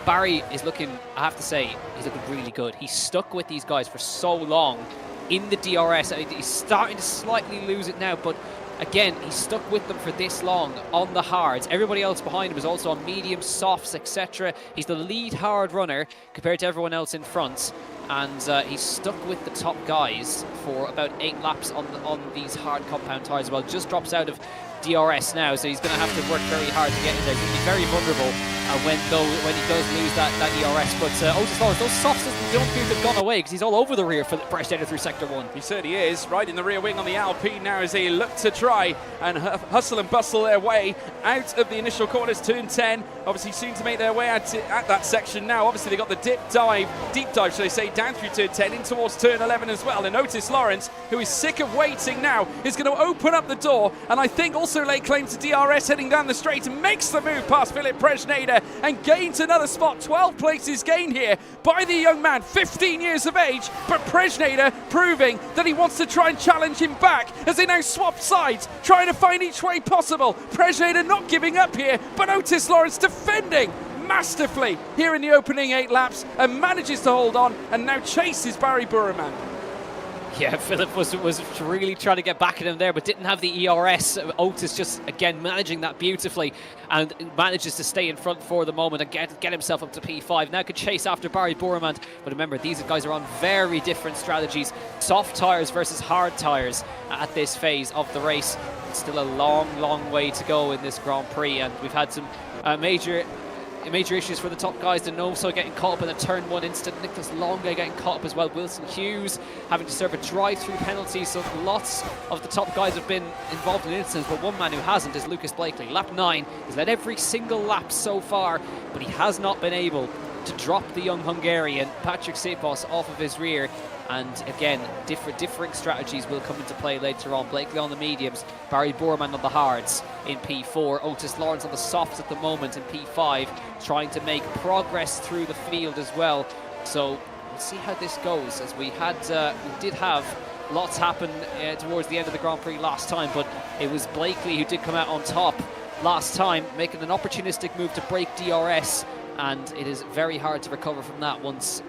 Barry is looking, I have to say, he's looking really good. He's stuck with these guys for so long in the DRS. He's starting to slightly lose it now, but again, he's stuck with them for this long on the hards. Everybody else behind him is also on medium, softs, etc. He's the lead hard runner compared to everyone else in front, and he's stuck with the top guys for about 8 laps on these hard compound tyres as well. Just drops out of DRS now, so he's going to have to work very hard to get in there. He's going to be very vulnerable when he does lose that ERS. But Otis Lawrence, those softs don't appear to have gone away, because he's all over the rear for the Prejnader through sector 1. He certainly is, right in the rear wing on the Alpine now as they look to try and hustle and bustle their way out of the initial corners. Turn 10, obviously soon to make their way at that section now. Obviously they got the deep dive, should I say, down through turn 10 in towards turn 11 as well. And Otis Lawrence, who is sick of waiting now, is going to open up the door, and I think also lay claim to DRS heading down the straight, and makes the move past Philip Prejnader and gains another spot. 12 places gained here by the young man, 15 years of age, but Prejnader proving that he wants to try and challenge him back as they now swap sides, trying to find each way possible. Prejnader not giving up here, but Otis Lawrence defending masterfully here in the opening 8 laps and manages to hold on and now chases Barry Burman. Yeah, Philip was really trying to get back at him there, but didn't have the ERS. Otis just, again, managing that beautifully and manages to stay in front for the moment and get himself up to P5. Now could chase after Barry Bormand, but remember, these guys are on very different strategies. Soft tyres versus hard tyres at this phase of the race. It's still a long way to go in this Grand Prix, and we've had some major issues for the top guys. Denoso getting caught up in a turn 1 incident. Nicholas Longa getting caught up as well. Wilson Hughes having to serve a drive-through penalty. So lots of the top guys have been involved in incidents, but one man who hasn't is Lucas Blakely. Lap 9, he's led every single lap so far, but he has not been able to drop the young Hungarian Patrick Sipos off of his rear. And again, differing strategies will come into play later on. Blakely on the mediums, Barry Borman on the hards in P4, Otis Lawrence on the softs at the moment in P5, trying to make progress through the field as well. So we'll see how this goes, as we did have lots happen towards the end of the Grand Prix last time, but it was Blakely who did come out on top last time, making an opportunistic move to break DRS, and it is very hard to recover from that once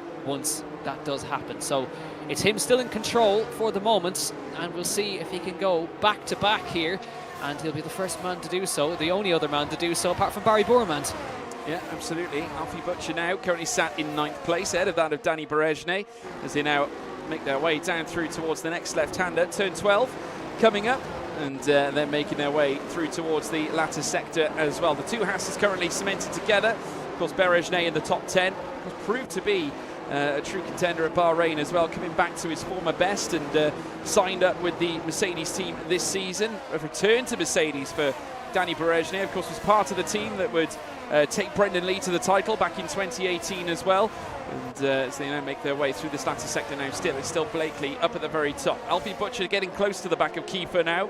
that does happen. So it's him still in control for the moment, and we'll see if he can go back to back here, and he'll be the first man to do so, the only other man to do so apart from Barry Bormand. Yeah, absolutely. Alfie Butcher now currently sat in 9th place, ahead of that of Danny Berejne, as they now make their way down through towards the next left-hander. Turn 12 coming up, and they're making their way through towards the latter sector as well. The two Hasses currently cemented together. Of course, Berejne in the top 10, proved to be a true contender at Bahrain as well, coming back to his former best and signed up with the Mercedes team this season. A return to Mercedes for Danny Berejny, of course, was part of the team that would take Brendan Lee to the title back in 2018 as well. And as they now make their way through this latter sector now, it's still Blakely up at the very top. Alfie Butcher getting close to the back of Kiefer now,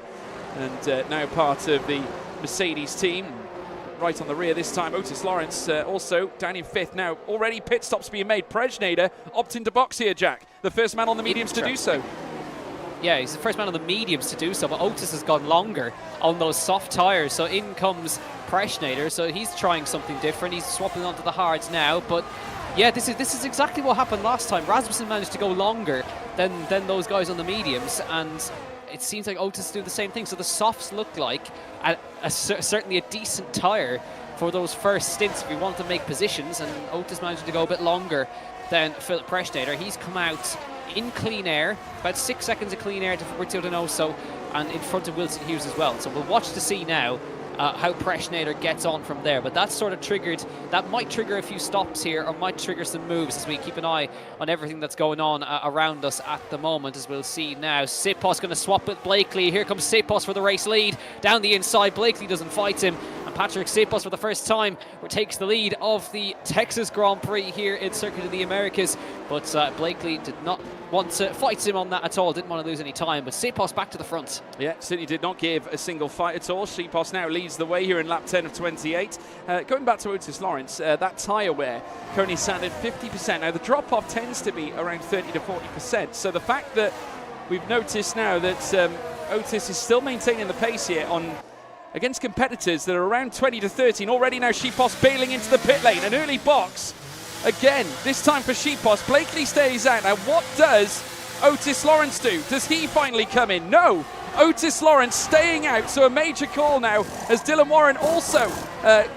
and now part of the Mercedes team. Right on the rear this time, Otis Lawrence also down in 5th now. Already pit stops being made. Prejenator opting to box here, Jack. The first man on the mediums to do so. Yeah, he's the first man on the mediums to do so, but Otis has gone longer on those soft tyres. So in comes Prejenator, so he's trying something different. He's swapping onto the hards now, but yeah, this is exactly what happened last time. Rasmussen managed to go longer than those guys on the mediums, and it seems like Otis do the same thing. So the softs look like certainly a decent tyre for those first stints if you want to make positions, and Otis managed to go a bit longer than Philip Prejenator. He's come out in clean air, about 6 seconds of clean air to Fabrizio Donoso, and in front of Wilson Hughes as well. So we'll watch to see now how Prejenator gets on from there. But that's sort of triggered, that might trigger a few stops here, or might trigger some moves as we keep an eye on everything that's going on around us at the moment, as we'll see now. Sipos going to swap with Blakely. Here comes Sipos for the race lead. Down the inside, Blakely doesn't fight him. And Patrick Sipos for the first time takes the lead of the Texas Grand Prix here in Circuit of the Americas. But Blakely did not want to fight him on that at all, didn't want to lose any time, but Sipos back to the front. Yeah, certainly did not give a single fight at all. Sipos now leads the way here in lap 10 of 28. Going back to Otis Lawrence, that tyre wear currently sat at 50%. Now the drop-off tends to be around 30 to 40%, so the fact that we've noticed now that Otis is still maintaining the pace here against competitors that are around 20 to 30, and already now Sipos bailing into the pit lane, an early box. Again, this time for Sipos. Blakely stays out. Now, what does Otis Lawrence do? Does he finally come in? No. Otis Lawrence staying out. So a major call now as Dylan Warren also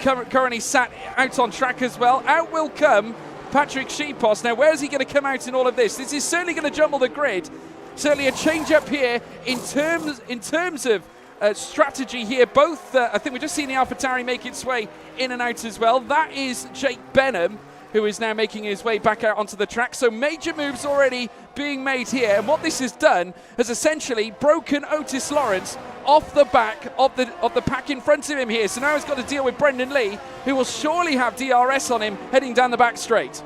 currently sat out on track as well. Out will come Patrick Sipos. Now, where is he going to come out in all of this? This is certainly going to jumble the grid. Certainly a change up here in terms of strategy here. Both, I think we've just seen the AlphaTauri make its way in and out as well. That is Jake Benham, who is now making his way back out onto the track. So major moves already being made here. And what this has done has essentially broken Otis Lawrence off the back of the pack in front of him here. So now he's got to deal with Brendan Lee, who will surely have DRS on him heading down the back straight.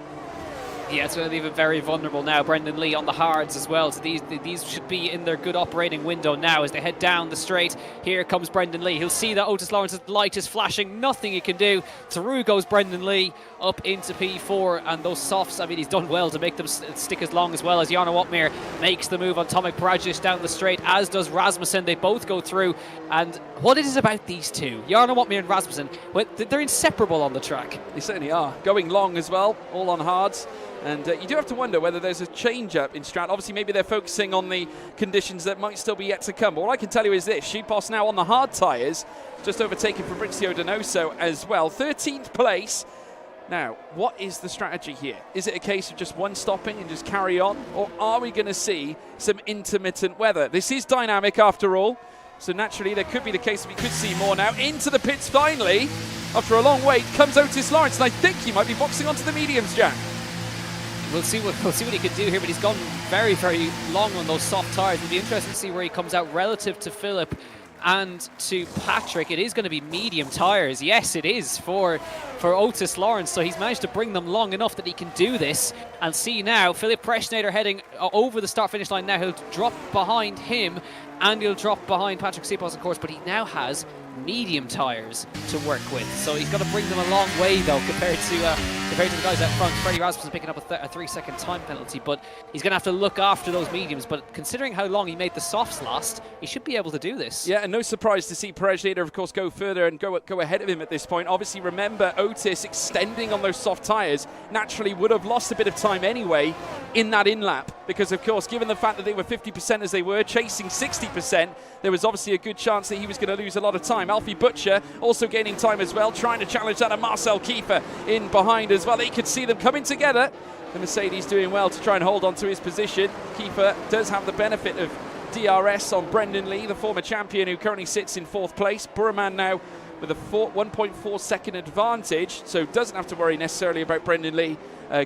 Yeah, it's going to leave him very vulnerable now. Brendan Lee on the hards as well. So these should be in their good operating window now as they head down the straight. Here comes Brendan Lee. He'll see that Otis Lawrence's light is flashing. Nothing he can do. Through goes Brendan Lee up into P4. And those softs, I mean, he's done well to make them stick as long as well as Jarno Watmir makes the move on Tomek Parajic down the straight, as does Rasmussen. They both go through. And what it is about these two, Jarno Watmir and Rasmussen, they're inseparable on the track. They certainly are. Going long as well, all on hards. And you do have to wonder whether there's a change-up in strat. Obviously, maybe they're focusing on the conditions that might still be yet to come. But all I can tell you is this. Sipos now on the hard tyres, just overtaking Fabrizio Donoso as well. 13th place. Now, what is the strategy here? Is it a case of just one stopping and just carry on? Or are we going to see some intermittent weather? This is dynamic after all. So naturally, there could be the case that we could see more now. Into the pits finally. After a long wait comes Otis Lawrence. And I think he might be boxing onto the mediums, Jack. We'll see what he can do here, but he's gone very, very long on those soft tyres. It'll be interesting to see where he comes out relative to Philip and to Patrick. It is going to be medium tyres. Yes, it is for Otis Lawrence. So he's managed to bring them long enough that he can do this. And see now, Philip Prejenator heading over the start-finish line now. He'll drop behind him, and he'll drop behind Patrick Sipos, of course, but he now has medium tyres to work with. So he's got to bring them a long way, though, compared to the guys out front. Freddie Rasmussen picking up a 3-second time penalty, but he's going to have to look after those mediums. But considering how long he made the softs last, he should be able to do this. Yeah, and no surprise to see Prejenator, of course, go further and go ahead of him at this point. Obviously, remember, Otis extending on those soft tyres naturally would have lost a bit of time anyway in that in-lap, because, of course, given the fact that they were 50% as they were, chasing 60%, there was obviously a good chance that he was going to lose a lot of time. Alfie Butcher also gaining time as well, trying to challenge that, and Marcel Kiefer in behind as well. They could see them coming together. The Mercedes doing well to try and hold on to his position. Kiefer does have the benefit of DRS on Brendan Lee, the former champion who currently sits in 4th place. Burman now with a 1.4 second advantage, so doesn't have to worry necessarily about Brendan Lee,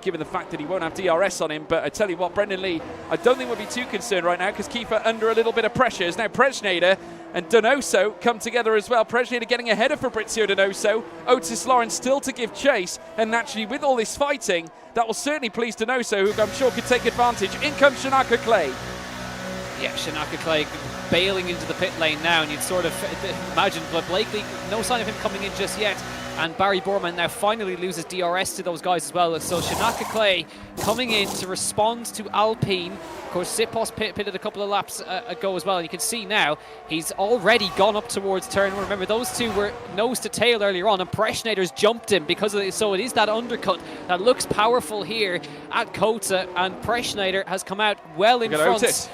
given the fact that he won't have DRS on him. But I tell you what, Brendan Lee, I don't think we'll be too concerned right now, because Kiefer under a little bit of pressure. Is now Prelude and Donoso come together as well. Prelude getting ahead of Fabrizio Donoso. Otis Lawrence still to give chase, and naturally with all this fighting, that will certainly please Donoso, who I'm sure could take advantage. In comes Shanaka Clay. Yeah, Shanaka Clay bailing into the pit lane now, and you'd sort of imagine, but Blakely, no sign of him coming in just yet. And Barry Borman now finally loses DRS to those guys as well. So Shanaka Clay coming in to respond to Alpine. Of course, Sipos pitted a couple of laps ago as well. And you can see now he's already gone up towards turn one. Remember, those two were nose to tail earlier on, and Preschnader's jumped him because of it. So it is that undercut that looks powerful here at Kota, and Preschnader has come out well in front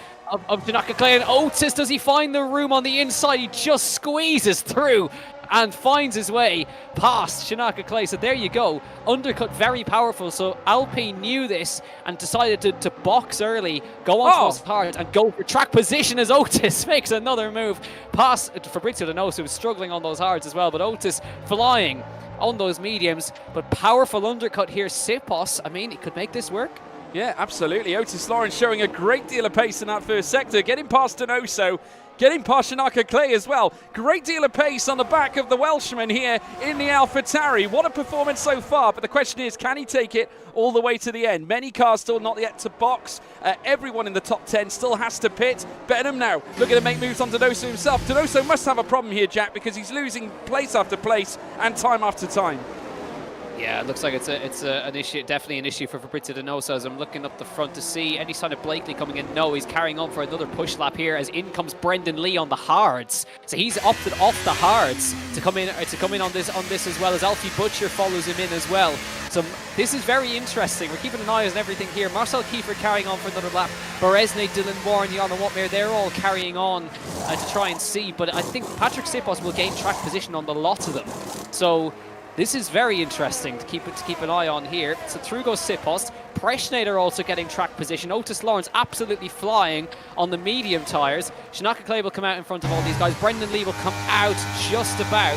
of Shanaka Clay. And Otis, does he find the room on the inside? He just squeezes through and finds his way past Shanaka Clay. So there you go. Undercut very powerful. So Alpine knew this and decided to box early, go on to his hard, and go for track position as Otis makes another move past Fabrizio Donoso, who was struggling on those hards as well. But Otis flying on those mediums. But powerful undercut here. Sipos, I mean, he could make this work. Yeah, absolutely. Otis Lawrence showing a great deal of pace in that first sector, getting past Donoso, getting past Shanaka Clay as well. Great deal of pace on the back of the Welshman here in the AlphaTauri. What a performance so far, but the question is, can he take it all the way to the end? Many cars still not yet to box. Everyone in the top 10 still has to pit. Benham now looking to make moves on Donoso himself. Donoso must have a problem here, Jack, because he's losing place after place and time after time. Yeah, it looks like it's an issue, definitely an issue for Fabrizio Donoso. As I'm looking up the front to see any sign of Blakely coming in. No, he's carrying on for another push lap here, as in comes Brendan Lee on the hards. So he's opted off the hards to come in on this as well, as Alfie Butcher follows him in as well. So this is very interesting. We're keeping an eye on everything here. Marcel Kiefer carrying on for another lap. Beresne, Dylan Warren, Jan Watmere, they're all carrying on to try and see. But I think Patrick Sipos will gain track position on the lot of them. So this is very interesting to keep an eye on here. So through goes Sipos. Preschnader also getting track position. Otis Lawrence absolutely flying on the medium tyres. Shanaka Clay will come out in front of all these guys. Brendan Lee will come out just about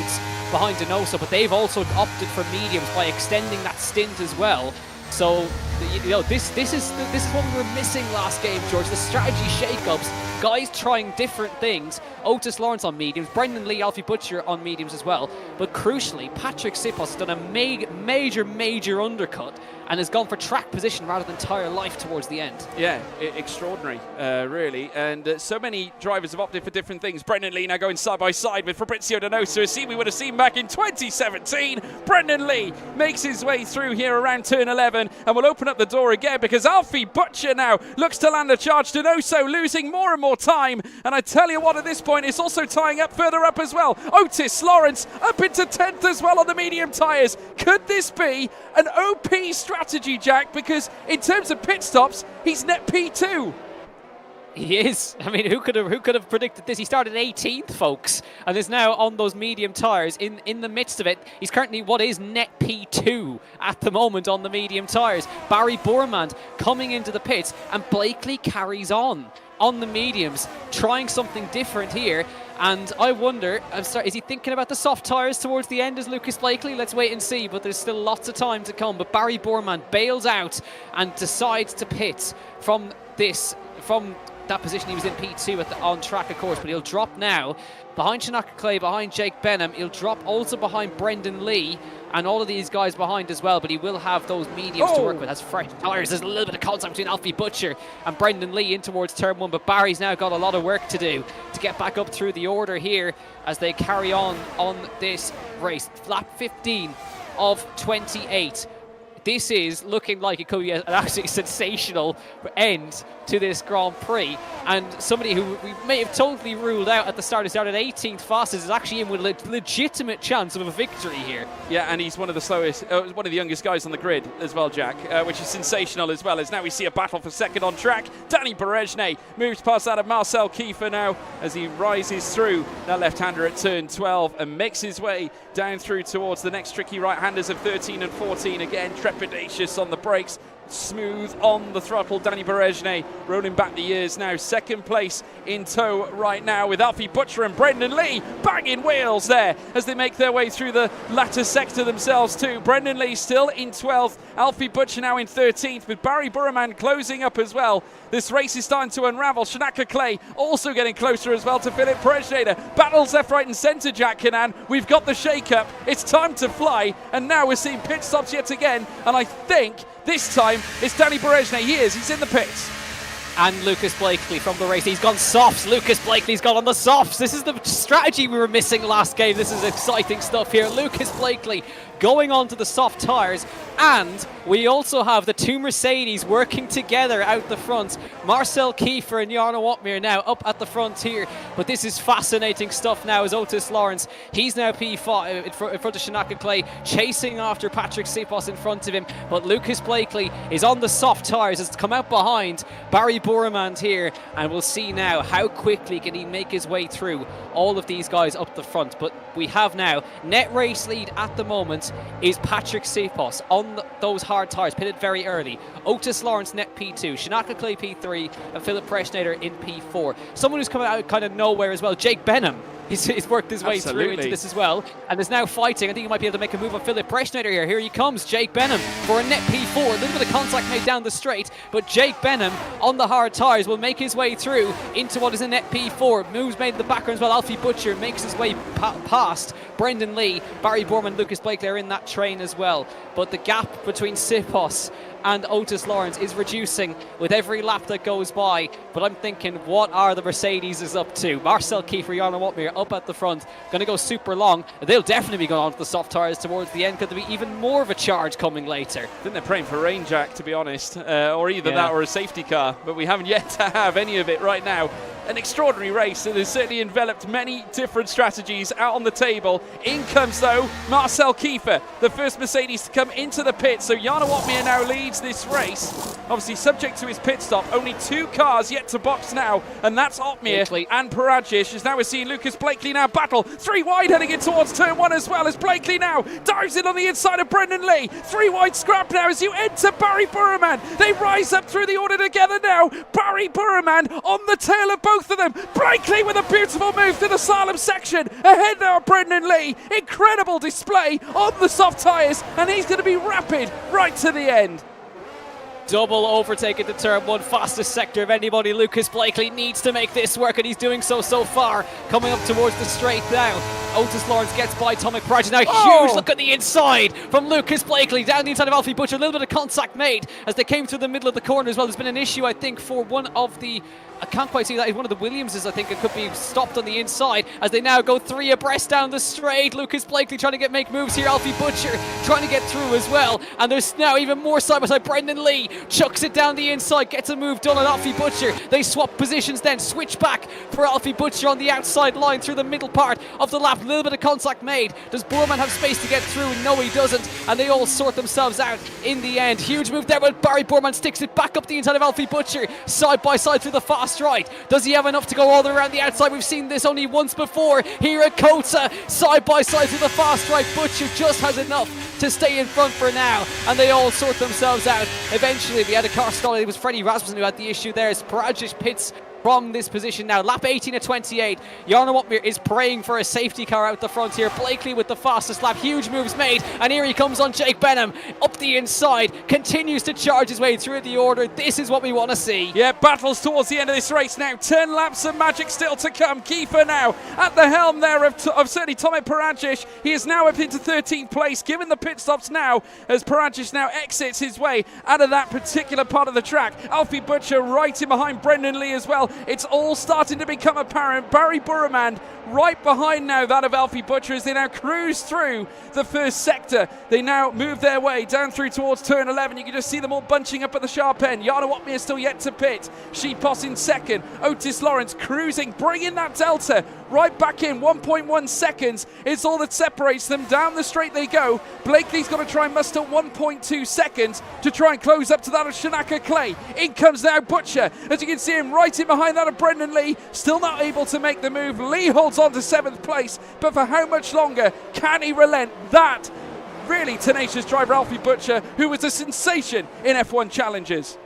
behind Donoso, but they've also opted for mediums by extending that stint as well. So, you know, this is what we were missing last game, George. The strategy shake-ups, guys trying different things. Otis Lawrence on mediums, Brendan Lee, Alfie Butcher on mediums as well. But crucially, Patrick Sipos has done a major undercut and has gone for track position rather than tyre life towards the end. Yeah, extraordinary, really. And so many drivers have opted for different things. Brendan Lee now going side by side with Fabrizio Donoso, a scene we would have seen back in 2017. Brendan Lee makes his way through here around turn 11 and will open up the door again, because Alfie Butcher now looks to land a charge. Donoso losing more and more time. And I tell you what, at this point, it's also tying up further up as well. Otis Lawrence up into 10th as well on the medium tyres. Could this be an OP strategy, Jack? Because in terms of pit stops, he's net P2. He is. I mean, who could have predicted this? He started 18th, folks, and is now on those medium tyres in the midst of it. He's currently what is net P2 at the moment on the medium tyres. Barry Bormand coming into the pits, and Blakely carries on the mediums, trying something different here. And I wonder, is he thinking about the soft tyres towards the end as Lucas Blakely? Let's wait and see, but there's still lots of time to come. But Barry Bormand bails out and decides to pit from that position. He was in P2 on track, of course, but he'll drop now behind Shanaka Clay, behind Jake Benham. He'll drop also behind Brendan Lee and all of these guys behind as well, but he will have those mediums to work with. Has fresh tyres. There's a little bit of contact between Alfie Butcher and Brendan Lee in towards turn 1, but Barry's now got a lot of work to do to get back up through the order here as they carry on this race. Lap 15 of 28. This is looking like it could be an absolutely sensational end to this Grand Prix, and somebody who we may have totally ruled out at the start, who started 18th fastest, is actually in with a legitimate chance of a victory here. Yeah, and he's one of the slowest, one of the youngest guys on the grid as well, Jack, which is sensational as well, as now we see a battle for second on track. Danny Beresne moves past that of Marcel Kiefer now as he rises through that left-hander at turn 12 and makes his way down through towards the next tricky right-handers of 13 and 14. Again, trepidatious on the brakes, smooth on the throttle. Danny Beresne rolling back the years now. Second place in tow right now with Alfie Butcher and Brendan Lee banging wheels there as they make their way through the latter sector themselves too. Brendan Lee still in 12th, Alfie Butcher now in 13th, with Barry Burman closing up as well. This race is starting to unravel. Shanaka Clay also getting closer as well to Philip Prelude. Battles left, right and centre, Jack Kinnan. We've got the shake-up. It's time to fly, and now we're seeing pit stops yet again, and I think this time it's Danny Berejne. He's in the pits. And Lucas Blakely from the race. He's gone softs. Lucas Blakely's gone on the softs. This is the strategy we were missing last game. This is exciting stuff here. Lucas Blakely going on to the soft tyres. And we also have the two Mercedes working together out the front. Marcel Kiefer and Jarno Watmere now up at the front here. But this is fascinating stuff now as Otis Lawrence, he's now P5 in front of Shanaka Clay, chasing after Patrick Sipos in front of him. But Lucas Blakely is on the soft tyres. Has come out behind Barry Boremand here. And we'll see now how quickly can he make his way through all of these guys up the front. But we have now net race lead at the moment is Patrick Sipos on those hard tyres, pitted very early. Otis Lawrence net P2, Shanaka Clay P3, and Philip Preschneider in P4. Someone who's coming out kind of nowhere as well, Jake Benham. He's worked his way through into this as well, and is now fighting. I think he might be able to make a move on Philip Preschneider here. Here he comes, Jake Benham for a net P4. A little bit of contact made down the straight, but Jake Benham on the hard tyres will make his way through into what is a net P4. Moves made in the background as well. Alfie Butcher makes his way past Brendan Lee. Barry Borman, Lucas Blakely are in that train as well. But the gap between Sipos and Otis Lawrence is reducing with every lap that goes by. But I'm thinking, what are the Mercedes is up to? Marcel Kiefer, Jarno Watmere up at the front, going to go super long. They'll definitely be going on to the soft tyres towards the end. Could there be even more of a charge coming later? I think they're praying for rain, Jack, to be honest, or either that or a safety car, but we haven't yet to have any of it right now. An extraordinary race that has certainly enveloped many different strategies out on the table. In comes, though, Marcel Kiefer, the first Mercedes to come into the pit. So Jarno Watmere now leads this race. Obviously, subject to his pit stop. Only two cars yet to box now, and that's Watmere and Paragic. As now we're seeing Lucas Blakely now battle. Three wide heading in towards turn one as well, as Blakely now dives in on the inside of Brendan Lee. Three wide scrap now as you enter Barry Burman. They rise up through the order together now. Barry Burman on the tail of both of them. Blakely with a beautiful move to the slalom section. Ahead now of Brendan Lee. Incredible display on the soft tyres, and he's going to be rapid right to the end. Double overtake into turn one, fastest sector of anybody. Lucas Blakely needs to make this work, and he's doing so far. Coming up towards the straight now. Otis Lawrence gets by Tomek Prajic. Now huge look at the inside from Lucas Blakely down the inside of Alfie Butcher. A little bit of contact made as they came through the middle of the corner as well. There's been an issue, I think, for one of the... I can't quite see that. One of the Williamses, I think it could be stopped on the inside as they now go three abreast down the straight. Lucas Blakely trying to make moves here. Alfie Butcher trying to get through as well. And there's now even more side by side. Brendan Lee chucks it down the inside, gets a move done on Alfie Butcher. They swap positions then, switch back for Alfie Butcher on the outside line through the middle part of the lap. A little bit of contact made. Does Borman have space to get through? No, he doesn't. And they all sort themselves out in the end. Huge move there, but Barry Borman sticks it back up the inside of Alfie Butcher. Side by side through the fast right. Does he have enough to go all the way around the outside? We've seen this only once before here at Kota. Side by side through the fast right. Butcher just has enough to stay in front for now, and they all sort themselves out. Eventually, we had a car stall. It was Freddie Rasmussen who had the issue there as Paragic pits from this position now. Lap 18 at 28. Jarno Watmere is praying for a safety car out the front here. Blakely with the fastest lap. Huge moves made. And here he comes on Jake Benham. Up the inside. Continues to charge his way through the order. This is what we want to see. Yeah, battles towards the end of this race now. 10 laps of magic still to come. Kiefer now at the helm there of certainly Tomek Paragic. He is now up into 13th place, given the pit stops now as Paragic now exits his way out of that particular part of the track. Alfie Butcher right in behind Brendan Lee as well. It's all starting to become apparent. Barry Burman right behind now that of Alfie Butcher as they now cruise through the first sector. They now move their way down through towards turn 11. You can just see them all bunching up at the sharp end. Jarno Watmere still yet to pit. Sipos in second. Otis Lawrence cruising, bringing that delta right back in. 1.1 seconds is all that separates them. Down the straight they go. Blakely's got to try and muster 1.2 seconds to try and close up to that of Shanaka Clay. In comes now Butcher. As you can see him right in behind that of Brendan Lee. Still not able to make the move. Lee holds on to 7th place, but for how much longer can he relent? That really tenacious driver Alfie Butcher, who was a sensation in F1 challenges.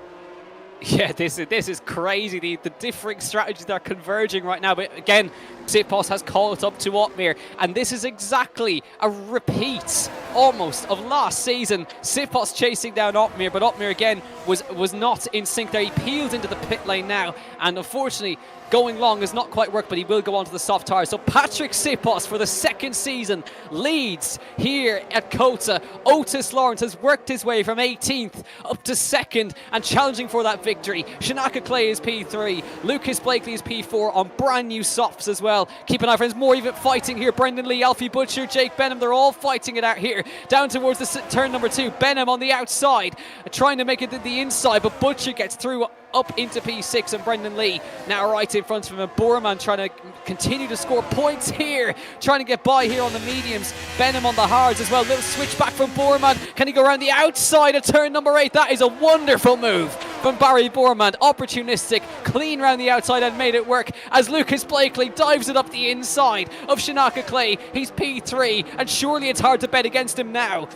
Yeah, this is crazy. The differing strategies that are converging right now. But again, Sipos has caught up to Otmir, and this is exactly a repeat almost of last season. Sipos chasing down Otmir, but Otmir again was not in sync there. He peeled into the pit lane now, and unfortunately going long has not quite worked, but he will go on to the soft tire. So Patrick Sipos for the second season leads here at Kota. Otis Lawrence has worked his way from 18th up to 2nd and challenging for that victory. Shanaka Clay is P3, Lucas Blakely is P4 on brand new softs as well. Keep an eye, friends, more even fighting here. Brendan Lee, Alfie Butcher, Jake Benham, they're all fighting it out here. Down towards the turn number 2, Benham on the outside, trying to make it to the inside, but Butcher gets through up into P6, and Brendan Lee now right in front of him. Borman trying to continue to score points here, trying to get by here on the mediums. Benham on the hards as well. Little switch back from Borman. Can he go around the outside of turn number 8? That is a wonderful move from Barry Borman. Opportunistic, clean around the outside and made it work as Lucas Blakely dives it up the inside of Shanaka Clay. He's P3, and surely it's hard to bet against him now.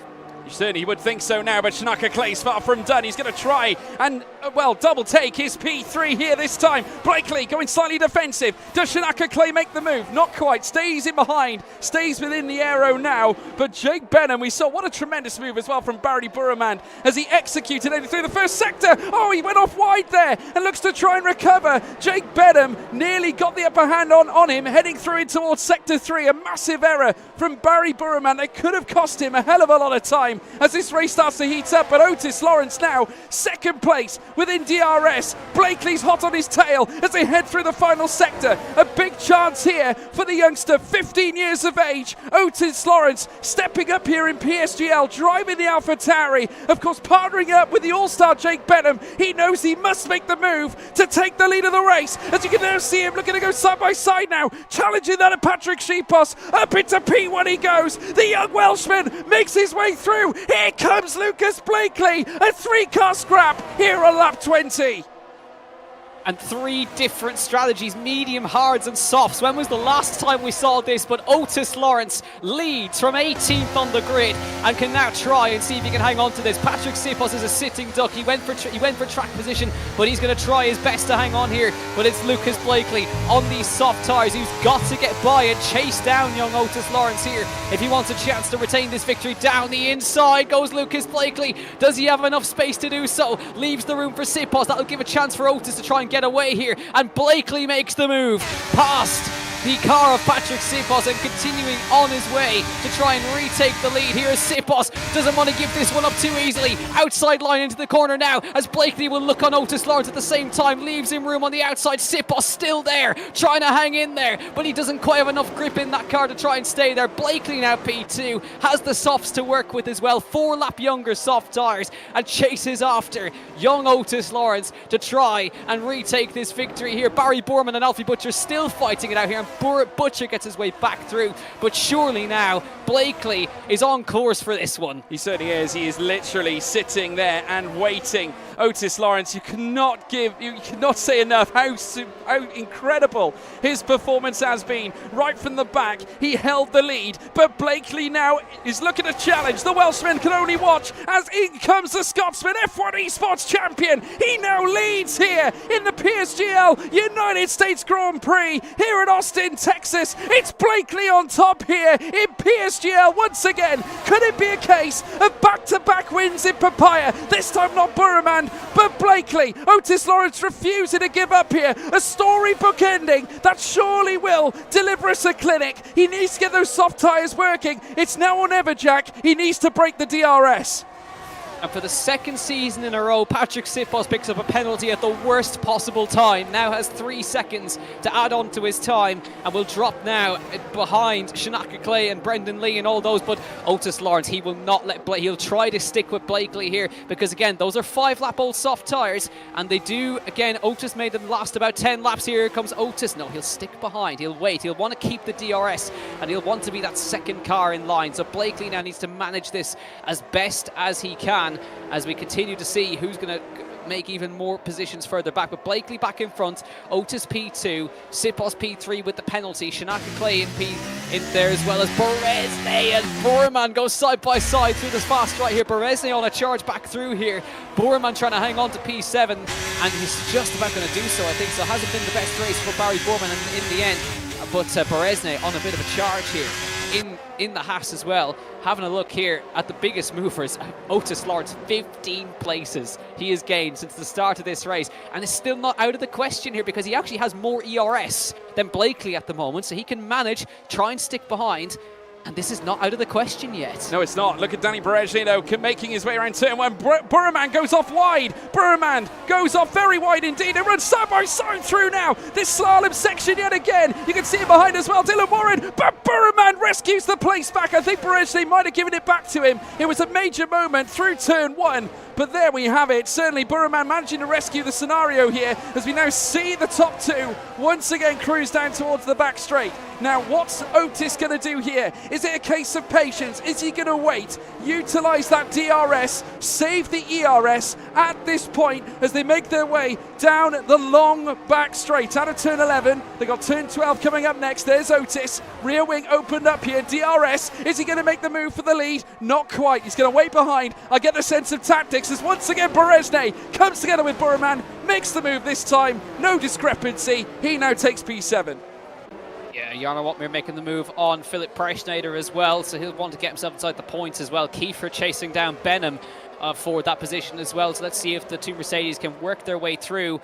You certainly would think so now, but Shanaka Clay's far from done. He's going to try and, well, double take his P3 here this time. Blakely going slightly defensive. Does Shanaka Clay make the move? Not quite. Stays in behind. Stays within the aero now. But Jake Benham, we saw what a tremendous move as well from Barry Burman as he executed it through the first sector. Oh, he went off wide there and looks to try and recover. Jake Benham nearly got the upper hand on him, heading through in towards sector 3. A massive error from Barry Burman that could have cost him a hell of a lot of time as this race starts to heat up. But Otis Lawrence now second place within DRS. Blakely's hot on his tail as they head through the final sector. A big chance here for the youngster, 15 years of age. Otis Lawrence stepping up here in PSGL, driving the AlphaTauri, of course partnering up with the all-star Jake Benham. He knows he must make the move to take the lead of the race, as you can now see him looking to go side by side now, challenging that of Patrick Sipos. Up into P1 he goes. The young Welshman makes his way through. Here comes Lucas Blakely, a 3-car scrap here on lap 20. And 3 different strategies, medium, hards and softs. When was the last time we saw this? But Otis Lawrence leads from 18th on the grid and can now try and see if he can hang on to this. Patrick Sipos is a sitting duck. He went for track position, but he's going to try his best to hang on here. But it's Lucas Blakely on these soft tyres who's got to get by and chase down young Otis Lawrence here if he wants a chance to retain this victory. Down the inside goes Lucas Blakely. Does he have enough space to do so? Leaves the room for Sipos. That'll give a chance for Otis to try and get away here, and Blakely makes the move past the car of Patrick Sipos and continuing on his way to try and retake the lead. Here is Sipos, doesn't want to give this one up too easily. Outside line into the corner now as Blakely will look on Otis Lawrence at the same time, leaves him room on the outside. Sipos still there, trying to hang in there, but he doesn't quite have enough grip in that car to try and stay there. Blakely now P2, has the softs to work with as well, 4 lap younger soft tyres, and chases after young Otis Lawrence to try and retake this victory here. Barry Borman and Alfie Butcher still fighting it out here, and Butcher gets his way back through, but surely now Blakely is on course for this one. He certainly is. He is literally sitting there and waiting. Otis Lawrence, you cannot say enough how incredible his performance has been. Right from the back, he held the lead, but Blakely now is looking to challenge. The Welshman can only watch as in comes the Scotsman, F1 Esports champion. He now leads here in the PSGL United States Grand Prix here at Austin, Texas. It's Blakely on top here in PSGL once again. Could it be a case of back-to-back wins in Papaya? This time not Burman, but Blakely. Otis Lawrence refusing to give up here. A storybook ending that surely will deliver us a clinic. He needs to get those soft tyres working. It's now or never, Jack. He needs to break the DRS. And for the second season in a row, Patrick Sipos picks up a penalty at the worst possible time. Now has 3 seconds to add on to his time and will drop now behind Shanaka Clay and Brendan Lee and all those. But Otis Lawrence, he will not let he'll try to stick with Blakely here because, again, those are 5-lap-old soft tyres. And they do, again, Otis made them last about 10 laps. Here comes Otis. No, he'll stick behind. He'll wait. He'll want to keep the DRS and he'll want to be that second car in line. So Blakely now needs to manage this as best as he can as we continue to see who's going to make even more positions further back. But Blakely back in front, Otis P2, Sipos P3 with the penalty, Shanaka Clay in there as well as Berezne, and Burman goes side by side through this fast right here. Berezne on a charge back through here. Burman trying to hang on to P7, and he's just about going to do so, I think. So it hasn't been the best race for Barry Burman in the end. But Berezne on a bit of a charge here in the Haas as well. Having a look here at the biggest movers, Otis Lawrence, 15 places he has gained since the start of this race, and it's still not out of the question here because he actually has more ERS than Blakely at the moment, so he can manage, try and stick behind. And this is not out of the question yet. No, it's not. Look at Danny Berezne, though, making his way around turn one. Burman goes off wide. Burman goes off very wide indeed. It runs side by side through now. This slalom section yet again. You can see it behind as well. Dylan Warren, but Burman rescues the place back. I think Berezne might have given it back to him. It was a major moment through turn one. But there we have it. Certainly Burman managing to rescue the scenario here as we now see the top two once again cruise down towards the back straight. Now, what's Otis going to do here? Is it a case of patience? Is he going to wait, utilise that DRS, save the ERS at this point as they make their way down the long back straight out of turn 11? They got turn 12 coming up next. There's Otis. Rear wing opened up here. DRS. Is he going to make the move for the lead? Not quite. He's going to wait behind. I get the sense of tactics as once again Berezne comes together with Burman, makes the move this time. No discrepancy. He now takes P7. Yeah, Jarno Watmere making the move on Philip Preschneider as well, so he'll want to get himself inside the points as well. Kiefer chasing down Benham for that position as well. So let's see if the two Mercedes can work their way through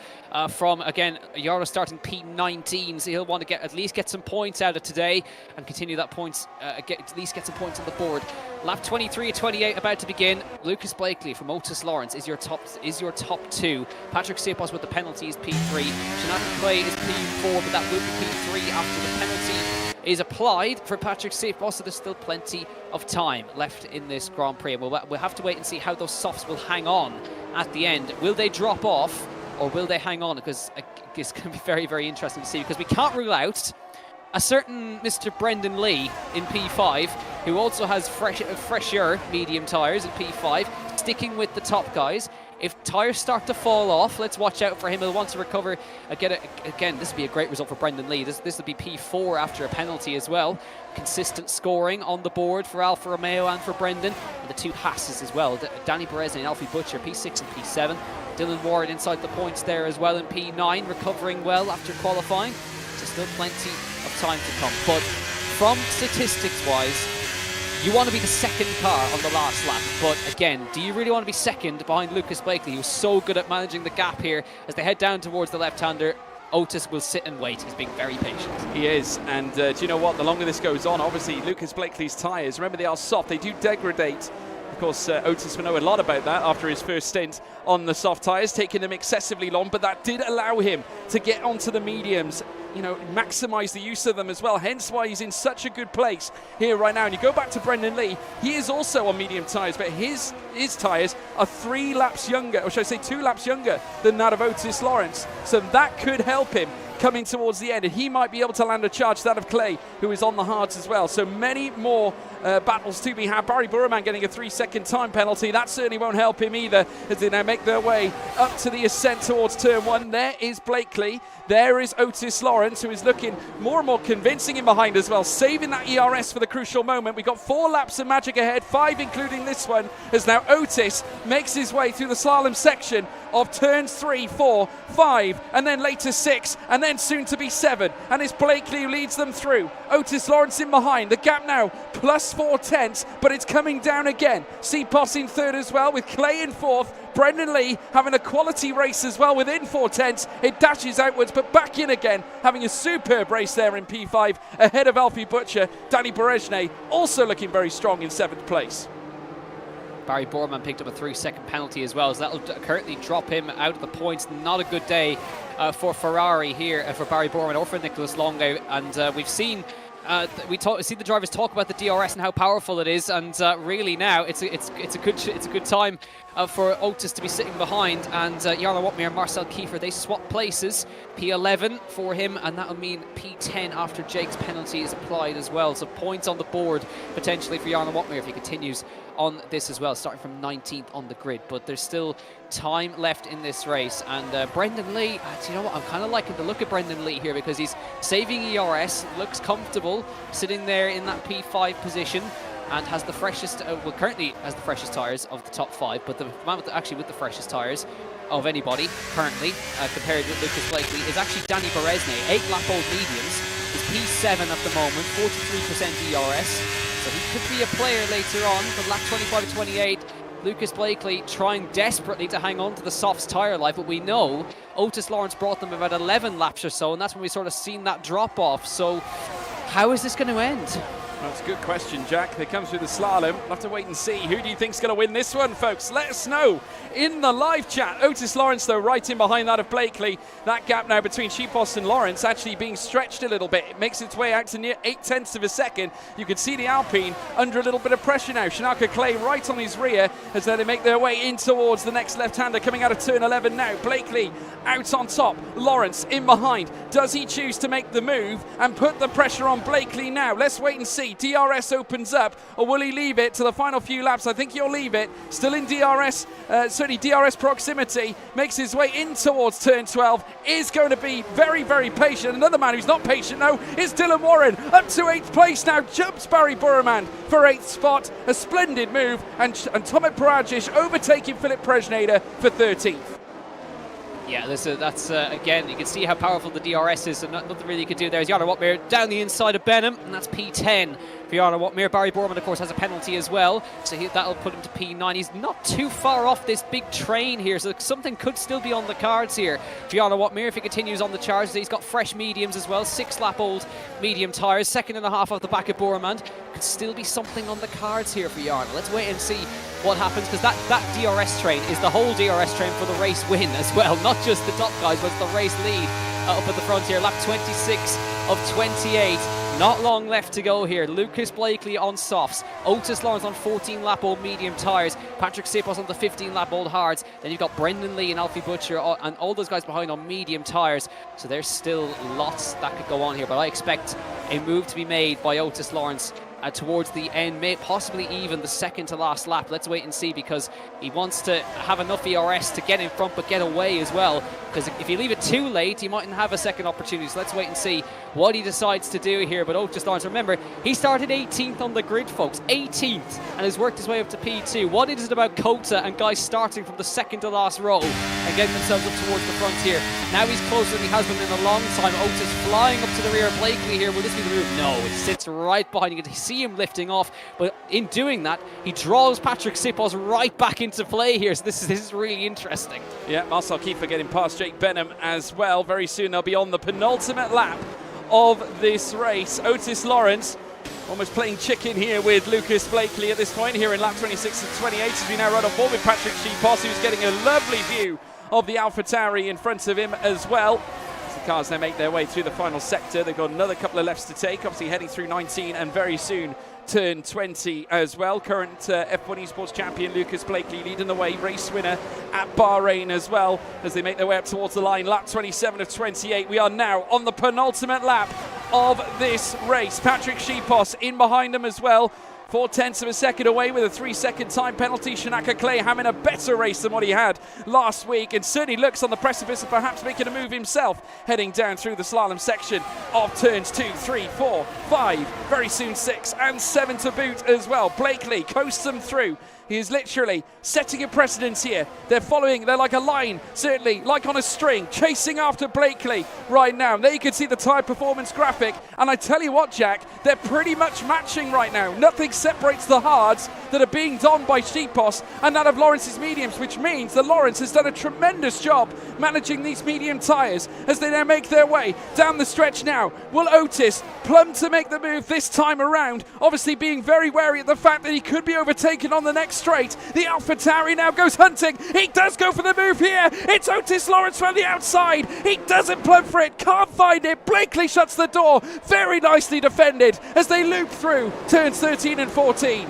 from, again, Jarno starting P19, so he'll want to at least get some points out of today and continue that points, at least get some points on the board. Lap 23 to 28 about to begin. Lucas Blakely from Otis Lawrence is your top two. Patrick Sipos with the penalty is P3. Shanaka Clay is P4, but that will be P3 after the penalty is applied for Patrick Sipos, so there's still plenty of time left in this Grand Prix. And we'll have to wait and see how those softs will hang on at the end. Will they drop off or will they hang on? Because it's going to be very, very interesting to see, because we can't rule out a certain Mr. Brendan Lee in P5, who also has fresher medium tyres in P5, sticking with the top guys. If tyres start to fall off, let's watch out for him. He'll want to recover. Again, this would be a great result for Brendan Lee. This would be P4 after a penalty as well. Consistent scoring on the board for Alfa Romeo and for Brendan. And the two Hasses as well. Danny Berezne and Alfie Butcher, P6 and P7. Dylan Ward inside the points there as well in P9, recovering well after qualifying. So still plenty of time to come. But from statistics-wise, you want to be the second car on the last lap, but again, do you really want to be second behind Lucas Blakely, who's so good at managing the gap here as they head down towards the left-hander? Otis will sit and wait. He's being very patient. He is, and do you know what? The longer this goes on, obviously, Lucas Blakely's tyres, remember, they are soft. They do degrade. Of course, Otis will know a lot about that after his first stint on the soft tyres, taking them excessively long, but that did allow him to get onto the mediums, you know, maximise the use of them as well, hence why he's in such a good place here right now. And you go back to Brendan Lee, he is also on medium tyres, but his tyres are 3 laps younger, or should I say 2 laps younger than that of Otis Lawrence, so that could help him coming towards the end, and he might be able to land a charge that of Clay, who is on the hards as well. So many more battles to be had. Barry Burman getting a 3-second time penalty. That certainly won't help him either as they now make their way up to the ascent towards turn 1. There is Blakely. There is Otis Lawrence, who is looking more and more convincing in behind as well, saving that ERS for the crucial moment. We've got 4 laps of magic ahead, 5 including this one, as now Otis makes his way through the slalom section of turns 3, 4, 5, and then later 6, and then soon to be 7. And it's Blakely who leads them through. Otis Lawrence in behind. The gap now plus 4 tenths, but it's coming down again. Sipos in third as well, with Clay in fourth. Brendan Lee having a quality race as well within 4 tenths. It dashes outwards, but back in again, having a superb race there in P5 ahead of Alfie Butcher. Danny Berezne also looking very strong in 7th place. Barry Burman picked up a 3-second penalty as well, so that'll currently drop him out of the points. Not a good day for Ferrari here, for Barry Burman or for Nicholas Longo. And we've seen see the drivers talk about the DRS and how powerful it is, and really now it's a good time for Otis to be sitting behind, and Jarno Watmere and Marcel Kiefer, they swap places. P11 for him, and that'll mean P10 after Jake's penalty is applied as well. So points on the board potentially for Jarno Watmere if he continues on this as well, starting from 19th on the grid. But there's still time left in this race. And Brendan Lee, do you know what? I'm kind of liking the look at Brendan Lee here because he's saving ERS, looks comfortable, sitting there in that P5 position, and has the freshest, well, currently has the freshest tyres of the top 5, but the man actually with the freshest tyres of anybody currently, compared with Lucas Blakely, is actually Danny Beresne, 8-lap-old mediums. He's P7 at the moment, 43% ERS, so he could be a player later on. From lap 25 to 28, Lucas Blakely trying desperately to hang on to the softs tyre life, but we know Otis Lawrence brought them about 11 laps or so, and that's when we sort of seen that drop off. So how is this going to end? Well, that's a good question, Jack. They come through the slalom. We'll have to wait and see. Who do you think's going to win this one, folks? Let us know in the live chat. Otis Lawrence, though, right in behind that of Blakely. That gap now between Shipos and Lawrence actually being stretched a little bit. It makes its way out to near 0.8 of a second. You can see the Alpine under a little bit of pressure now. Shanaka Clay right on his rear as they make their way in towards the next left-hander coming out of turn 11 now. Blakely out on top. Lawrence in behind. Does he choose to make the move and put the pressure on Blakely now? Let's wait and see. DRS opens up, or will he leave it to the final few laps? I think he'll leave it. Still in DRS, certainly DRS proximity. Makes his way in towards turn 12. Is going to be very, very patient. Another man who's not patient, though, is Dylan Warren. Up to 8th place now. Jumps Barry Burman for 8th spot. A splendid move. And Tomek Parajic overtaking Filip Presneda for 13th. Yeah, that's again, you can see how powerful the DRS is, and nothing really you could do there. As Jarno Watmere down the inside of Benham, and that's P10 for Jarno Watmere. Barry Borman, of course, has a penalty as well, so that'll put him to P9. He's not too far off this big train here, so something could still be on the cards here for Jarno Watmere if he continues on the charge. He's got fresh mediums as well, 6-lap-old medium tyres, 2.5 off the back of Borman. Could still be something on the cards here for Jarno. Let's wait and see what happens, because that DRS train is the whole DRS train for the race win as well, not just the top guys, but it's the race lead up at the front here. Lap 26 of 28. Not long left to go here. Lucas Blakely on softs, Otis Lawrence on 14-lap-old medium tyres, Patrick Sipos on the 15-lap-old hards. Then you've got Brendan Lee and Alfie Butcher and all those guys behind on medium tyres. So there's still lots that could go on here, but I expect a move to be made by Otis Lawrence towards the end, possibly even the second to last lap. Let's wait and see, because he wants to have enough ERS to get in front but get away as well, because if you leave it too late he mightn't have a second opportunity. So let's wait and see what he decides to do here. But Otis Lawrence, remember, he started 18th on the grid, folks, 18th, and has worked his way up to P2. What is it about Kota and guys starting from the second to last row and getting themselves up towards the front here? Now he's closer than he has been in a long time. Otis flying up to the rear of Blakely here. Will this be the move? No, it sits right behind. You can see him lifting off, but in doing that he draws Patrick Sipos right back into play here. So this is really interesting. Yeah, Marcel Kiefer getting past Jake Benham as well. Very soon they'll be on the penultimate lap of this race. Otis Lawrence almost playing chicken here with Lucas Blakely at this point here in lap 26 and 28 as we now run off board with Patrick Sipos, who's getting a lovely view of the AlphaTauri in front of him as well. The cars now make their way through the final sector. They've got another couple of lefts to take, obviously heading through 19 and very soon turn 20 as well. Current F1 Esports champion Lucas Blakely leading the way, race winner at Bahrain as well as they make their way up towards the line. Lap 27 of 28. We are now on the penultimate lap of this race. Patrick Sipos in behind them as well. 0.4 of a second away with a 3-second time penalty. Shanaka Clay having a better race than what he had last week, and certainly looks on the precipice of perhaps making a move himself, heading down through the slalom section of turns 2, 3, 4, 5, very soon 6 and 7 to boot as well. Blakely coasts them through. He is literally setting a precedence here. They're following, they're like a line, certainly, like on a string, chasing after Blakely right now. There you can see the tyre performance graphic, and I tell you what, Jack, they're pretty much matching right now. Nothing separates the hards that are being donned by Sipos and that of Lawrence's mediums, which means that Lawrence has done a tremendous job managing these medium tyres as they now make their way down the stretch now. Will Otis plumb to make the move this time around? Obviously being very wary of the fact that he could be overtaken on the next straight. The AlphaTauri now goes hunting. He does go for the move here. It's Otis Lawrence from the outside. He doesn't plumb for it, can't find it. Blakely shuts the door. Very nicely defended as they loop through turns 13 and 14.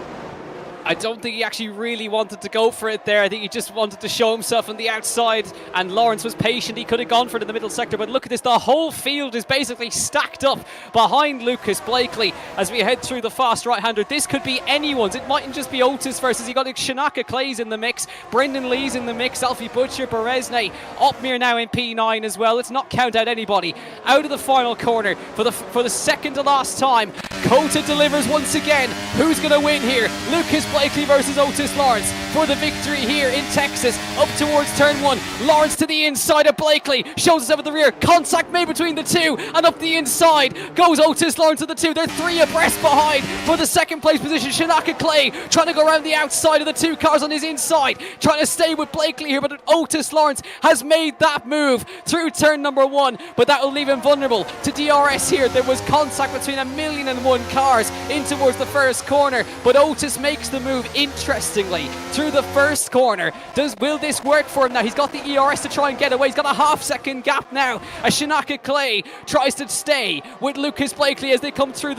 I don't think he actually really wanted to go for it there. I think he just wanted to show himself on the outside, and Lawrence was patient. He could have gone for it in the middle sector, but look at this. The whole field is basically stacked up behind Lucas Blakely as we head through the fast right-hander. This could be anyone's. It mightn't just be Otis versus, you got Shanaka Clay's in the mix, Brendan Lee's in the mix, Alfie Butcher, Berezne, Opmir now in P9 as well. Let's not count out anybody. Out of the final corner for the second to last time. Kota delivers once again. Who's going to win here? Lucas Blakely versus Otis Lawrence for the victory here in Texas. Up towards turn 1. Lawrence to the inside of Blakely. Shows himself at the rear. Contact made between the two. And up the inside goes Otis Lawrence to the 2. They're 3 abreast behind for the second place position. Shanaka Clay trying to go around the outside of the 2 cars on his inside. Trying to stay with Blakely here. But Otis Lawrence has made that move through turn number 1. But that will leave him vulnerable to DRS here. There was contact between 1,000,001 cars in towards the first corner. But Otis makes the move interestingly through the first corner. Will this work for him now? He's got the ERS to try and get away. He's got a half-second gap now. Shanaka Clay tries to stay with Lucas Blakely as they come through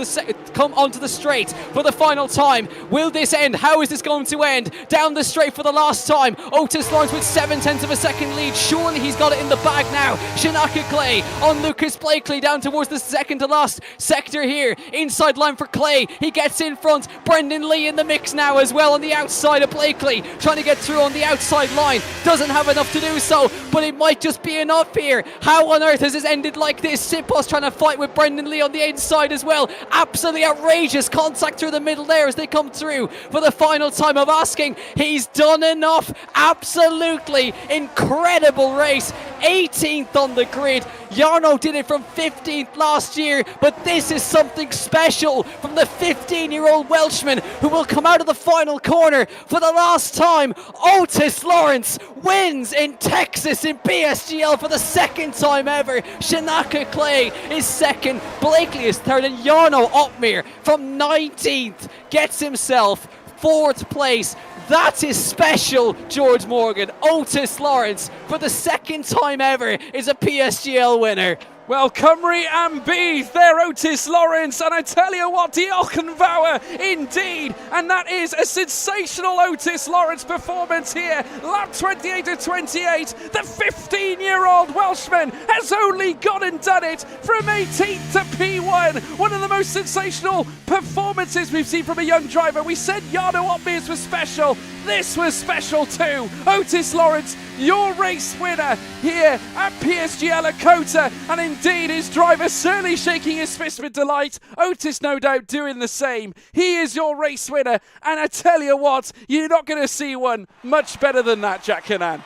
come onto the straight for the final time. Will this end? How is this going to end? Down the straight for the last time. Otis Lawrence with 0.7 of a second lead. Surely he's got it in the bag now. Shanaka Clay on Lucas Blakely down towards the second to last sector here. Inside line for Clay. He gets in front. Brendan Lee in the mix now as well on the outside of Blakely. Trying to get through on the outside line. Doesn't have enough to do so, but it might just be enough here. How on earth has this ended like this? Simpos trying to fight with Brendan Lee on the inside as well. Absolutely outrageous contact through the middle there as they come through for the final time of asking. He's done enough. Absolutely incredible race. 18th on the grid. Jarno did it from 15th last year, but this is something special from the 15-year-old Welshman who will come out of the final corner for the last time. Otis Lawrence wins in Texas in PSGL for the second time ever. Shanaka Clay is second, Blakely is third, and Jarno Opmir from 19th gets himself 4th place. That is special, George Morgan. Otis Lawrence, for the second time ever, is a PSGL winner. Well, Cymru and Beath, they're Otis Lawrence, and I tell you what, Diolch indeed, and that is a sensational Otis Lawrence performance here. Lap 28 to 28, the 15-year-old Welshman has only gone and done it from 18th to P1. One of the most sensational performances we've seen from a young driver. We said Jarno Opmeers was special. This was special too. Otis Lawrence, your race winner here at PSGL at Kota, and indeed his driver certainly shaking his fist with delight. Otis no doubt doing the same. He is your race winner, and I tell you what, you're not going to see one much better than that, Jack Canan.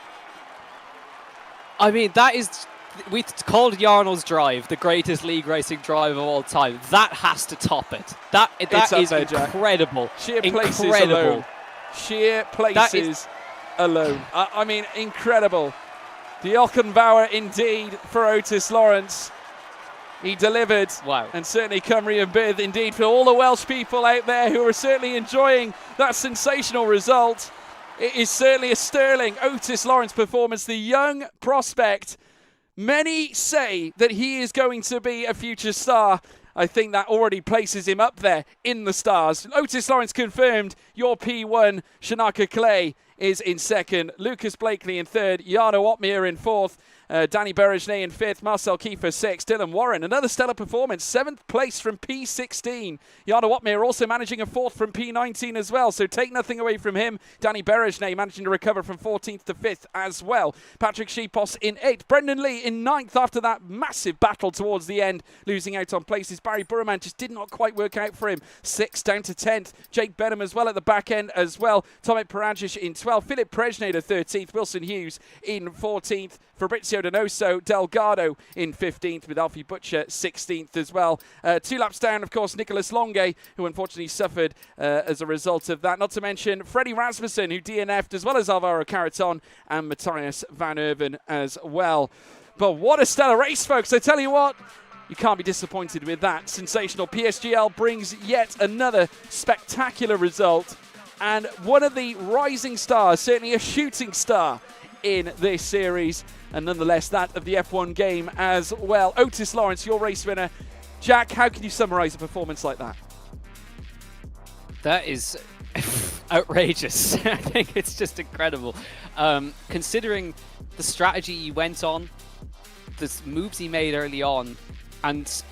I mean, that is... We called Jarno's drive the greatest league racing drive of all time. That has to top it. That is there, incredible. Sheer places alone. Sheer places alone. I mean, incredible. Diolch indeed for Otis Lawrence. He delivered. Wow. And certainly Cymru and Beath indeed for all the Welsh people out there who are certainly enjoying that sensational result. It is certainly a sterling Otis Lawrence performance. The young prospect. Many say that he is going to be a future star. I think that already places him up there in the stars. Otis Lawrence confirmed. Your P1, Shanaka Clay, is in second. Lucas Blakely in third. Jarno Opmeer in fourth. Danny Berejne in fifth. Marcel Kiefer sixth. Dylan Warren, another stellar performance. 7th place from P16. Jarno Opmeer also managing a 4th from P19 as well. So take nothing away from him. Danny Berejne managing to recover from 14th to 5th as well. Patrick Shepos in 8th. Brendan Lee in 9th after that massive battle towards the end, losing out on places. Barry Burman just did not quite work out for him. 6th down to 10th. Jake Benham as well at the back end as well. Tomek Paradzic in 12th. Philip Brezhne to 13th. Wilson Hughes in 14th. Fabrizio Donoso Delgado in 15th, with Alfie Butcher 16th as well. 2 laps down, of course, Nicholas Longe, who unfortunately suffered as a result of that. Not to mention Freddie Rasmussen, who DNF'd, as well as Alvaro Caraton and Matthias Van Erven as well. But what a stellar race, folks. I tell you what, you can't be disappointed with that. Sensational. PSGL brings yet another spectacular result. And one of the rising stars, certainly a shooting star in this series, and nonetheless that of the F1 game as well. Otis Lawrence, your race winner. Jack, how can you summarise a performance like that? That is... outrageous. I think it's just incredible. Considering the strategy he went on, the moves he made early on, and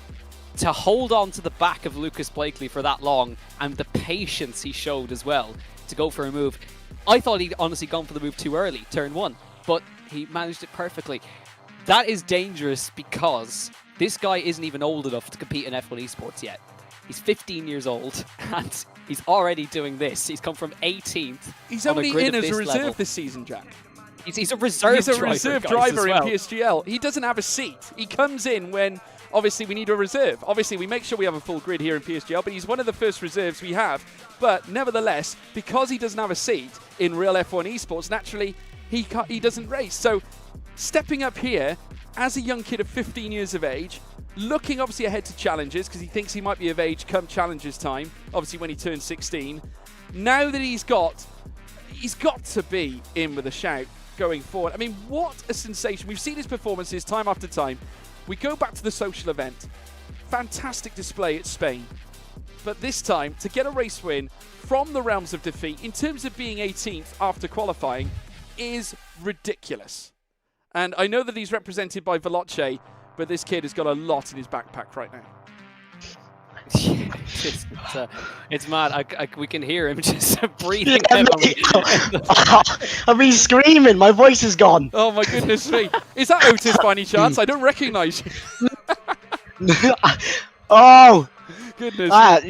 to hold on to the back of Lucas Blakely for that long, and the patience he showed as well to go for a move. I thought he'd honestly gone for the move too early, turn 1, but he managed it perfectly. That is dangerous because this guy isn't even old enough to compete in F1 esports yet. He's 15 years old and he's already doing this. He's come from 18th. He's on a only grid in of as a this reserve level. this season, Jack. He's a reserve He's a driver, reserve guys, driver as in well. PSGL. He doesn't have a seat. He comes in when, obviously, we need a reserve. Obviously, we make sure we have a full grid here in PSGL, but he's one of the first reserves we have. But nevertheless, because he doesn't have a seat in real F1 esports, naturally, he doesn't race. So stepping up here as a young kid of 15 years of age, looking obviously ahead to challenges because he thinks he might be of age come challenges time, obviously when he turns 16. Now that he's got to be in with a shout going forward. I mean, what a sensation. We've seen his performances time after time. We go back to the social event. Fantastic display at Spain. But this time, to get a race win from the realms of defeat, in terms of being 18th after qualifying, is ridiculous. And I know that he's represented by Veloce, but this kid has got a lot in his backpack right now. It's mad. We can hear him just breathing heavily. I've been screaming. My voice is gone. Oh my goodness me! Is that Otis by any chance? I don't recognise you. Oh Goodness. I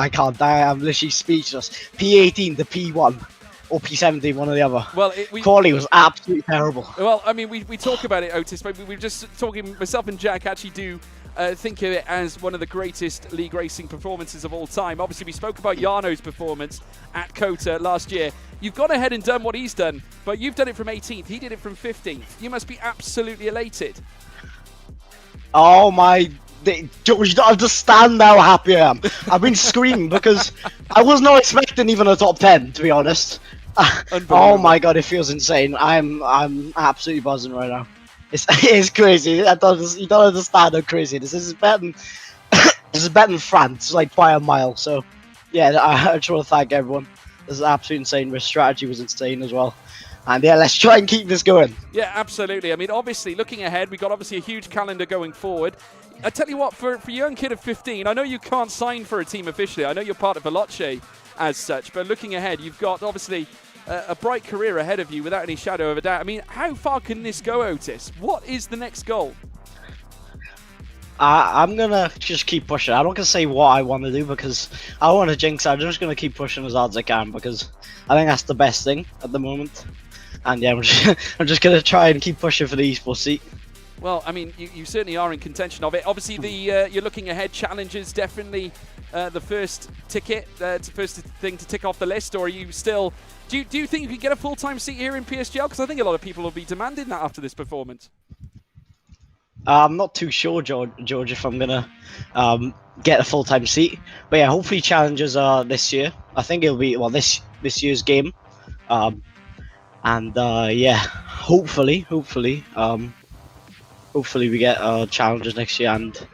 can't. I'm literally speechless. P18 to P1 or P17, one or the other. Well, quality was absolutely terrible. Well, I mean, we talk about it, Otis, but we were just talking. Myself and Jack actually do think of it as one of the greatest league racing performances of all time. Obviously, we spoke about Jarno's performance at Kota last year. You've gone ahead and done what he's done, but you've done it from 18th. He did it from 15th. You must be absolutely elated. Oh my... George, you don't understand how happy I am. I've been screaming because I was not expecting even a top 10, to be honest. Oh my god, it feels insane. I'm absolutely buzzing right now. It's crazy. You don't understand how crazy this is. This is better than France, like by a mile. So, yeah, I just want to thank everyone. This is absolutely insane. The strategy was insane as well. And yeah, let's try and keep this going. Yeah, absolutely. I mean, obviously, looking ahead, we've got obviously a huge calendar going forward. I tell you what, for a young kid of 15, I know you can't sign for a team officially. I know you're part of Veloce as such, but looking ahead, you've got obviously a bright career ahead of you without any shadow of a doubt. I mean, how far can this go, Otis? What is the next goal? I'm going to just keep pushing. I'm not going to say what I want to do because I want to jinx it. I'm just going to keep pushing as hard as I can because I think that's the best thing at the moment. And yeah, I'm just going to try and keep pushing for the esports seat. Well, I mean, you certainly are in contention of it. Obviously, you're looking ahead. Challenges definitely the first ticket, the first thing to tick off the list. Or are you still? Do you think you can get a full-time seat here in PSGL? Because I think a lot of people will be demanding that after this performance. I'm not too sure, George, if I'm gonna get a full-time seat. But yeah, hopefully challenges are this year. I think it'll be this year's game. Yeah, hopefully we get challenges next year. And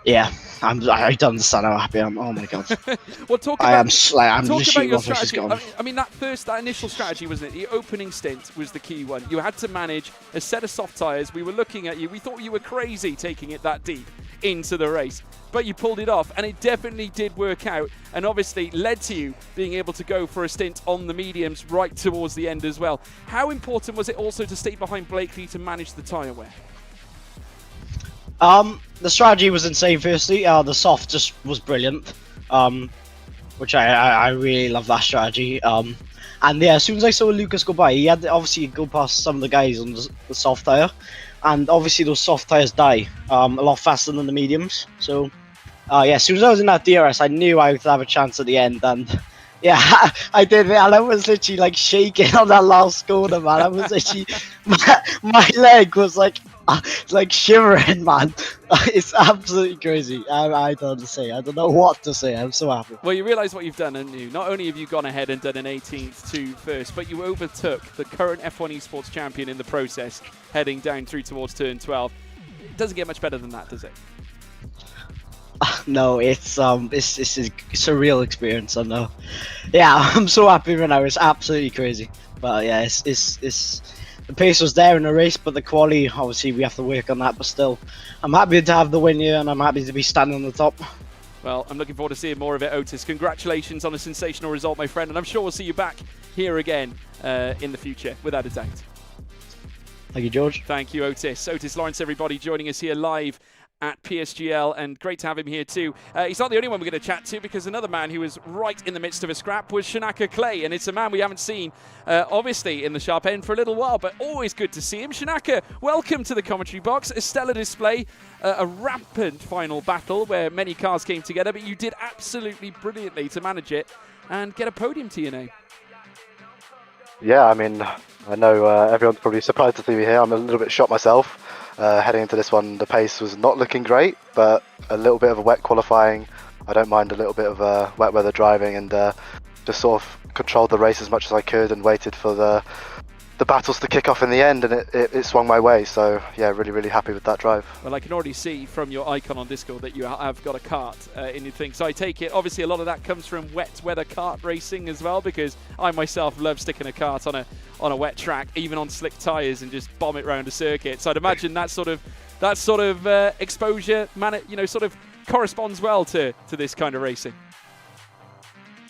yeah, I don't understand how happy I am. Oh my god. Well, talk I'm about your strategy. I mean, that initial strategy, wasn't it? The opening stint was the key one. You had to manage a set of soft tyres. We were looking at you. We thought you were crazy taking it that deep into the race, but you pulled it off, and it definitely did work out, and obviously led to you being able to go for a stint on the mediums right towards the end as well. How important was it also to stay behind Blakely to manage the tyre wear? The strategy was insane. Firstly, the soft just was brilliant, which I really love that strategy. And yeah, as soon as I saw Lucas go by, he had to obviously go past some of the guys on the soft tire, and obviously those soft tires die a lot faster than the mediums. So yeah, as soon as I was in that DRS, I knew I would have a chance at the end, and yeah, I did, and I was literally like shaking on that last corner, man. I was literally, my leg was like shivering, man. It's absolutely crazy. I don't say. I don't know what to say. I'm so happy. Well, you realise what you've done, haven't you? Not only have you gone ahead and done an 18th to first, but you overtook the current F1 esports champion in the process, heading down through towards turn 12. It doesn't get much better than that, does it? No, it's a surreal experience. I know. Yeah, I'm so happy right now. It's absolutely crazy. But yeah, it's the pace was there in the race, but the quality, obviously, we have to work on that. But still, I'm happy to have the win here, and I'm happy to be standing on the top. Well, I'm looking forward to seeing more of it, Otis. Congratulations on a sensational result, my friend, and I'm sure we'll see you back here again in the future, without a doubt. Thank you, George. Thank you, Otis. Otis Lawrence, everybody, joining us here live at PSGL, and great to have him here too. He's not the only one we're going to chat to, because another man who was right in the midst of a scrap was Shanaka Clay, and it's a man we haven't seen, obviously, in the sharp end for a little while, but always good to see him. Shanaka, welcome to the commentary box. A stellar display, a rampant final battle where many cars came together, but you did absolutely brilliantly to manage it and get a podium to your name. Yeah, I mean, I know everyone's probably surprised to see me here. I'm a little bit shocked myself. Heading into this one, the pace was not looking great, but a little bit of a wet qualifying. I don't mind a little bit of wet weather driving, and just sort of controlled the race as much as I could and waited for the battles to kick off in the end, and it swung my way. So yeah, really happy with that drive. Well, I can already see from your icon on Discord that you have got a kart in your thing. So I take it, obviously a lot of that comes from wet weather kart racing as well, because I myself love sticking a kart on a wet track, even on slick tyres, and just bomb it around a circuit. So I'd imagine that sort of exposure, sort of corresponds well to this kind of racing.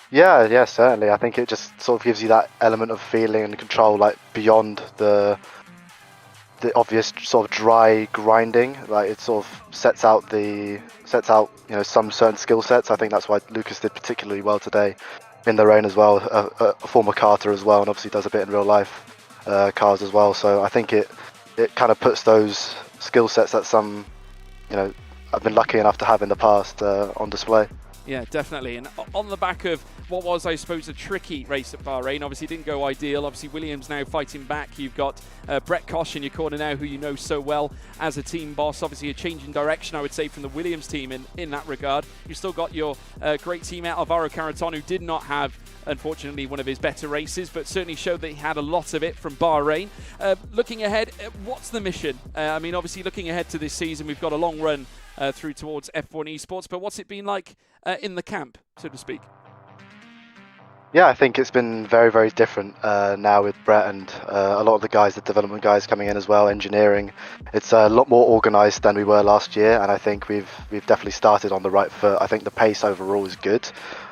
Yeah, certainly. I think it just sort of gives you that element of feeling and control, like beyond the obvious sort of dry grinding. Like it sort of sets out some certain skill sets. I think that's why Lucas did particularly well today in the rain as well. A former karter as well, and obviously does a bit in real life cars as well. So I think it kind of puts those skill sets that some I've been lucky enough to have in the past on display. Yeah, definitely. And on the back of what was, I suppose, a tricky race at Bahrain, obviously it didn't go ideal. Obviously Williams now fighting back. You've got Brett Koch in your corner now, who you know so well as a team boss. Obviously a change in direction, I would say, from the Williams team in that regard. You've still got your great teammate Alvaro Carreton, who did not have, unfortunately, one of his better races, but certainly showed that he had a lot of it from Bahrain. Looking ahead, what's the mission? I mean, obviously looking ahead to this season, we've got a long run through towards F1 esports, but what's it been like in the camp, so to speak? Yeah, I think it's been very different now with Brett and a lot of the guys, the development guys coming in as well, engineering. It's a lot more organised than we were last year, and I think we've definitely started on the right foot. I think the pace overall is good.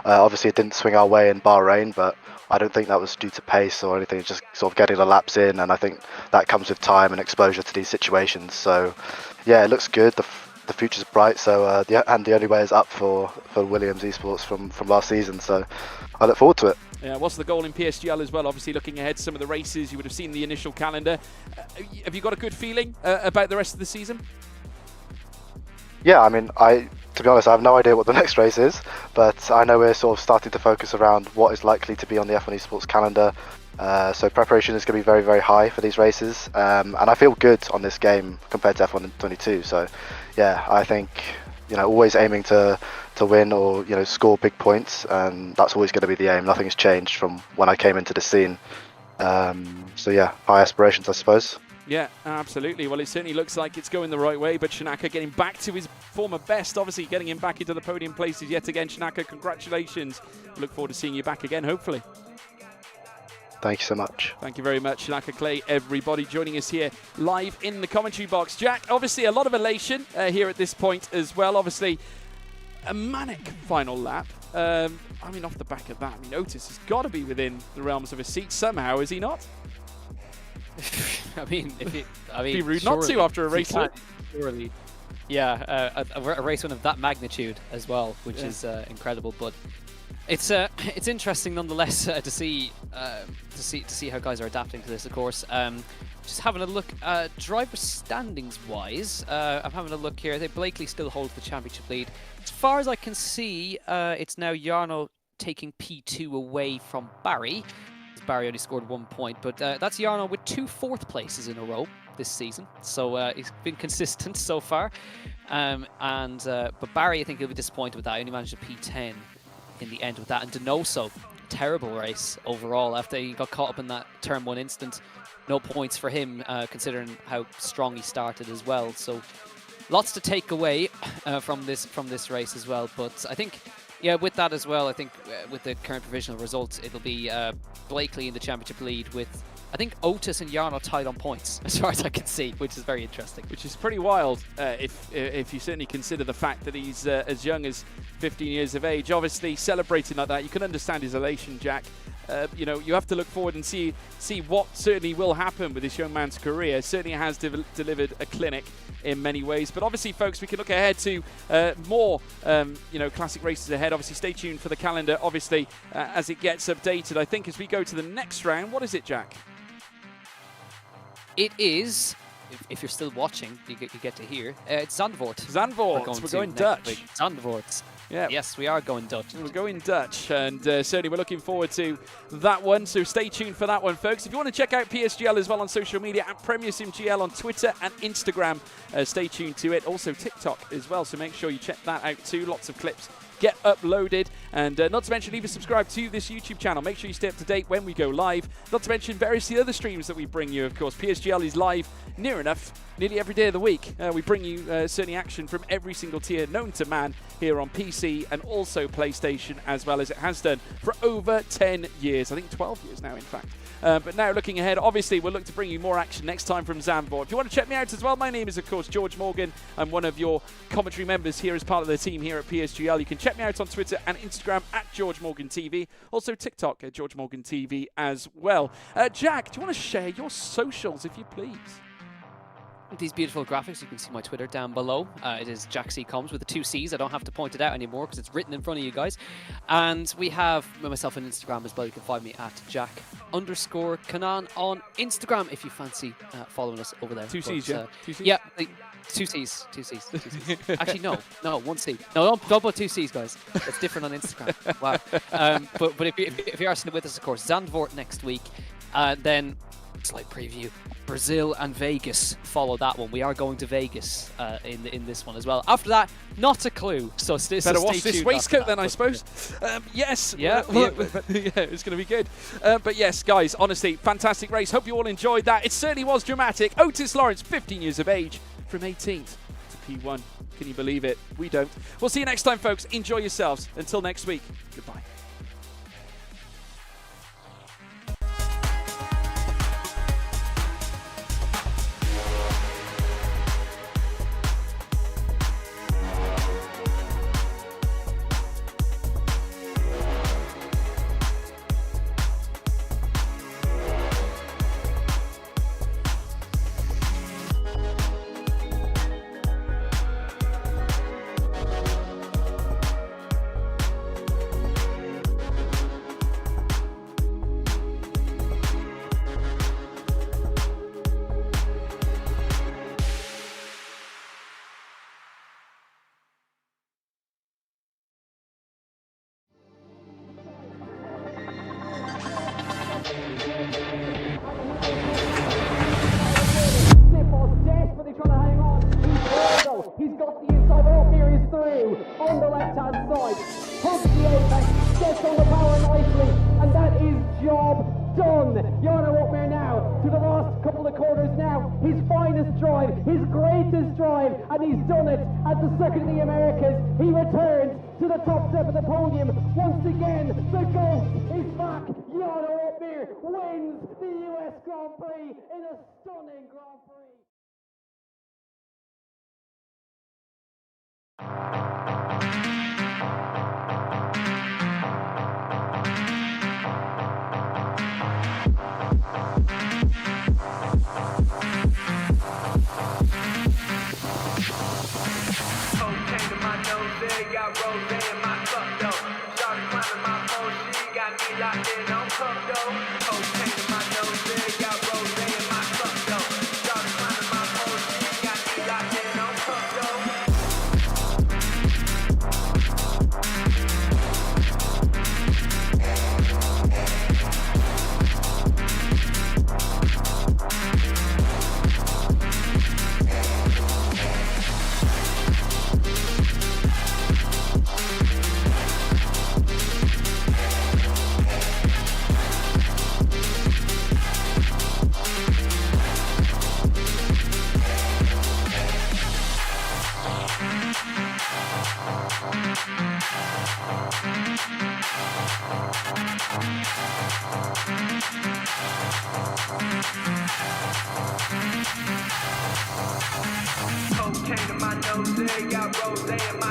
Obviously it didn't swing our way in Bahrain, but I don't think that was due to pace or anything. It's just sort of getting the laps in, and I think that comes with time and exposure to these situations. So yeah, it looks good. The future's bright, so and the only way is up for Williams Esports from last season, so I look forward to it. Yeah, what's the goal in PSGL as well? Obviously looking ahead to some of the races, you would have seen the initial calendar. Have you got a good feeling about the rest of the season? Yeah, I mean, to be honest, I have no idea what the next race is, but I know we're sort of starting to focus around what is likely to be on the F1 Esports calendar. So preparation is going to be very high for these races, and I feel good on this game compared to F1 22. So yeah, I think always aiming to win or score big points, and that's always going to be the aim. Nothing's changed from when I came into the scene. So yeah, high aspirations, I suppose. Yeah, absolutely. Well, it certainly looks like it's going the right way, but Shanaka getting back to his former best, obviously getting him back into the podium places yet again. Shanaka, congratulations. Look forward to seeing you back again, hopefully. Thank you so much. Thank you very much, Shanaka Clay, everybody joining us here live in the commentary box. Jack, obviously a lot of elation here at this point as well. Obviously, a manic final lap. I mean, off the back of that, I mean, Otis has got to be within the realms of a seat somehow, is he not? I mean, It'd be rude not to after a race. Surely. Yeah, a race win of that magnitude as well, which is incredible. But it's interesting nonetheless to see how guys are adapting to this. Of course, just having a look driver standings wise. I'm having a look here. I think Blakely still holds the championship lead. As far as I can see, it's now Jarno taking P2 away from Barry. Barry only scored 1 point, but that's Jarno with 2 4th places in a row this season. So he's been consistent so far. But Barry, I think he'll be disappointed with that. He only managed a P10 in the end with that. And Donoso, terrible race overall after he got caught up in that turn 1 instant. No points for him, considering how strong he started as well. So lots to take away from this race as well. But I think, yeah, with that as well, I think with the current provisional results, it'll be Blakely in the championship lead with, I think, Otis and Jarno tied on points, as far as I can see, which is very interesting. Which is pretty wild if you certainly consider the fact that he's as young as 15 years of age. Obviously, celebrating like that, you can understand his elation, Jack. You know, you have to look forward and see what certainly will happen with this young man's career. Certainly has delivered a clinic in many ways. But obviously, folks, we can look ahead to more, you know, classic races ahead. Obviously, stay tuned for the calendar, obviously, as it gets updated. I think as we go to the next round, what is it, Jack? It is, if you're still watching, you get to hear, it's Zandvoort. Zandvoort, we're going Dutch. Zandvoort. Yeah. Yes, we are going Dutch. We're going Dutch, and certainly we're looking forward to that one, so stay tuned for that one, folks. If you want to check out PSGL as well on social media, at PremierSimGL on Twitter and Instagram, stay tuned to it. Also TikTok as well, so make sure you check that out too. Lots of clips get uploaded, and not to mention leave a subscribe to this YouTube channel. Make sure you stay up to date when we go live. Not to mention various other streams that we bring you. Of course, PSGL is live near enough nearly every day of the week. We bring you certainly action from every single tier known to man here on PC and also PlayStation, as well as it has done for over 10 years. I think 12 years now, in fact. But now looking ahead, obviously we'll look to bring you more action next time from Zandvoort. If you want to check me out as well, my name is of course George Morgan. I'm one of your commentary members here as part of the team here at PSGL. You can check me out on Twitter and Instagram at George Morgan TV. Also TikTok at George Morgan TV as well. Jack, do you want to share your socials if you please? These beautiful graphics, you can see my Twitter down below. It is Jack C. Combs with the 2 C's. I don't have to point it out anymore because it's written in front of you guys. And we have myself on Instagram as well. You can find me at Jack_Kanan on Instagram if you fancy following us over there. 2 C's, yeah? 2 C's? Yeah, 2 C's. 2 C's. 2 C's. Actually, no, 1 C. No, don't put 2 C's, guys. It's different on Instagram. Wow. But if you are still with us, of course, Zandvoort next week. Then, slight preview. Brazil and Vegas follow that one. We are going to Vegas in this one as well. After that, not a clue. So better watch this waistcoat then, I suppose. Yes. Yeah. Yeah, it's going to be good. But yes, guys, honestly, fantastic race. Hope you all enjoyed that. It certainly was dramatic. Otis Lawrence, 15 years of age, from 18th to P1. Can you believe it? We don't. We'll see you next time, folks. Enjoy yourselves. Until next week. Goodbye. He's got the inside off here, he's through on the left hand side. Hooks the apex, gets on the power nicely, and that is job done. Jarno Opmeer now to the last couple of corners now. His finest drive, his greatest drive, and he's done it at the Circuit of the Americas. He returns to the top step of the podium. Once again, the ghost is back. Jarno Opmeer wins the US Grand Prix in a stunning Grand Prix. Cocaine in my nose, there got rose in my cup though. Started climbing my pole, she got me locked in on cup though. Cocaine in my nose, there got rose in my cup though. Started climbing my Cocaine in my nose, got rose in my